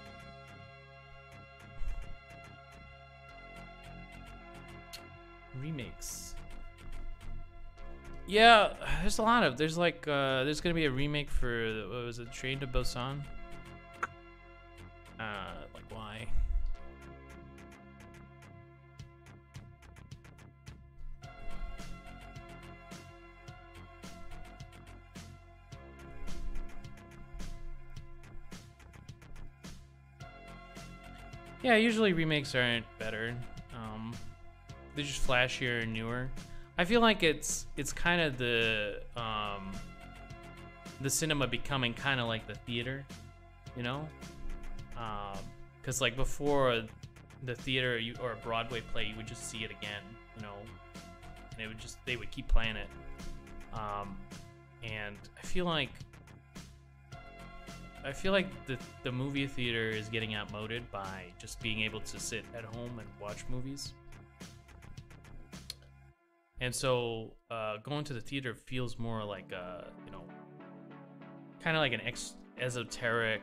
remakes. Yeah, there's a lot of there's gonna be a remake for what was it, Train to Busan? Like why? Yeah, usually remakes aren't better. They're just flashier and newer. I feel like it's kind of the cinema becoming kind of like the theater, you know? Because like before the theater or a Broadway play, you would just see it again, you know, and they would keep playing it. And I feel like the movie theater is getting outmoded by just being able to sit at home and watch movies. And so going to the theater feels more like a, kind of like an esoteric,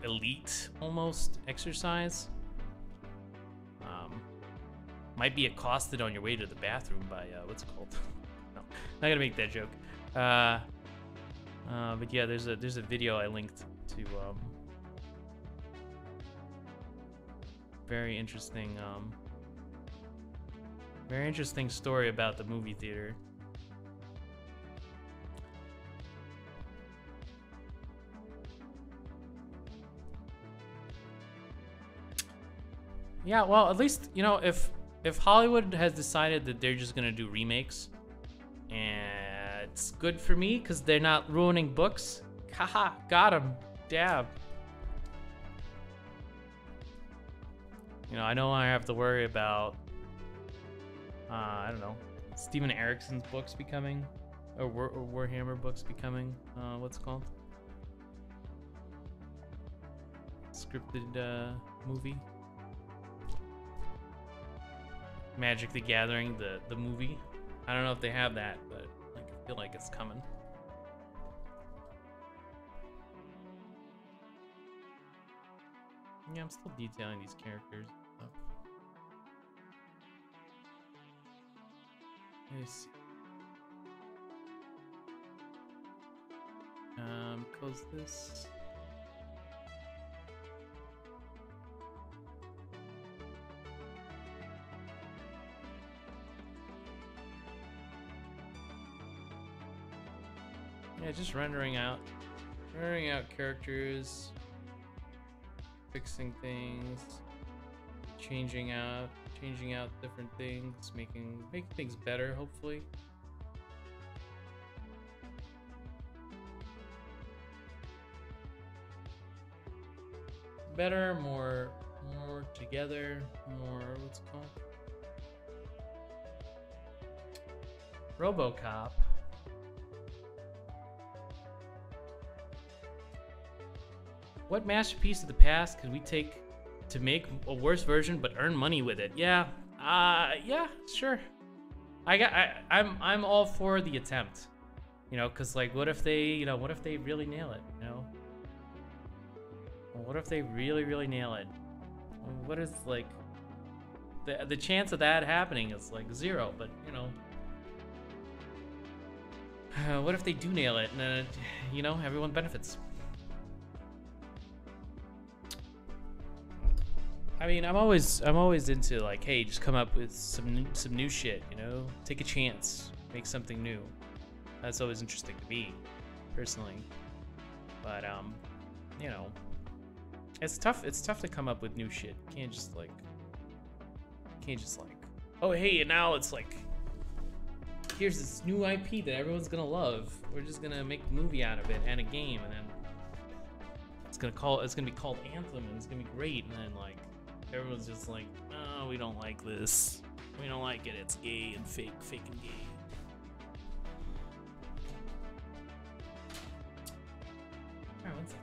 elite almost exercise. Might be accosted on your way to the bathroom by, what's it called? No, not gonna make that joke. But yeah, there's a video I linked to, very interesting story about the movie theater. Yeah, well, at least, if Hollywood has decided that they're just gonna do remakes, and it's good for me because they're not ruining books. Haha, got him. Dab. I know I have to worry about, I don't know, Steven Eriksson's books becoming, or Warhammer books becoming, what's it called? Scripted movie. Magic the Gathering, the movie. I don't know if they have that, but I feel like it's coming. Yeah, I'm still detailing these characters. Let's see. Close this. Yeah, just rendering out Figuring out characters, fixing things, changing out different things, making things better, hopefully. Better, more together, more, what's it called? RoboCop. What masterpiece of the past could we take to make a worse version but earn money with it? Yeah, yeah, sure. I'm all for the attempt, you know, cause like, what if they really nail it, you know? What if they really nail it? What is like the chance of that happening is like 0, but you know, what if they do nail it and then you know everyone benefits? I mean, I'm always into like, hey, just come up with some new shit, you know, take a chance, make something new. That's always interesting to me, personally. But you know, it's tough to come up with new shit. You can't just like, oh hey, and now it's like, here's this new IP that everyone's gonna love. We're just gonna make a movie out of it and a game, and then it's gonna be called Anthem, and it's gonna be great, and then like everyone's just like, oh, we don't like this. We don't like it. It's gay and fake and gay. Alright, one second.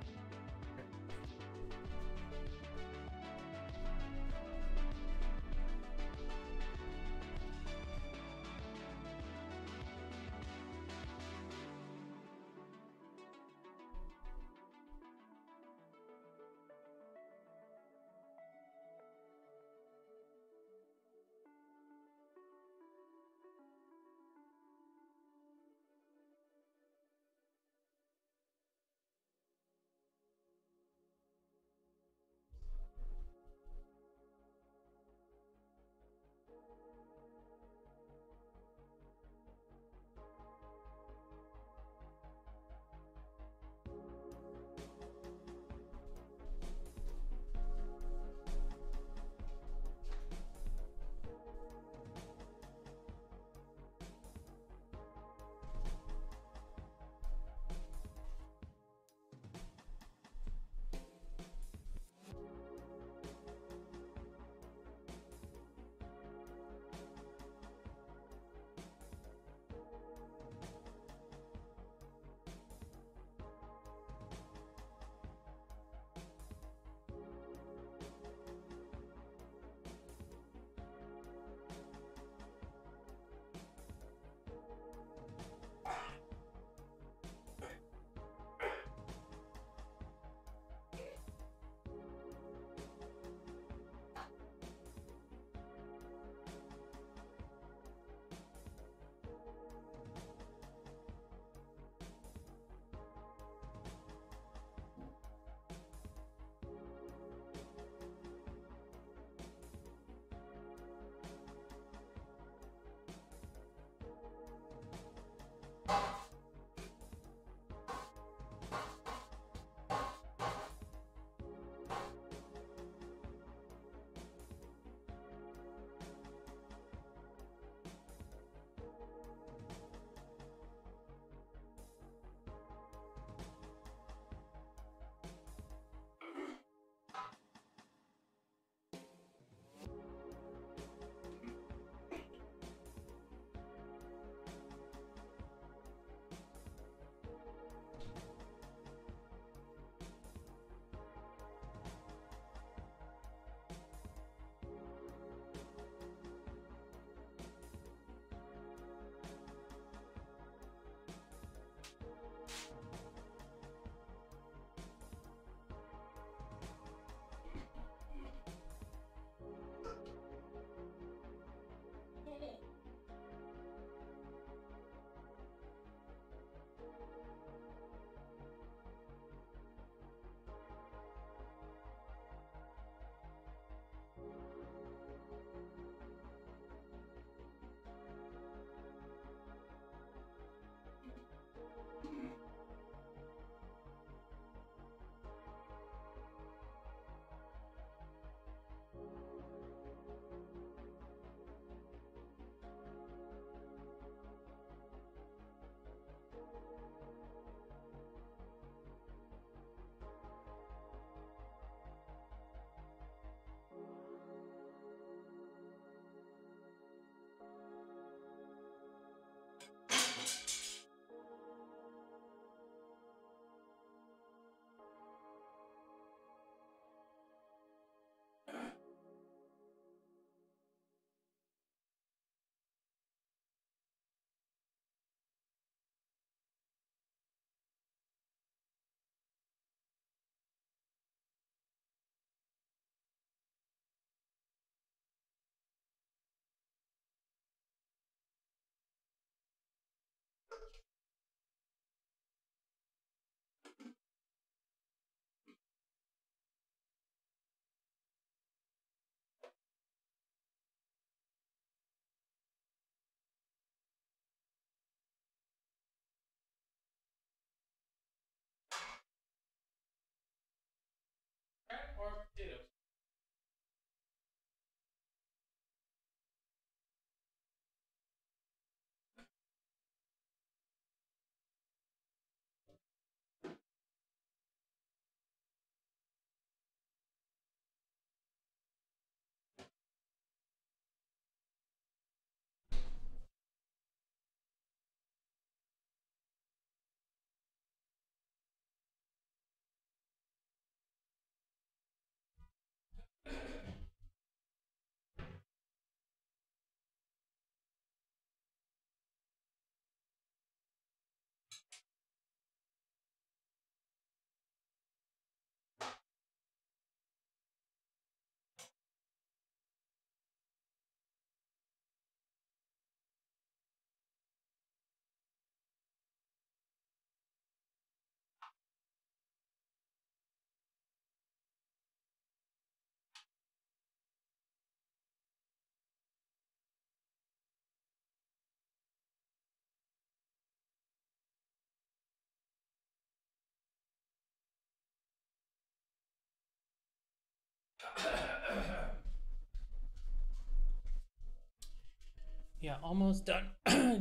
Yeah, almost done.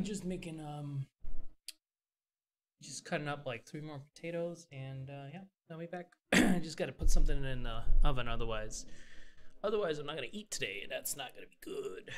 Just making just cutting up like 3 more potatoes, and yeah, I'll be back. Just got to put something in the oven, otherwise I'm not gonna eat today. That's not gonna be good.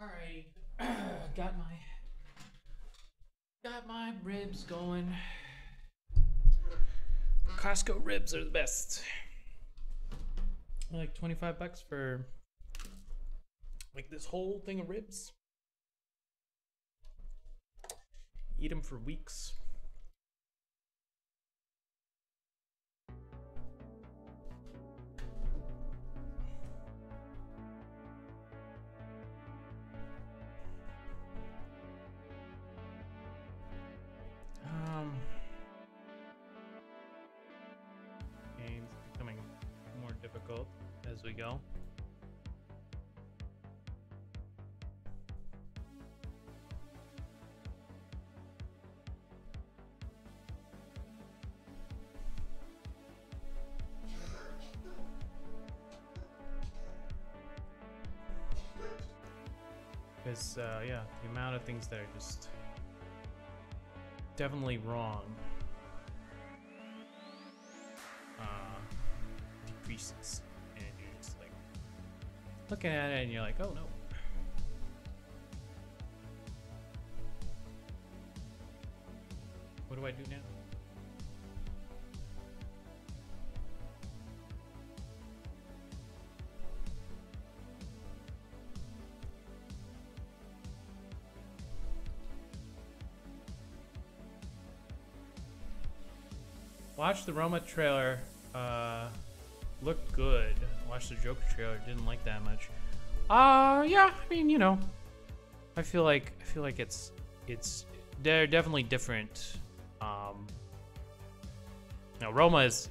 Alrighty, got my ribs going. Costco ribs are the best. Like $25 for like this whole thing of ribs. Eat them for weeks. Game's becoming more difficult as we go. Because, yeah, the amount of things that are just definitely wrong decreases. And you're just like looking at it and you're like, oh no. What do I do now? Watch the Roma trailer. Looked good. Watched the Joker trailer. Didn't like that much. Yeah. I mean, you know, I feel like it's they're definitely different. Now Roma is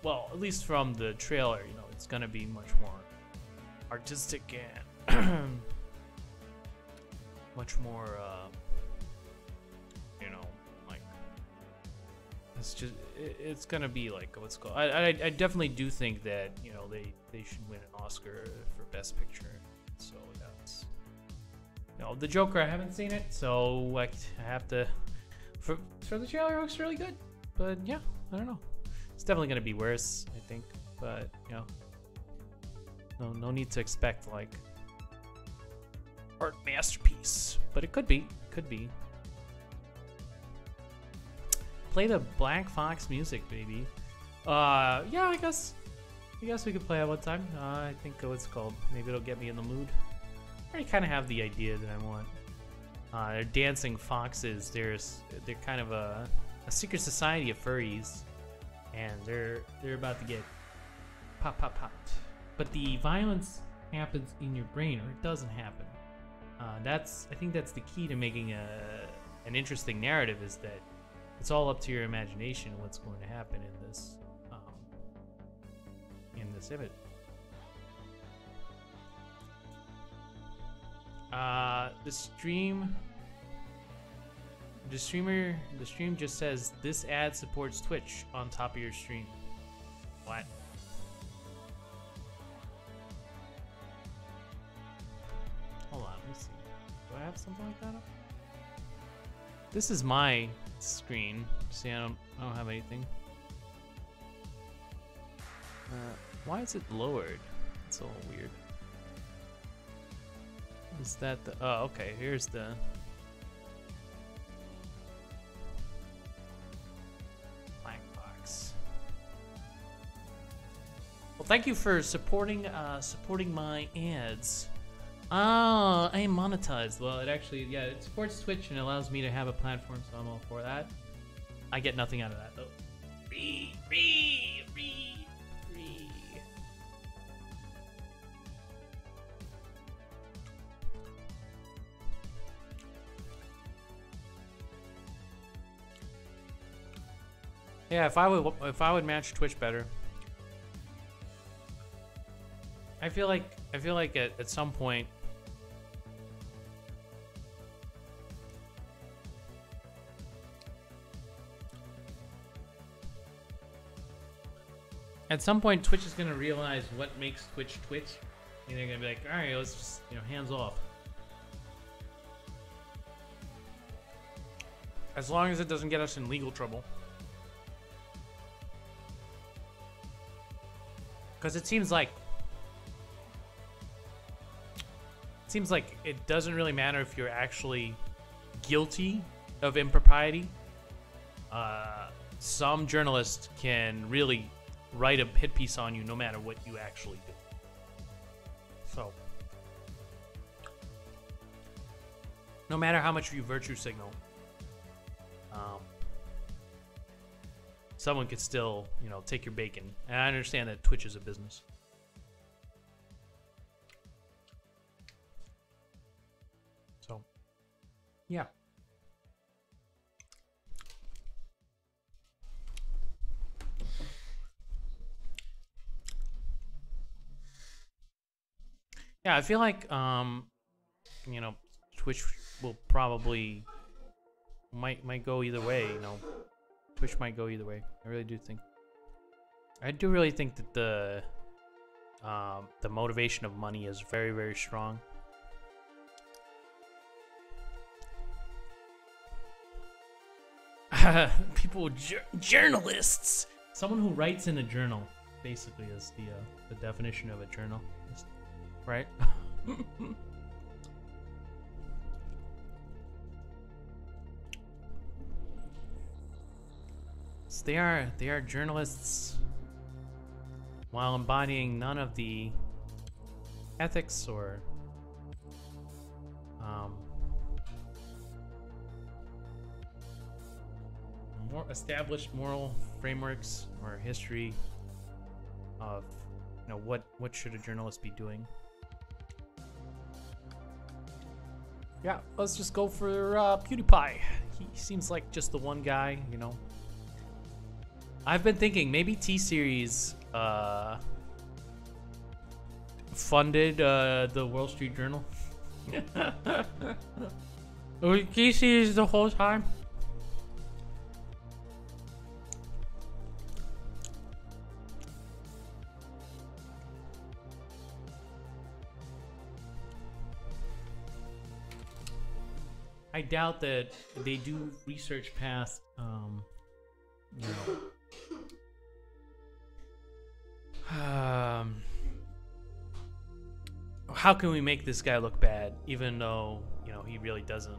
well, at least from the trailer, you know, it's gonna be much more artistic and much more, you know, like it's gonna be like what's called. I definitely do think that, you know, they should win an Oscar for Best Picture. So that's, you know, the Joker. I haven't seen it, so I have to. For the trailer, it looks really good, but yeah, I don't know. It's definitely gonna be worse, I think, but you know, no need to expect like art masterpiece, but it could be, Play the Black Fox music, baby. Yeah, I guess we could play it one time. I think what's it called? Maybe it'll get me in the mood. I already kind of have the idea that I want. They're dancing foxes. They're kind of a secret society of furries, and they're about to get popped. But the violence happens in your brain, or it doesn't happen. I think that's the key to making an interesting narrative, is that it's all up to your imagination what's going to happen in this image. The stream just says this ad supports Twitch on top of your stream. What? Hold on, let me see. Do I have something like that up? This is my screen. See, I don't have anything. Why is it lowered? It's a little weird. Is that the... Oh, okay. Here's the... Black box. Well, thank you for supporting my ads. Ah, I am monetized. Well, it actually... Yeah, it supports Twitch and allows me to have a platform, so I'm all for that. I get nothing out of that, though. Free. Yeah, if I would match Twitch better. I feel like at some point Twitch is gonna realize what makes Twitch Twitch, and they're gonna be like, all right, let's just, you know, hands off. As long as it doesn't get us in legal trouble. Because it seems like it doesn't really matter if you're actually guilty of impropriety. Some journalists can really write a hit piece on you no matter what you actually do. So, no matter how much you virtue signal, someone could still, you know, take your bacon. And I understand that Twitch is a business. So, yeah. Yeah, I feel like, you know, Twitch will probably might go either way, you know. Twitch might go either way. I really do think. I do really think that the motivation of money is very, very strong. people, journalists. Someone who writes in a journal, basically, is the definition of a journal, right? So they are journalists, while embodying none of the ethics or more established moral frameworks or history of, you know, what should a journalist be doing. Yeah, let's just go for PewDiePie. He seems like just the one guy, you know. I've been thinking maybe T-Series funded the Wall Street Journal. T-Series the whole time. I doubt that they do research past, you know, how can we make this guy look bad, even though, you know, he really doesn't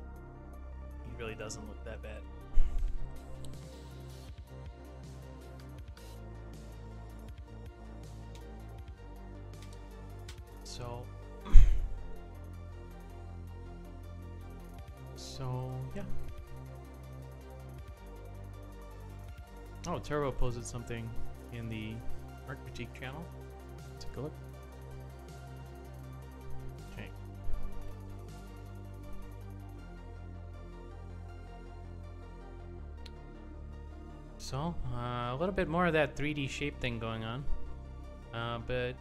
look that bad. So yeah. Oh, Turbo posted something in the Art Critique channel. Take a look. Okay. So, a little bit more of that 3D shape thing going on. But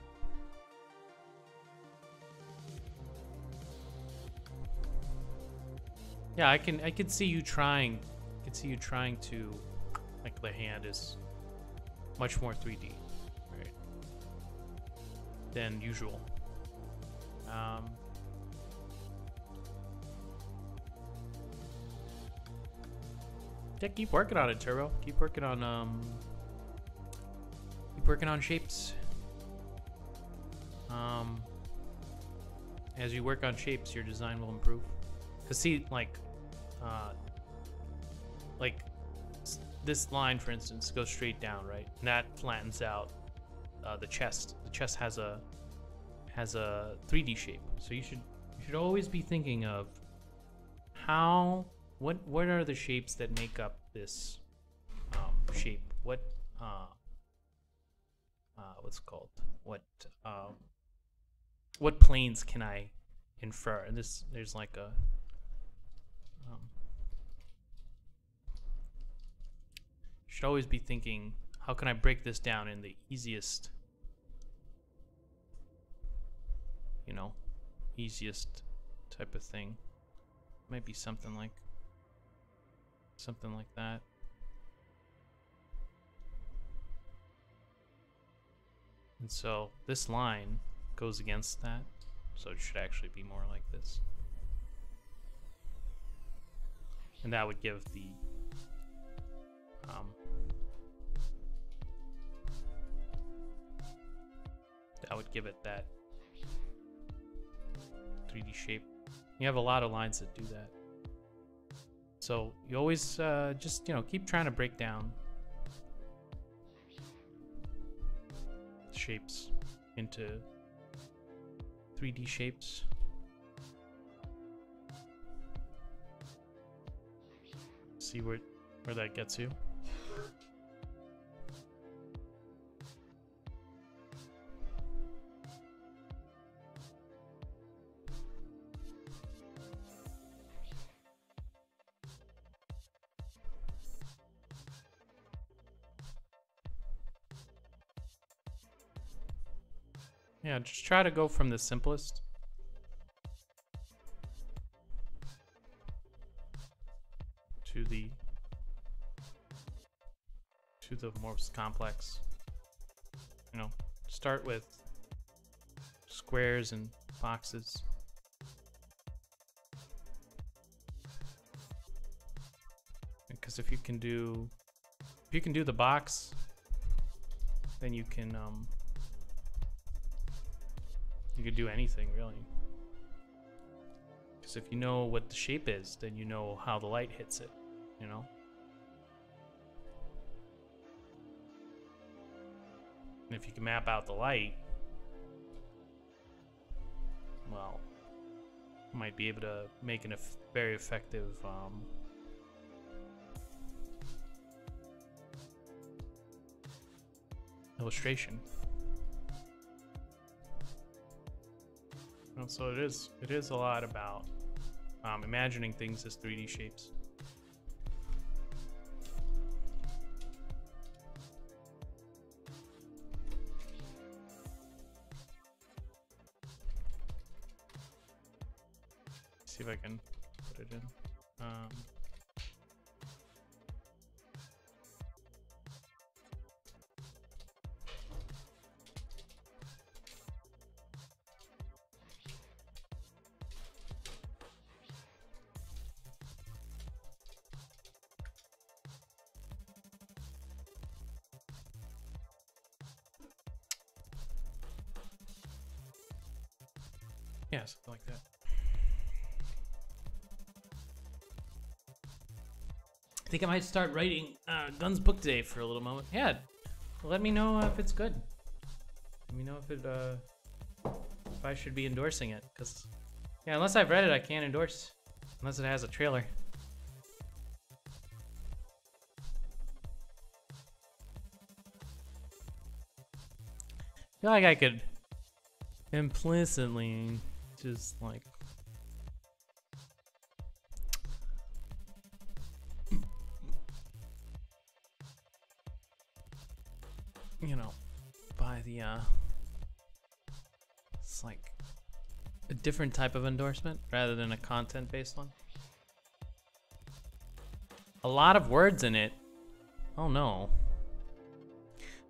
yeah, I can see you trying. I can see you trying to, like, the hand is much more 3D, right, than usual. Yeah, keep working on it, Turbo. Keep working on shapes. As you work on shapes, your design will improve. Cause see, like this line, for instance, goes straight down, right? And that flattens out the chest. The chest has a 3D shape. So you should always be thinking of what are the shapes that make up this shape? What's it called? What planes can I infer? And there's like a should always be thinking, how can I break this down in the easiest, you know, easiest type of thing. Might be something like that. And so this line goes against that, so it should actually be more like this. And that would give the that 3D shape. You have a lot of lines that do that. So you always just, you know, keep trying to break down shapes into 3D shapes. See where that gets you. Yeah, just try to go from the simplest to the most complex. You know, start with squares and boxes. because if you can do the box, then you can do anything really. Because if you know what the shape is, then you know how the light hits it, you know? And if you can map out the light, well, you might be able to make a very effective illustration. And so it is a lot about imagining things as 3D shapes. See if I can put it in. Yeah, something like that. I think I might start writing Guns book today for a little moment. Yeah, let me know if it's good. Let me know if I should be endorsing it, because yeah, unless I've read it, I can't endorse unless it has a trailer. I feel like I could implicitly just like you know, by the it's like a different type of endorsement rather than a content-based one. A lot of words in it. Oh no.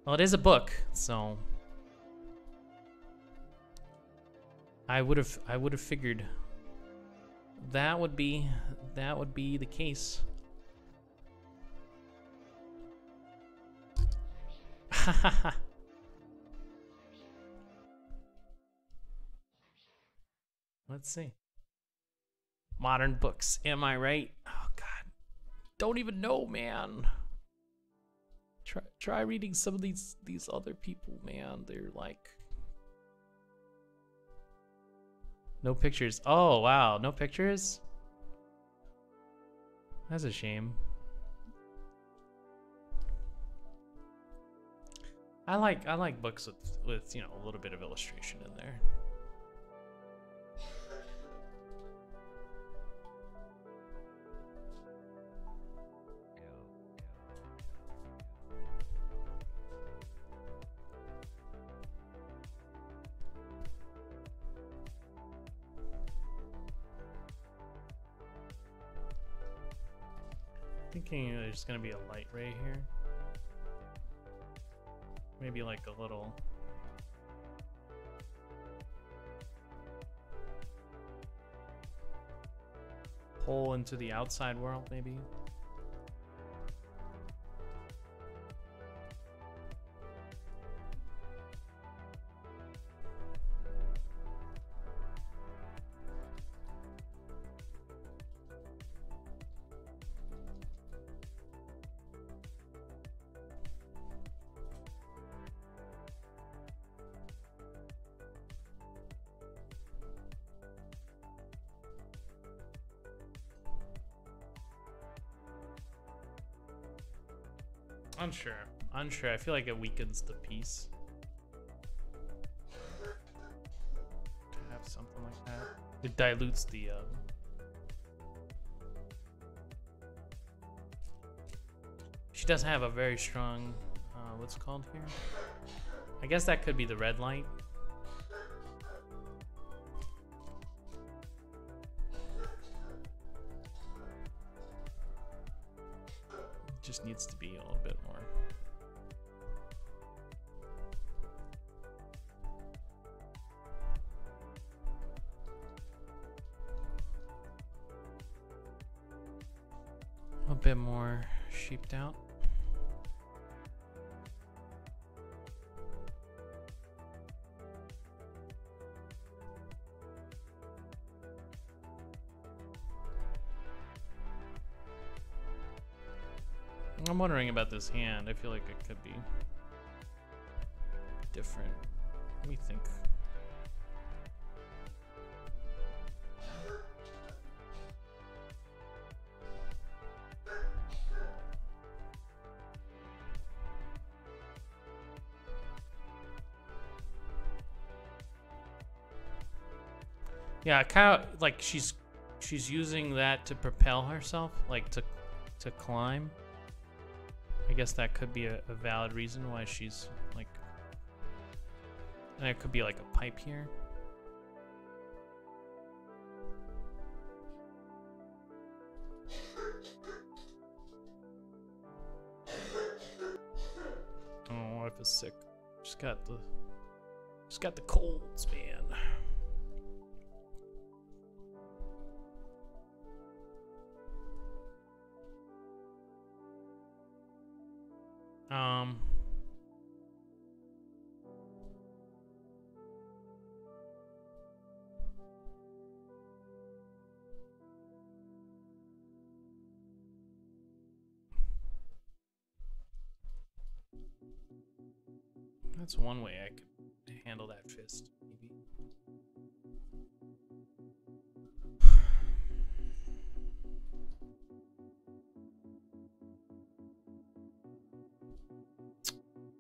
Well, it is a book, so I would have figured that would be the case. Let's see. Modern books, am I right? Oh God, don't even know, man. Try reading some of these other people, man. They're like no pictures. Oh wow, no pictures? That's a shame. I like books with you know, a little bit of illustration in there. Thinking there's gonna be a light ray here. Maybe like a little hole into the outside world, maybe. Unsure. I feel like it weakens the piece to have something like that. It dilutes the she does have a very strong what's it called here? I guess that could be the red light. It just needs to be a little bit more. bit more sheeped out. I'm wondering about this hand. I feel like it could be different. Let me think. Yeah, kind of like she's using that to propel herself, like to climb. I guess that could be a valid reason why she's like, and it could be like a pipe here. Oh, my wife is sick. She's got the colds, man. That's one way I could handle that fist, maybe.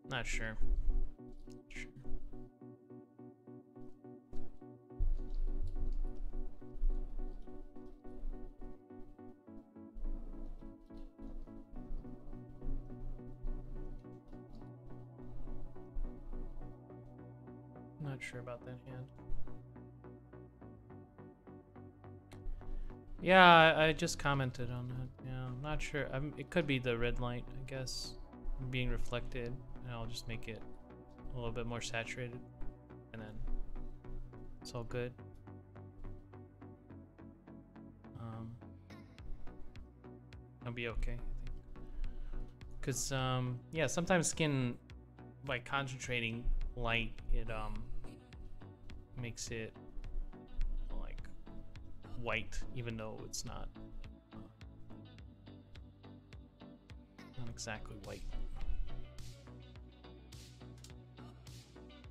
Not sure. Not sure about that hand. Yeah, I just commented on that. Yeah, I'm not sure. It could be the red light, I guess, being reflected, and I'll just make it a little bit more saturated, and then it's all good. I'll be okay, I think. Cause yeah, sometimes skin, by concentrating light, it makes it like white, even though it's not exactly white.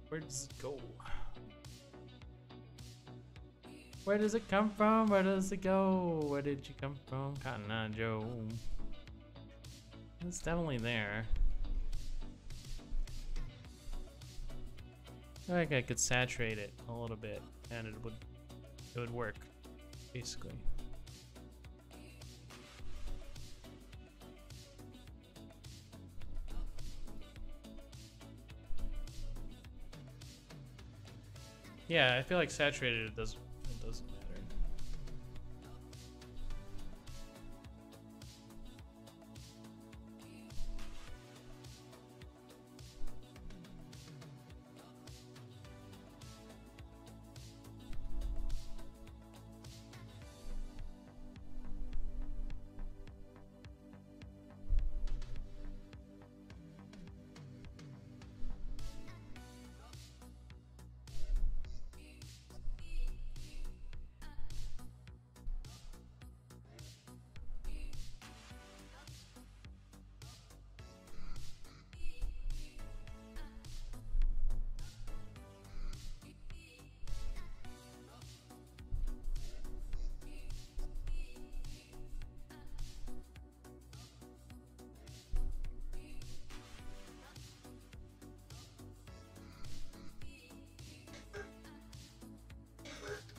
Where does it go? Where does it come from? Where does it go? Where did you come from, Cotton Eye Joe? It's definitely there. I feel like I could saturate it a little bit, and it would work, basically. Yeah, I feel like saturated it doesn't matter.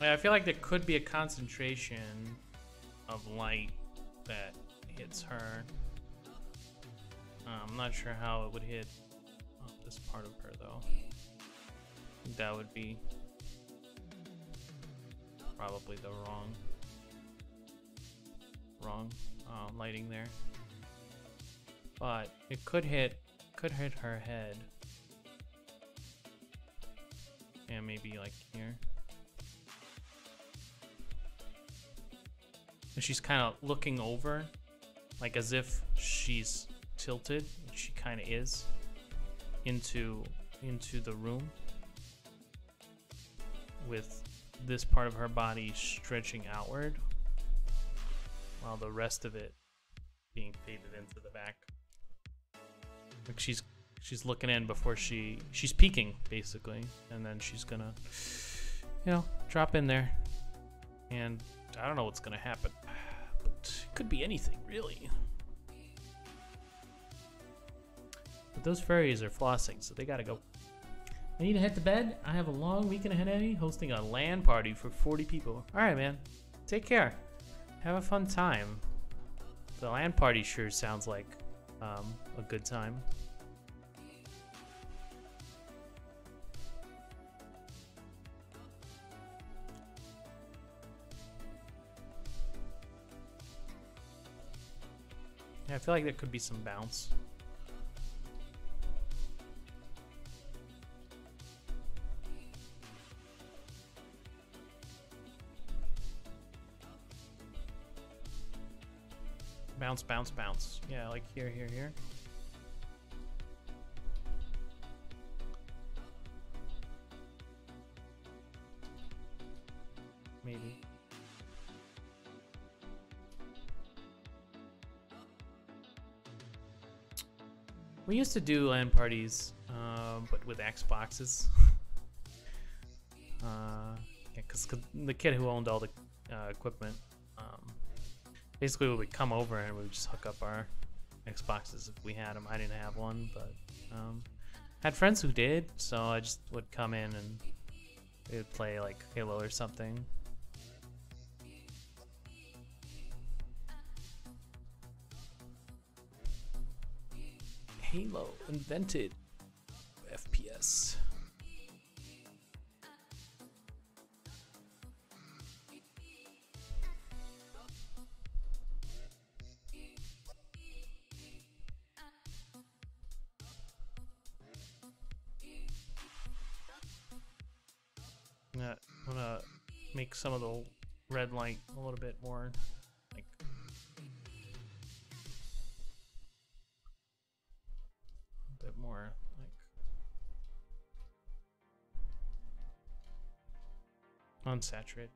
Yeah, I feel like there could be a concentration of light that hits her. I'm not sure how it would hit this part of her, though. I think that would be probably the wrong lighting there. But it could hit her head. And maybe like here. And she's kind of looking over, like as if she's tilted, she kind of is, into the room, with this part of her body stretching outward while the rest of it being faded into the back. Like she's looking in before she's peeking basically, and then she's gonna, you know, drop in there, and I don't know what's gonna happen, but it could be anything really. But those fairies are flossing, so they gotta go. I need to head to bed. I have a long weekend ahead of me, hosting a LAN party for 40 people. All right, man. Take care. Have a fun time. The LAN party sure sounds like a good time. Yeah, I feel like there could be some bounce. Bounce, bounce, bounce. Yeah, like here, here, here. Maybe. We used to do LAN parties, but with Xboxes. Yeah, because the kid who owned all the equipment, basically we would come over and we would just hook up our Xboxes if we had them. I didn't have one, but had friends who did, so I just would come in and we would play like Halo or something. Halo invented FPS. Yeah, I'm gonna make some of the red light a little bit more like a bit more like unsaturated.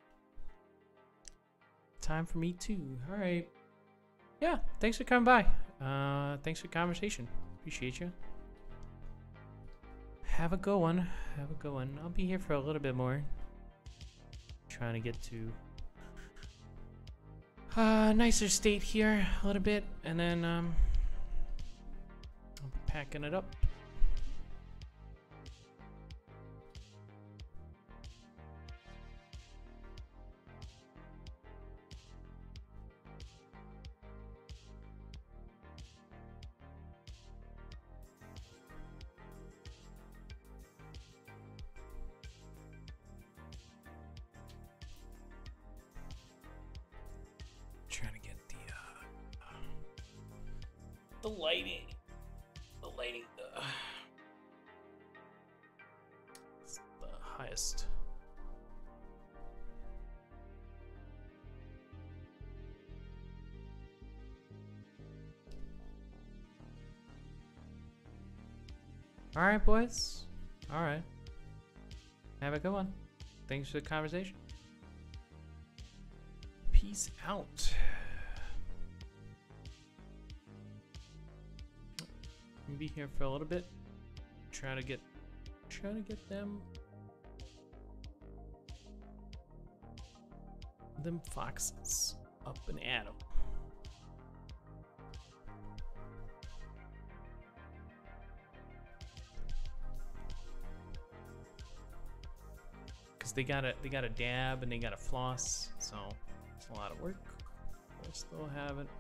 Time for me too. All right. Yeah, thanks for coming by. Thanks for the conversation. Appreciate you. Have a good one. Have a good one. I'll be here for a little bit more. Trying to get to a nicer state here a little bit, and then I'll be packing it up. Trying to get the lighting, it's the highest. All right, boys. All right. Have a good one. Thanks for the conversation. Peace out. I'll be here for a little bit. Try to get them foxes up and at 'em. Cause they gotta dab and they gotta floss, so it's a lot of work. I still haven't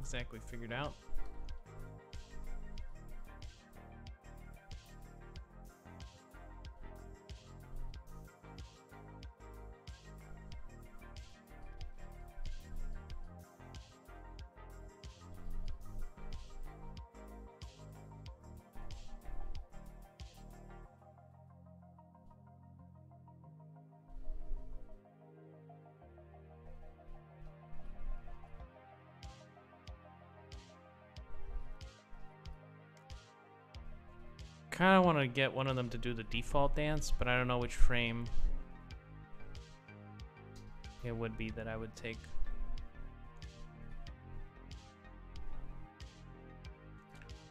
exactly figured out. kind of want to get one of them to do the default dance, but I don't know which frame it would be that I would take.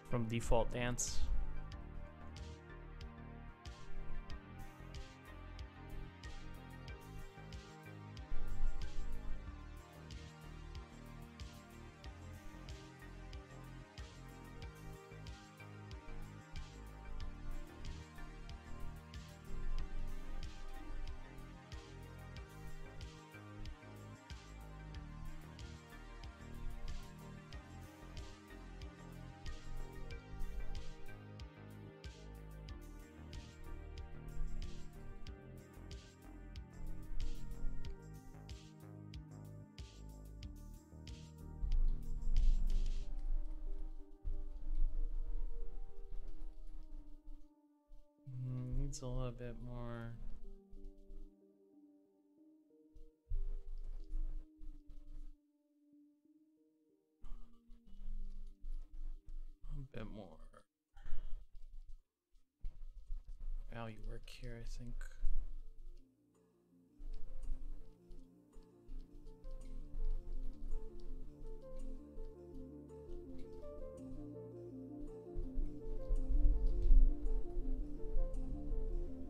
From default dance. Needs a little bit more. A bit more value work here, I think.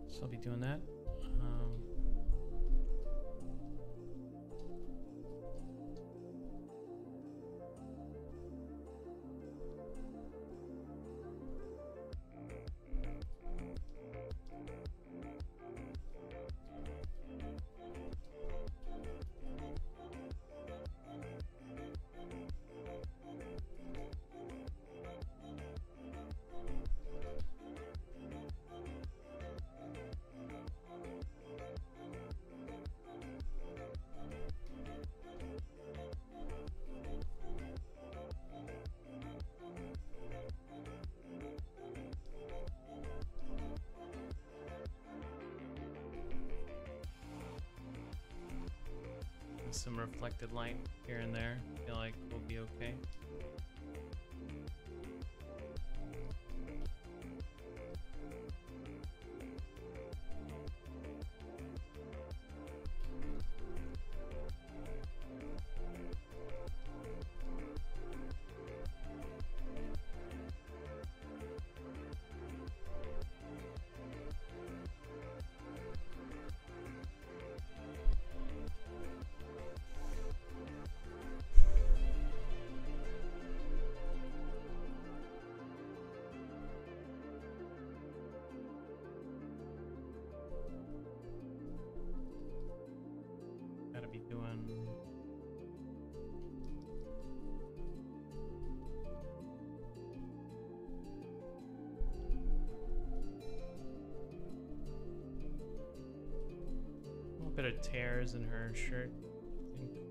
So I'll be doing that. Some reflected light here and there. I feel like we'll be okay. Be doing a little bit of tears in her shirt, I think.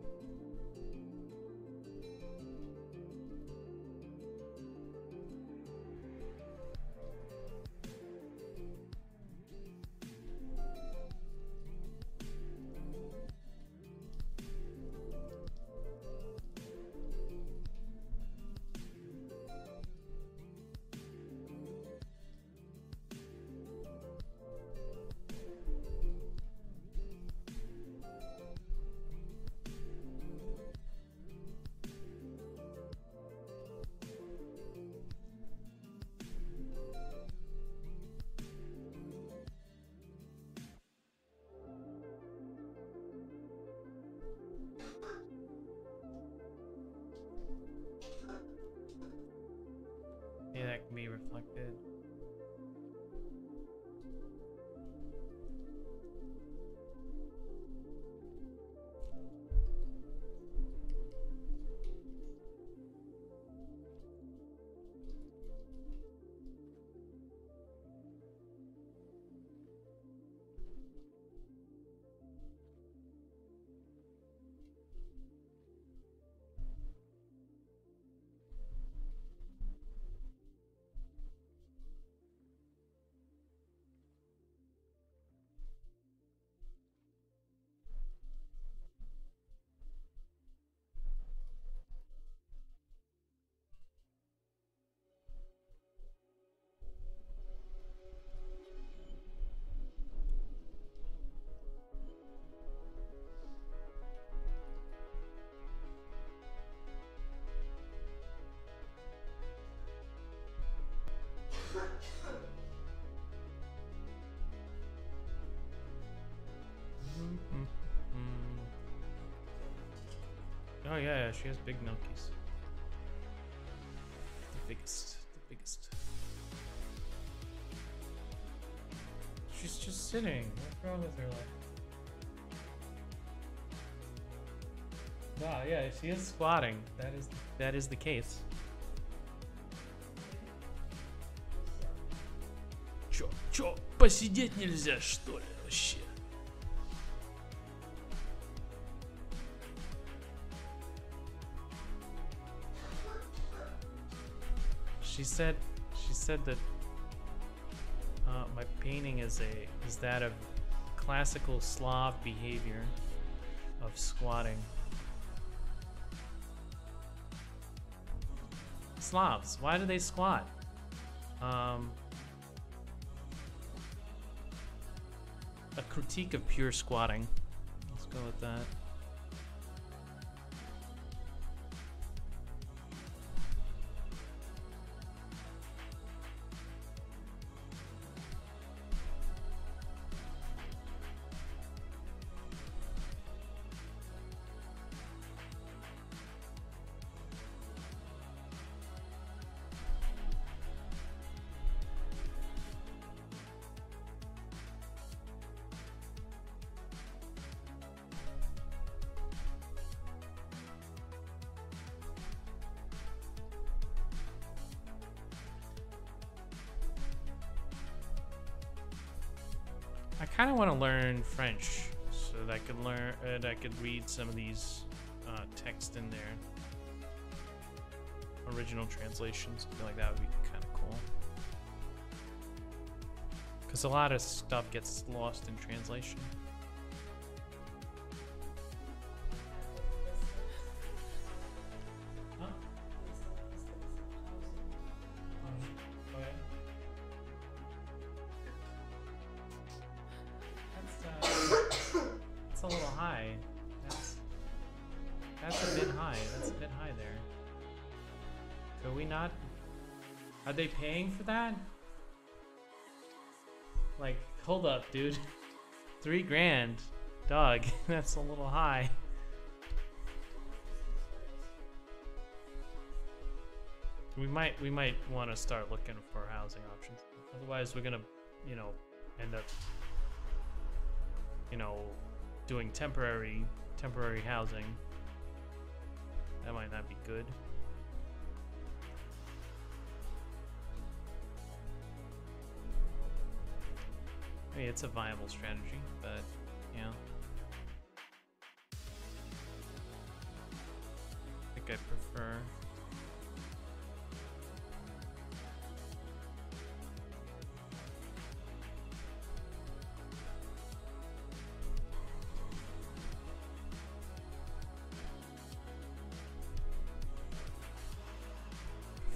Yeah, that can be reflected. Oh yeah, she has big milkies. The biggest, the biggest. She's just sitting. What's wrong with her life? Wow, yeah, she is squatting. That is the case. Чё, посидеть нельзя, что ли, вообще? She said that my painting is that of classical Slav behavior of squatting. Slavs, why do they squat? A critique of pure squatting. Let's go with that. I kind of want to learn French so that I could learn, I could read some of these text in there. Original translations, I feel like that would be kind of cool. Because a lot of stuff gets lost in translation. Huh? Okay. That's a little high. That's a bit high. That's a bit high there. Could we not? Are they paying for that? Like, hold up, dude. 3 grand, dog. That's a little high. We might want to start looking for housing options. Otherwise, we're gonna, end up, doing temporary housing. That might not be good. I mean, it's a viable strategy, but yeah. I think I prefer.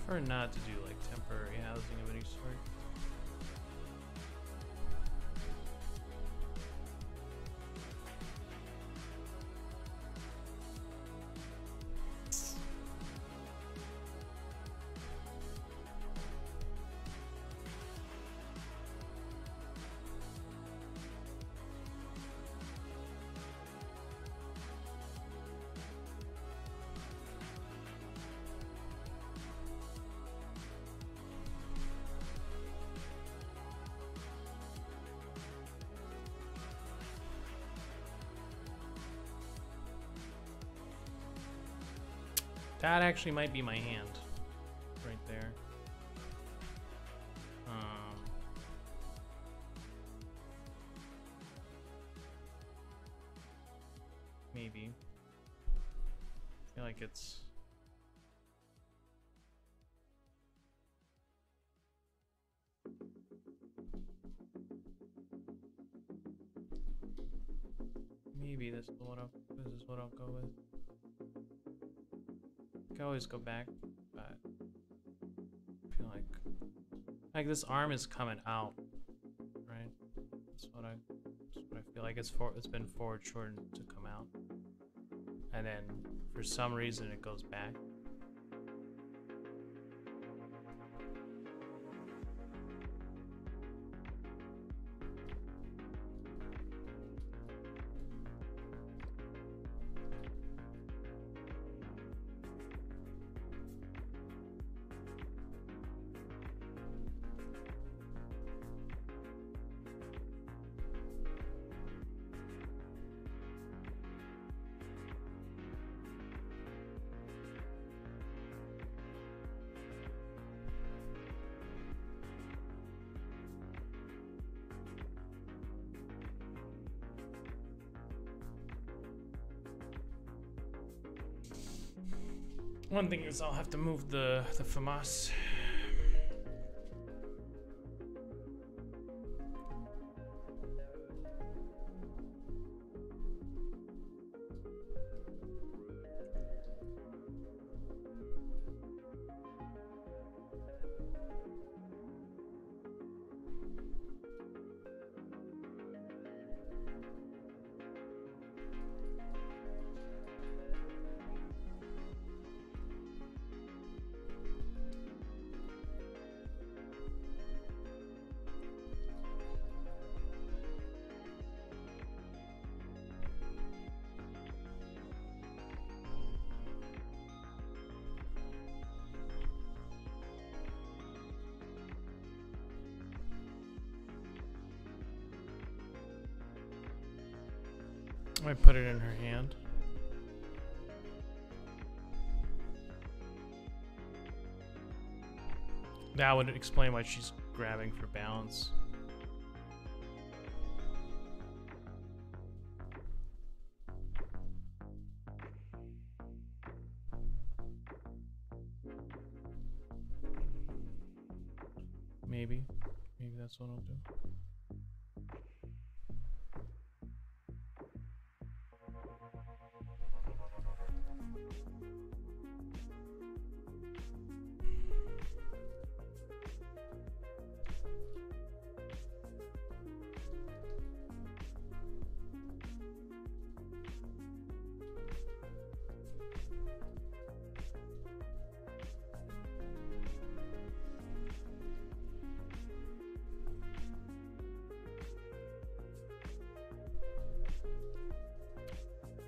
Prefer not to do like temporary housing of any sort. That actually might be my hand, right there. Maybe. I feel like it's. Maybe this is what I'll go with. I always go back, but I feel like this arm is coming out, right? That's what I feel like. It's been forward shortened to come out, and then for some reason it goes back. One thing is I'll have to move the FAMAS. I put it in her hand. That would explain why she's grabbing for balance. Maybe that's what I'll do.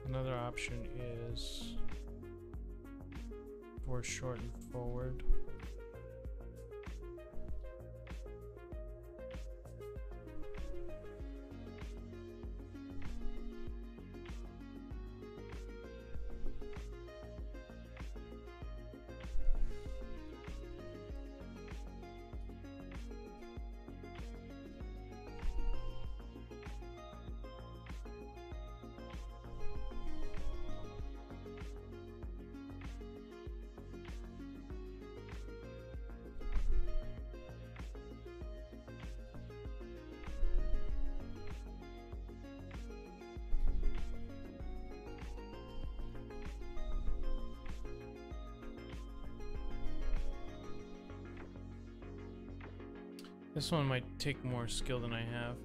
Another option is foreshorten forward. This one might take more skill than I have.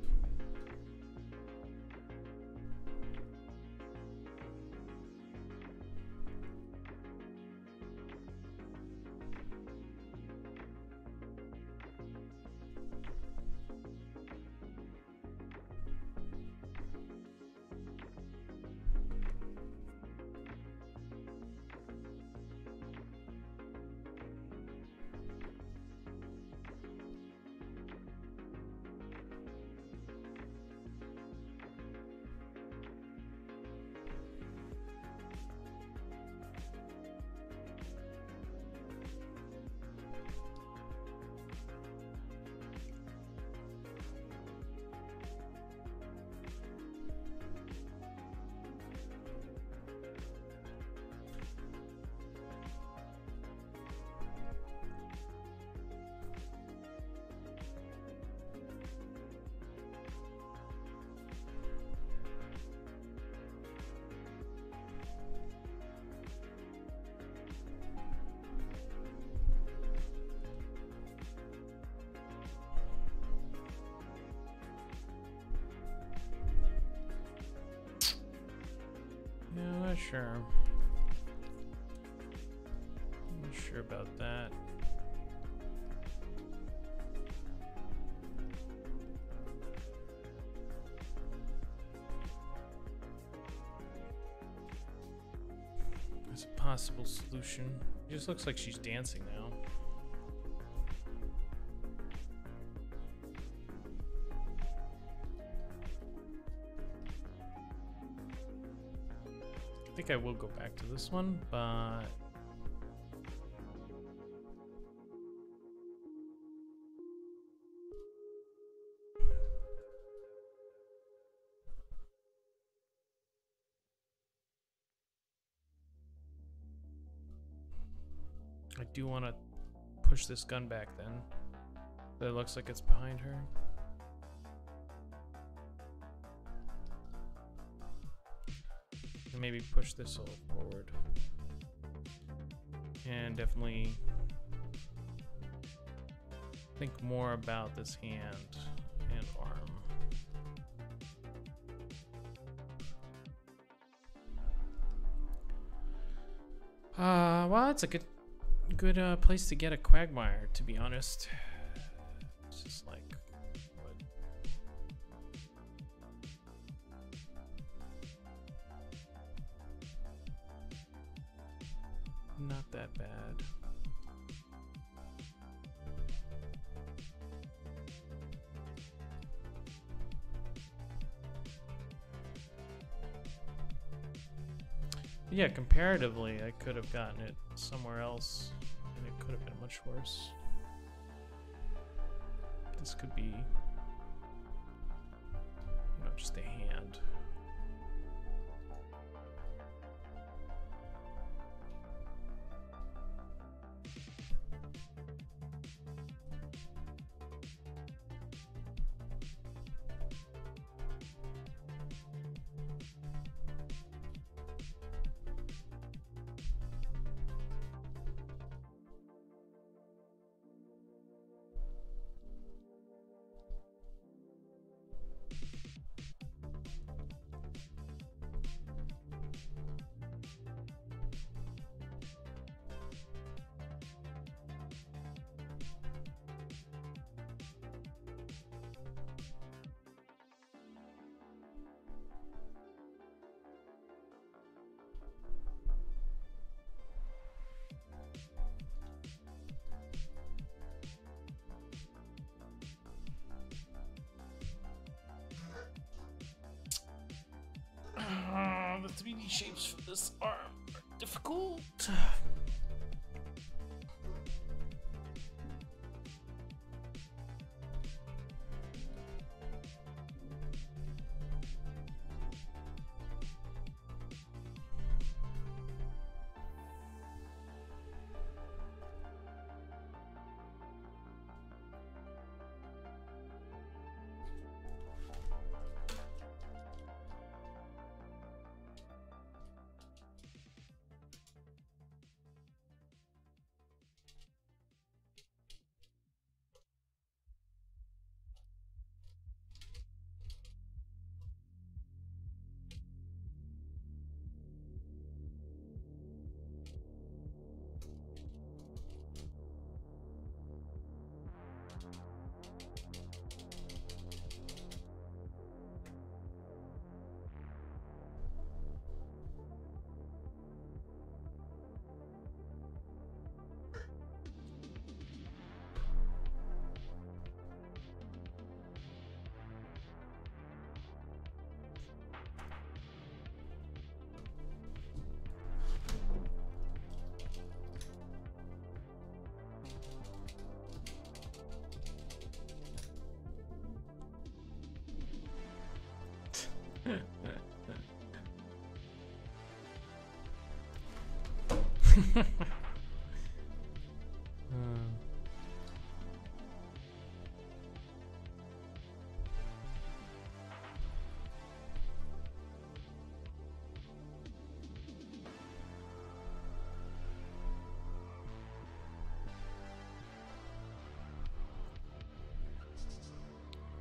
Not sure. I'm not sure about that. That's a possible solution. It just looks like she's dancing now. I think I will go back to this one, but do want to push this gun back then. But it looks like it's behind her. And maybe push this a little forward. And definitely think more about this hand and arm. Well, it's a good place to get a quagmire, to be honest. It's just like, what? Not that bad. Yeah, comparatively, I could have gotten it somewhere else, and it could have been much worse. This could be, just a hand. The 3D shapes for this arm are difficult.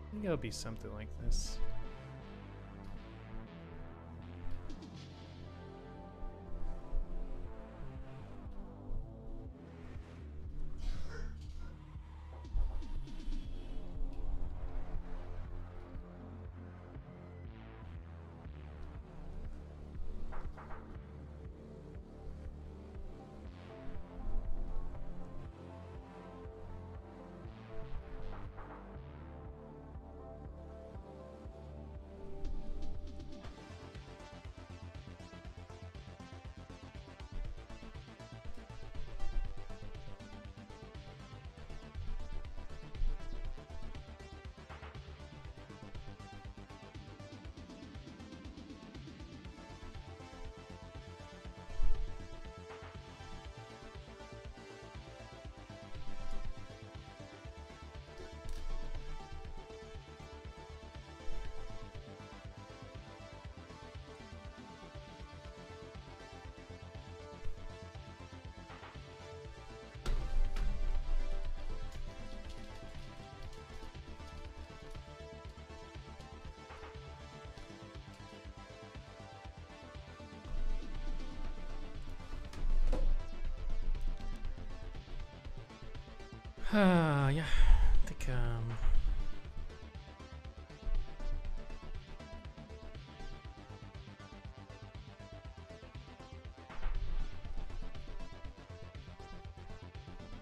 I think it'll be something like this. Yeah, I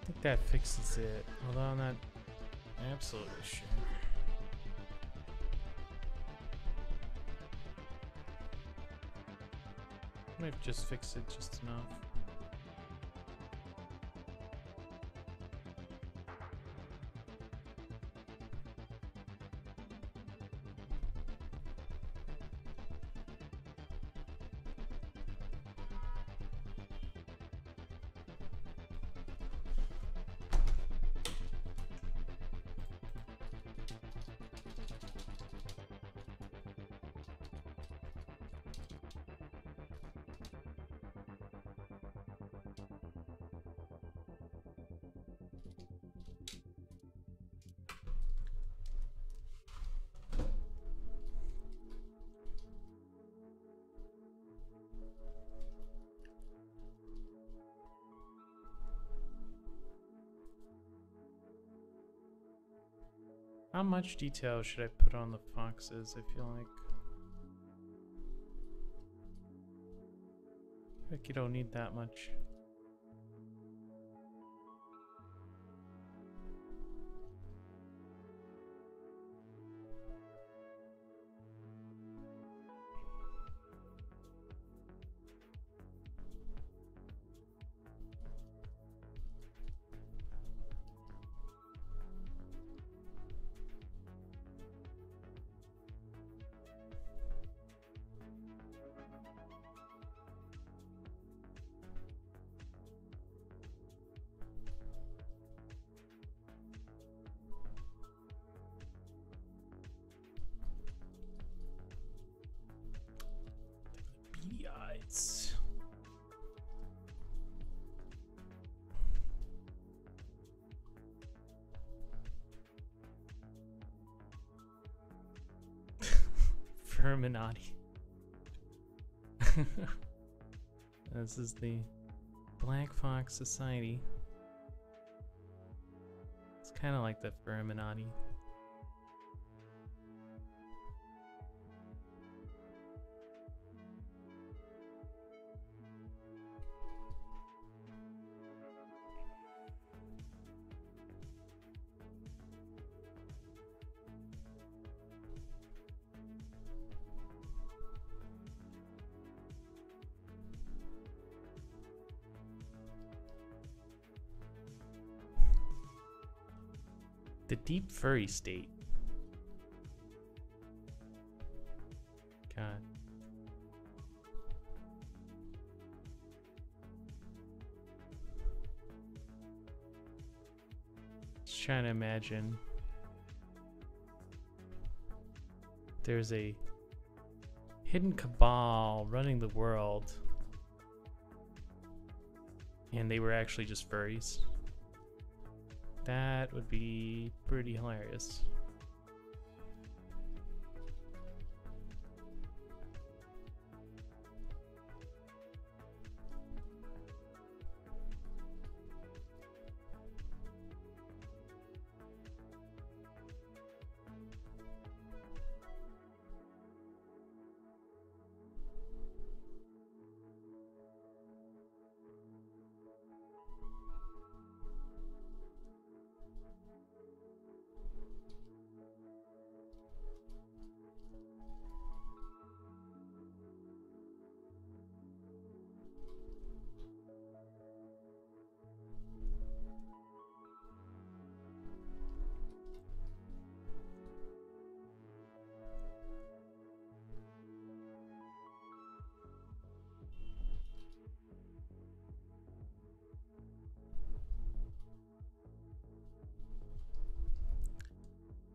think that fixes it. Although I'm not absolutely sure. Might just fix it just enough. How much detail should I put on the foxes? I feel like you don't need that much. Beady eyes. Verminati. This is the Black Fox Society. It's kind of like the Verminati. The deep furry state. God. Just trying to imagine. There's a hidden cabal running the world. And they were actually just furries. That would be pretty hilarious.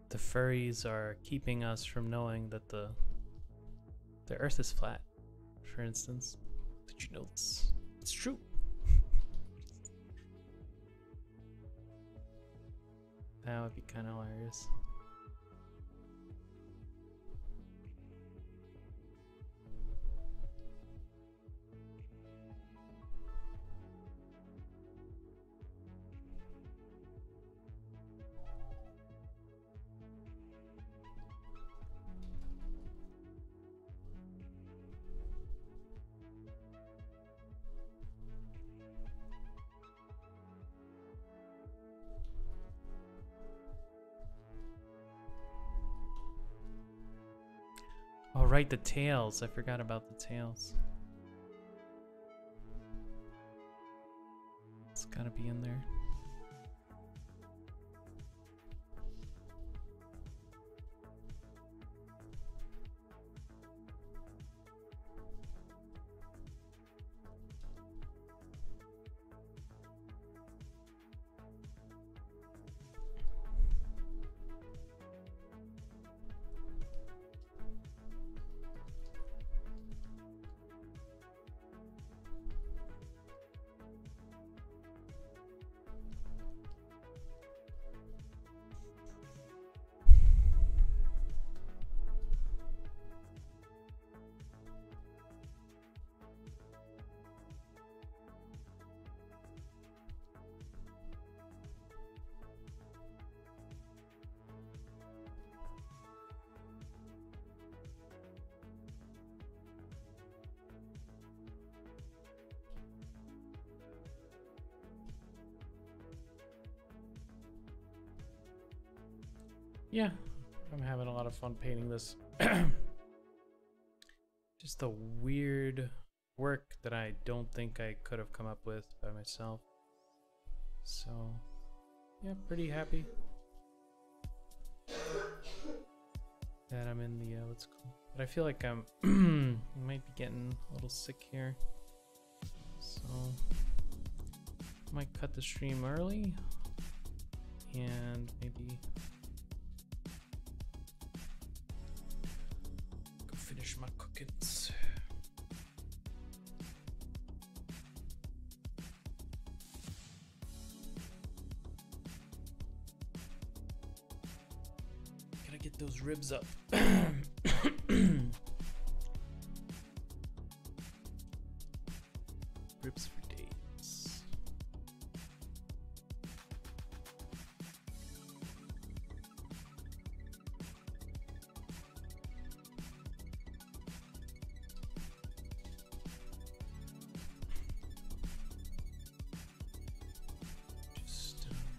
The furries are keeping us from knowing that the Earth is flat, for instance. Did you know this? It's true. That would be kind of hilarious. right, the tails. I forgot about the tails. It's gotta be in there. Yeah, I'm having a lot of fun painting this. Just a weird work that I don't think I could have come up with by myself. So, yeah, pretty happy that I'm in the, what's it called? But I feel like I'm, might be getting a little sick here. So, might cut the stream early and maybe finish my cookings. Gotta get those ribs up. Ribs for days.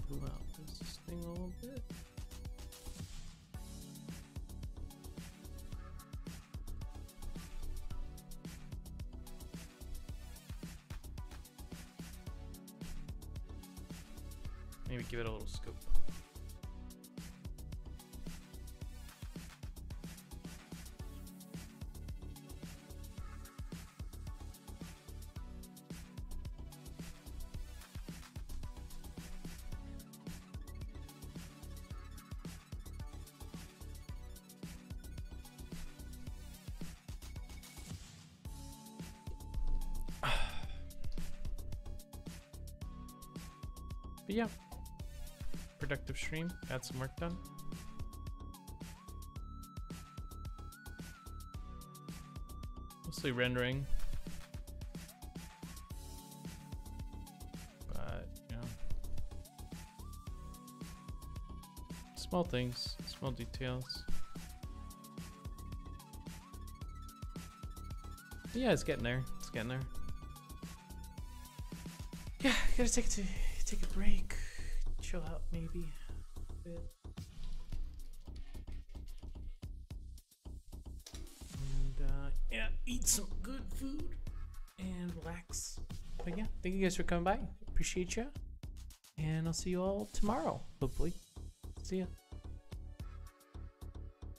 Pull out this thing a little bit. Maybe give it a little scoop. But yeah, productive stream, got some work done. Mostly rendering, but you know, small things, small details. Yeah, it's getting there. It's getting there. Yeah, gotta take a break, chill out maybe a bit, and yeah, eat some good food and relax. But yeah, thank you guys for coming by. Appreciate you, and I'll see you all tomorrow. Hopefully, see ya.